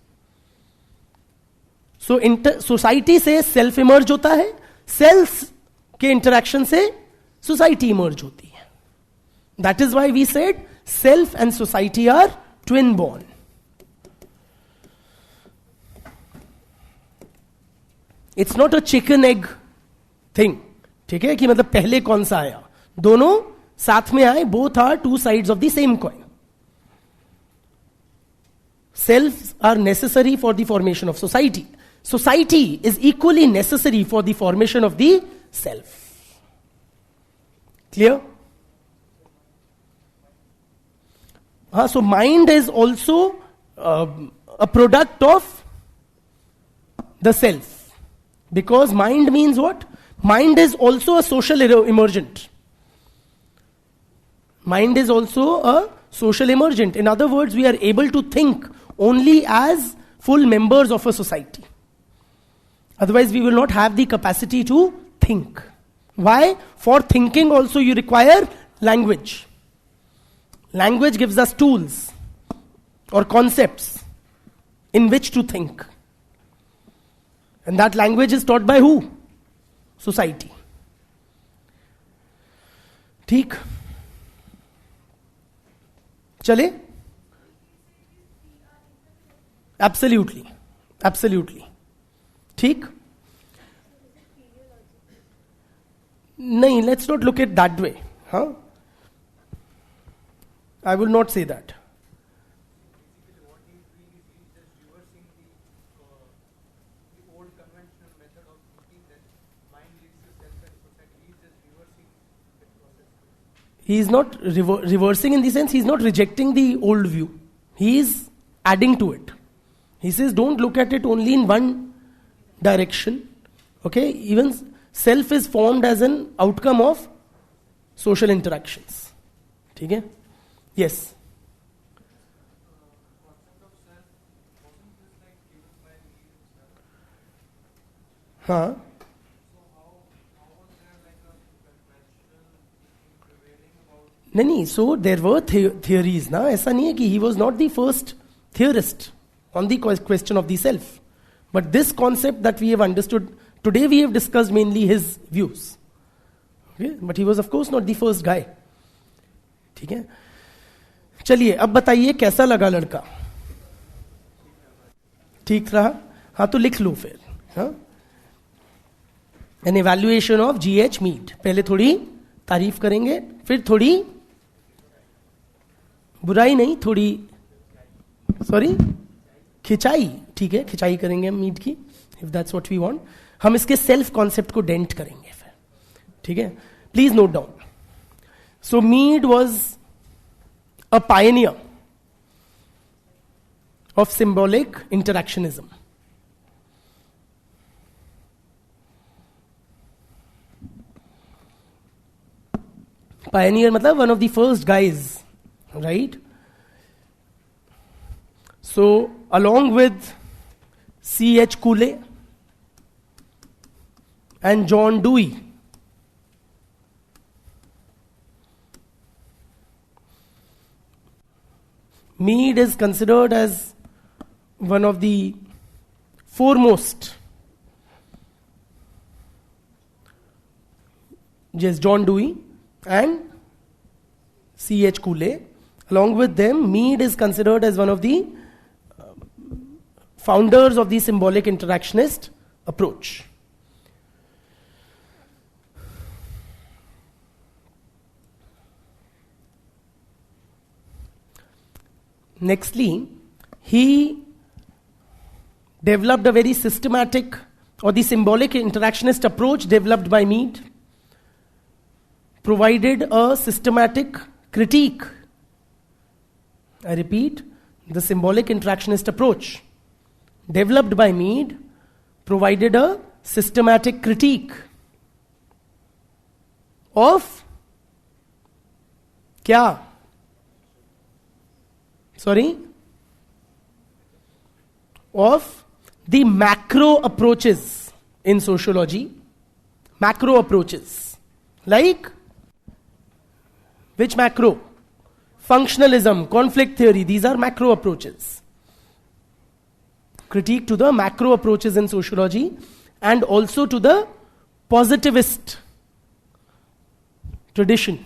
So society से self emerge होता है, cells के interaction से society emerge होती है. That is why we said self and society are twin born. It's not a chicken egg thing. ठीक है कि मतलब पहले कौन सा आया, दोनों साथ में आए. Both are two sides of the same coin. Selves are necessary for the formation of society. Society is equally necessary for the formation of the self. Clear? So mind is also a product of the self. Because mind means what? Mind is also a social emergent. Mind is also a social emergent. In other words, we are able to think only as full members of a society. Otherwise, we will not have the capacity to think. Why? For thinking also you require language. Language gives us tools or concepts in which to think. And that language is taught by who? Society. ठीक? चले? Absolutely. Absolutely. ठीक? नहीं, let's not look at that way. Huh? I will not say that. Basically, what he is doing is he is just reversing the old conventional method of thinking that mind leads to self and society. He is just reversing the process. He is not reversing in the sense he is not rejecting the old view. He is adding to it. He says don't look at it only in one direction. Okay, even self is formed as an outcome of social interactions. ठीक है? Yes. हाँ. नहीं, so there were theories ना, ऐसा नहीं है कि he was not the first theorist on the question of the self, but this concept that we have understood today, we have discussed mainly his views. Okay? But he was of course not the first guy. ठीक है? चलिए अब बताइए कैसा लगा लड़का? ठीक रहा? हाँ तो लिख लो फिर. हाँ? An evaluation of G.H. Mead. पहले थोड़ी तारीफ करेंगे, फिर थोड़ी बुराई नहीं, थोड़ी सॉरी खिंचाई. ठीक है, खिंचाई करेंगे हम मीड की, if that's what we want. हम इसके सेल्फ कॉन्सेप्ट को डेंट करेंगे फिर. ठीक है, please note down. So Mead was a pioneer of symbolic interactionism. Pioneer मतलब one of the first guys, right? So along with C.H. Cooley and John Dewey, Mead is considered as one of the foremost. Yes, John Dewey and C.H. Cooley. Along with them, Mead is considered as one of the founders of the symbolic interactionist approach. Nextly, he developed a very systematic, or the symbolic interactionist approach developed by Mead provided a systematic critique. I repeat, the symbolic interactionist approach developed by Mead provided a systematic critique of क्या? Sorry? Of the macro approaches in sociology. Macro approaches. Like which macro? Functionalism, conflict theory, these are macro approaches. Critique to the macro approaches in sociology and also to the positivist tradition.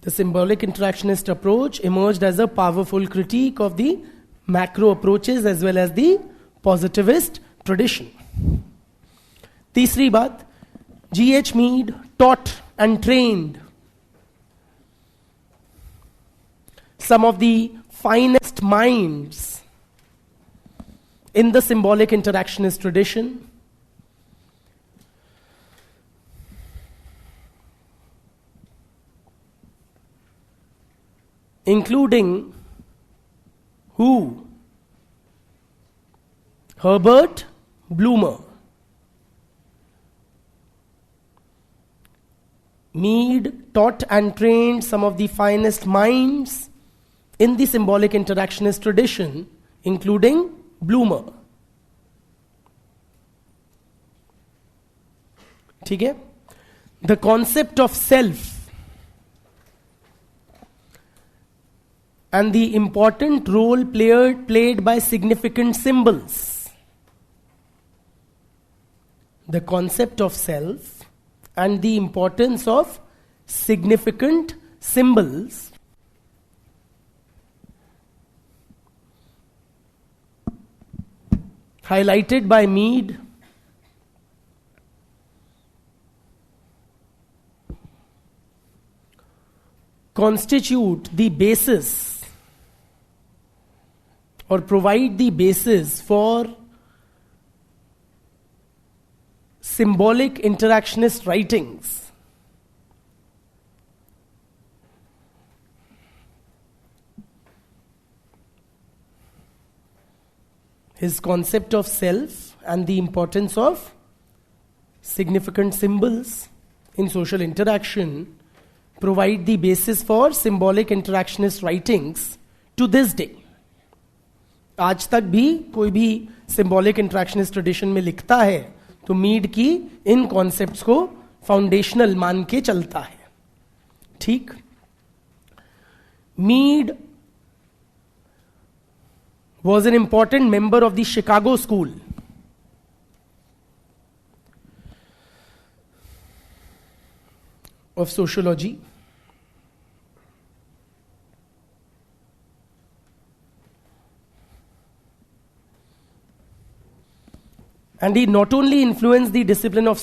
The symbolic interactionist approach emerged as a powerful critique of the macro approaches as well as the positivist tradition. तीसरी बात, G.H. Mead taught and trained some of the finest minds in the symbolic interactionist tradition. Including who? Herbert Blumer. Mead taught and trained some of the finest minds in the symbolic interactionist tradition, including Blumer. ठीक है? The concept of self and the important role played by significant symbols. The concept of self and the importance of significant symbols highlighted by Mead constitute the basis or provide the basis for symbolic interactionist writings. his concept of self and the importance of significant symbols in social interaction provide the basis for symbolic interactionist writings to this day. आज तक भी कोई भी symbolic interactionist tradition में लिखता है तो Mead की इन कॉन्सेप्ट्स को फाउंडेशनल मान के चलता है. ठीक. Mead was an important member of the Chicago School of Sociology. And he not only influenced the discipline of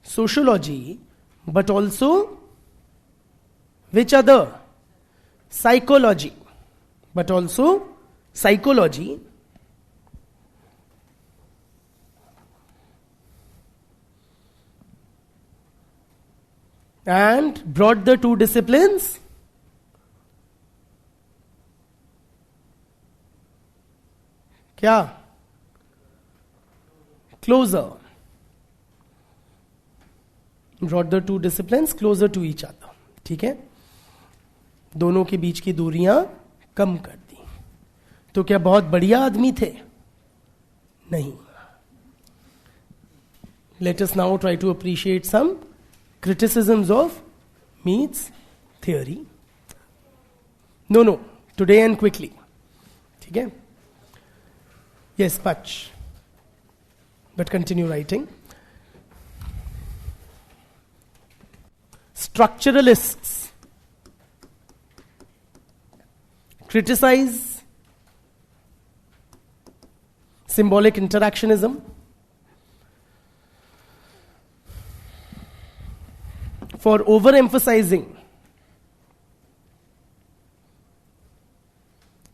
sociology, but also which other? Psychology. And brought the two disciplines क्या? Closer. Brought the two disciplines closer to each other. ठीक है. दोनों के बीच की दूरियां कम कर दी. तो क्या बहुत बढ़िया आदमी थे? नहीं. Let us now try to appreciate some criticisms of Mead's theory. No. Today and quickly. ठीक है. Yes, Pach. But continue writing. Structuralists criticize symbolic interactionism for overemphasizing.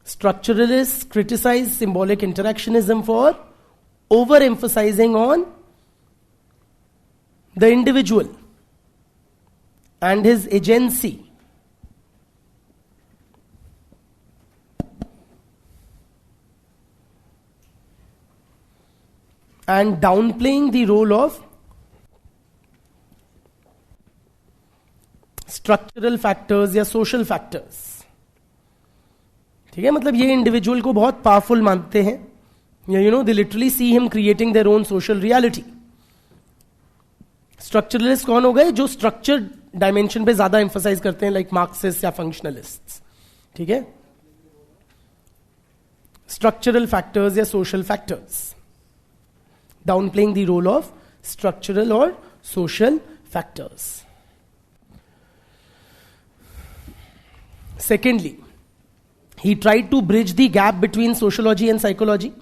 Structuralists criticize symbolic interactionism for overemphasizing on the individual and his agency. And downplaying the role of structural factors या social factors. ठीक है. मतलब ये individual को बहुत powerful मानते हैं. They literally see him creating their own social reality. Structuralist कौन हो गए? जो स्ट्रक्चर डायमेंशन पे ज्यादा एम्फोसाइज करते हैं, लाइक मार्क्सिस्ट या फंक्शनलिस्ट. ठीक है. स्ट्रक्चरल फैक्टर्स या social factors. Downplaying the role of structural और social factors. Secondly, he tried to bridge the gap between sociology and psychology.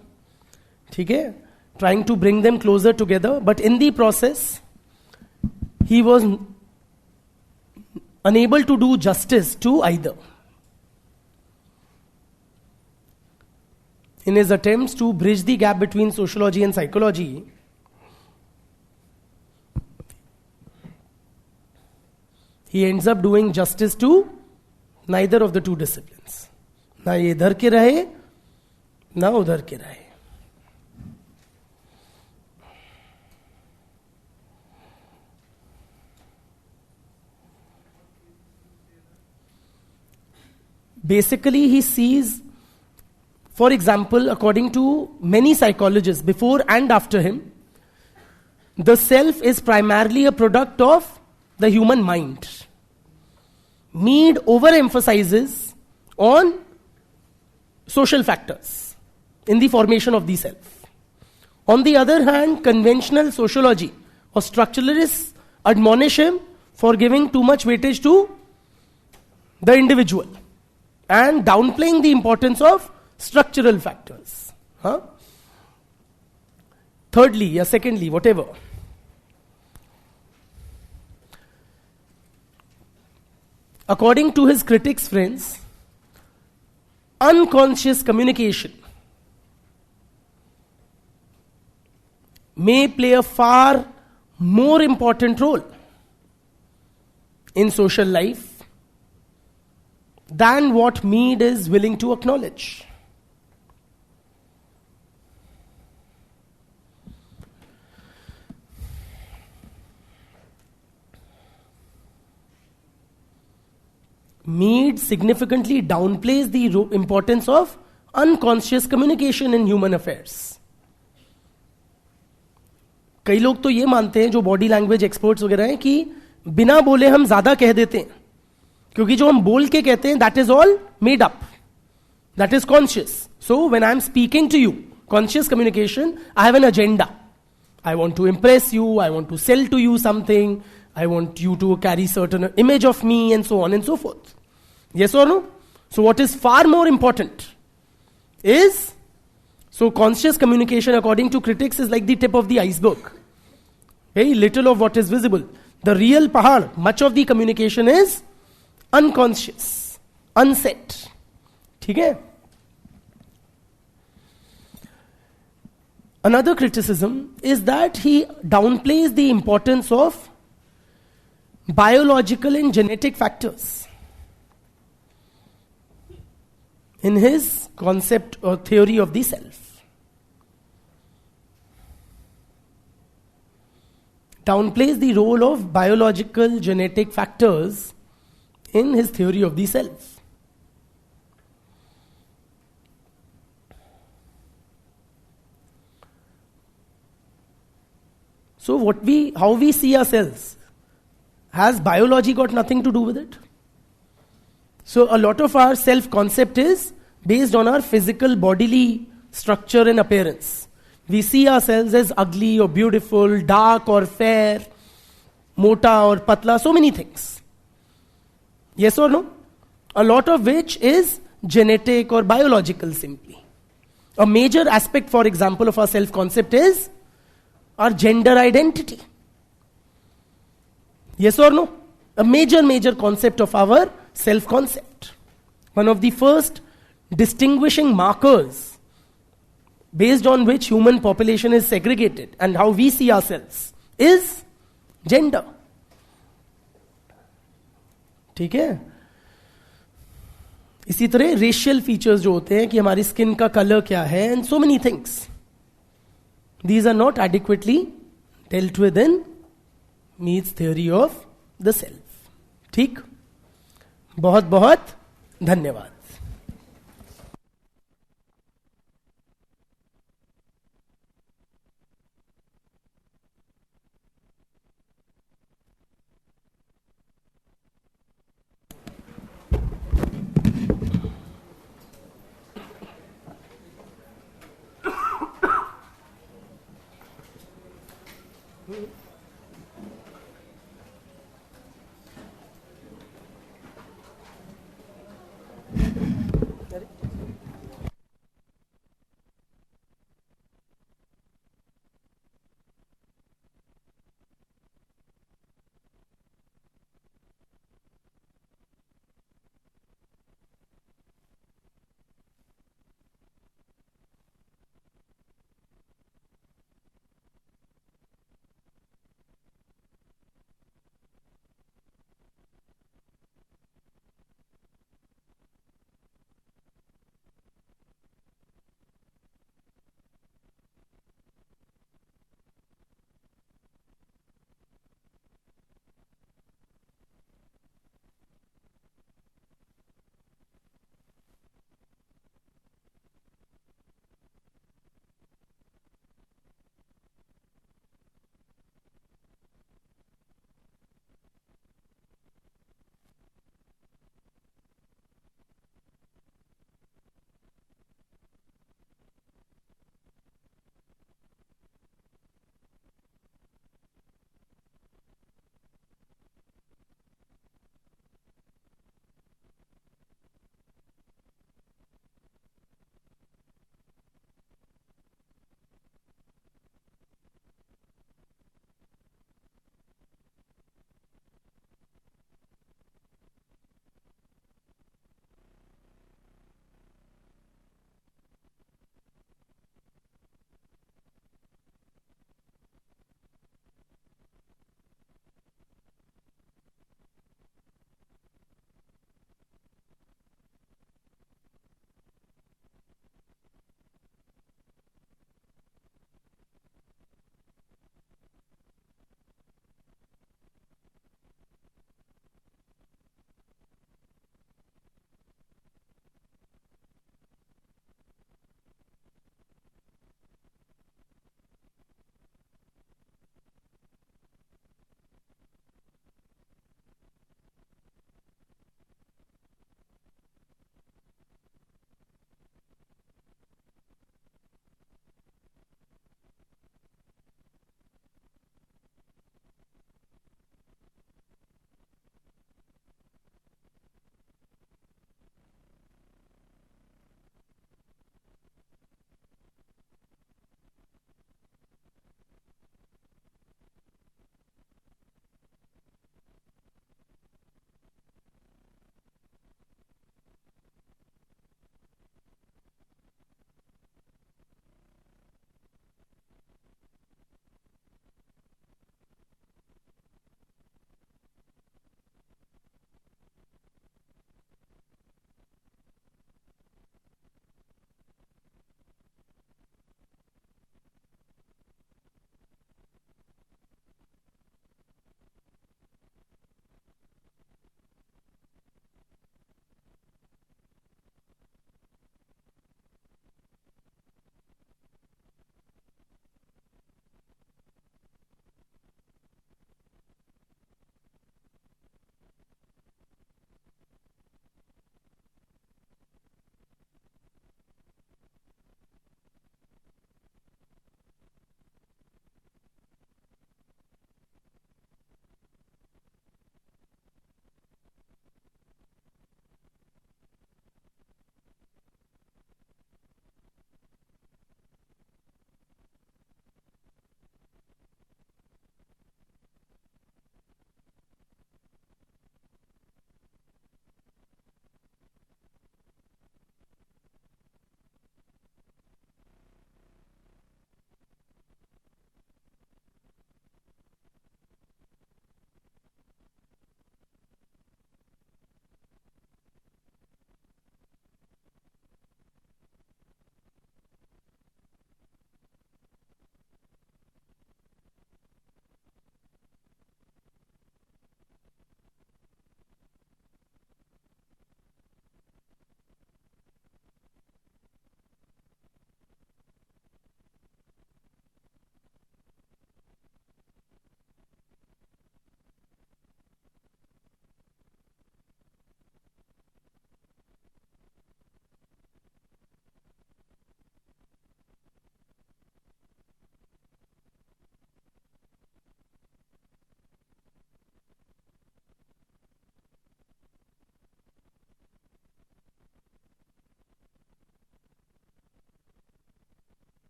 ठीक है. Trying to bring them closer together, but in the process he was unable to do justice to either. In his attempts to bridge the gap between sociology and psychology, he ends up doing justice to neither of the two disciplines. ना ये इधर के रहे ना उधर के रहे. Basically, he sees, for example, according to many psychologists before and after him, the self is primarily a product of the human mind. Mead overemphasizes on social factors in the formation of the self. On the other hand, conventional sociology or structuralists admonish him for giving too much weightage to the individual and downplaying the importance of structural factors. Thirdly, or secondly, whatever. According to his critics, friends, unconscious communication may play a far more important role in social life than what Mead is willing to acknowledge. Mead significantly downplays the importance of unconscious communication in human affairs. कई लोग तो ये मानते हैं, जो body language experts वगैरह हैं, कि बिना बोले हम ज्यादा कह देते हैं, क्योंकि जो हम बोल के कहते हैं that is all made up, that is conscious. So when I am speaking to you, conscious communication, I have an agenda. I want to impress you, I want to sell to you something, I want you to carry certain image of me, and so on and so forth. Yes or no? So what is far more important is, so conscious communication according to critics is like the tip of the iceberg. Very little of what is visible. The real pahad, much of the communication is unconscious, unsaid. ठीक है? Another criticism is that he downplays the importance of biological and genetic factors in his concept or theory of the self. Downplays the role of biological genetic factors in his theory of the self. So how we see ourselves, has biology got nothing to do with it? So a lot of our self-concept is based on our physical bodily structure and appearance. We see ourselves as ugly or beautiful, dark or fair, mota or patla, so many things. Yes or no? A lot of which is genetic or biological simply. A major aspect, for example, of our self-concept is our gender identity. Yes or no? A major concept of our self-concept. One of the first distinguishing markers based on which human population is segregated and how we see ourselves is gender. ठीक है? इसी तरह racial features जो होते हैं, कि हमारी skin का कलर क्या है, and so many things. These are not adequately dealt with in Mead's theory of the self. ठीक? बहुत बहुत धन्यवाद.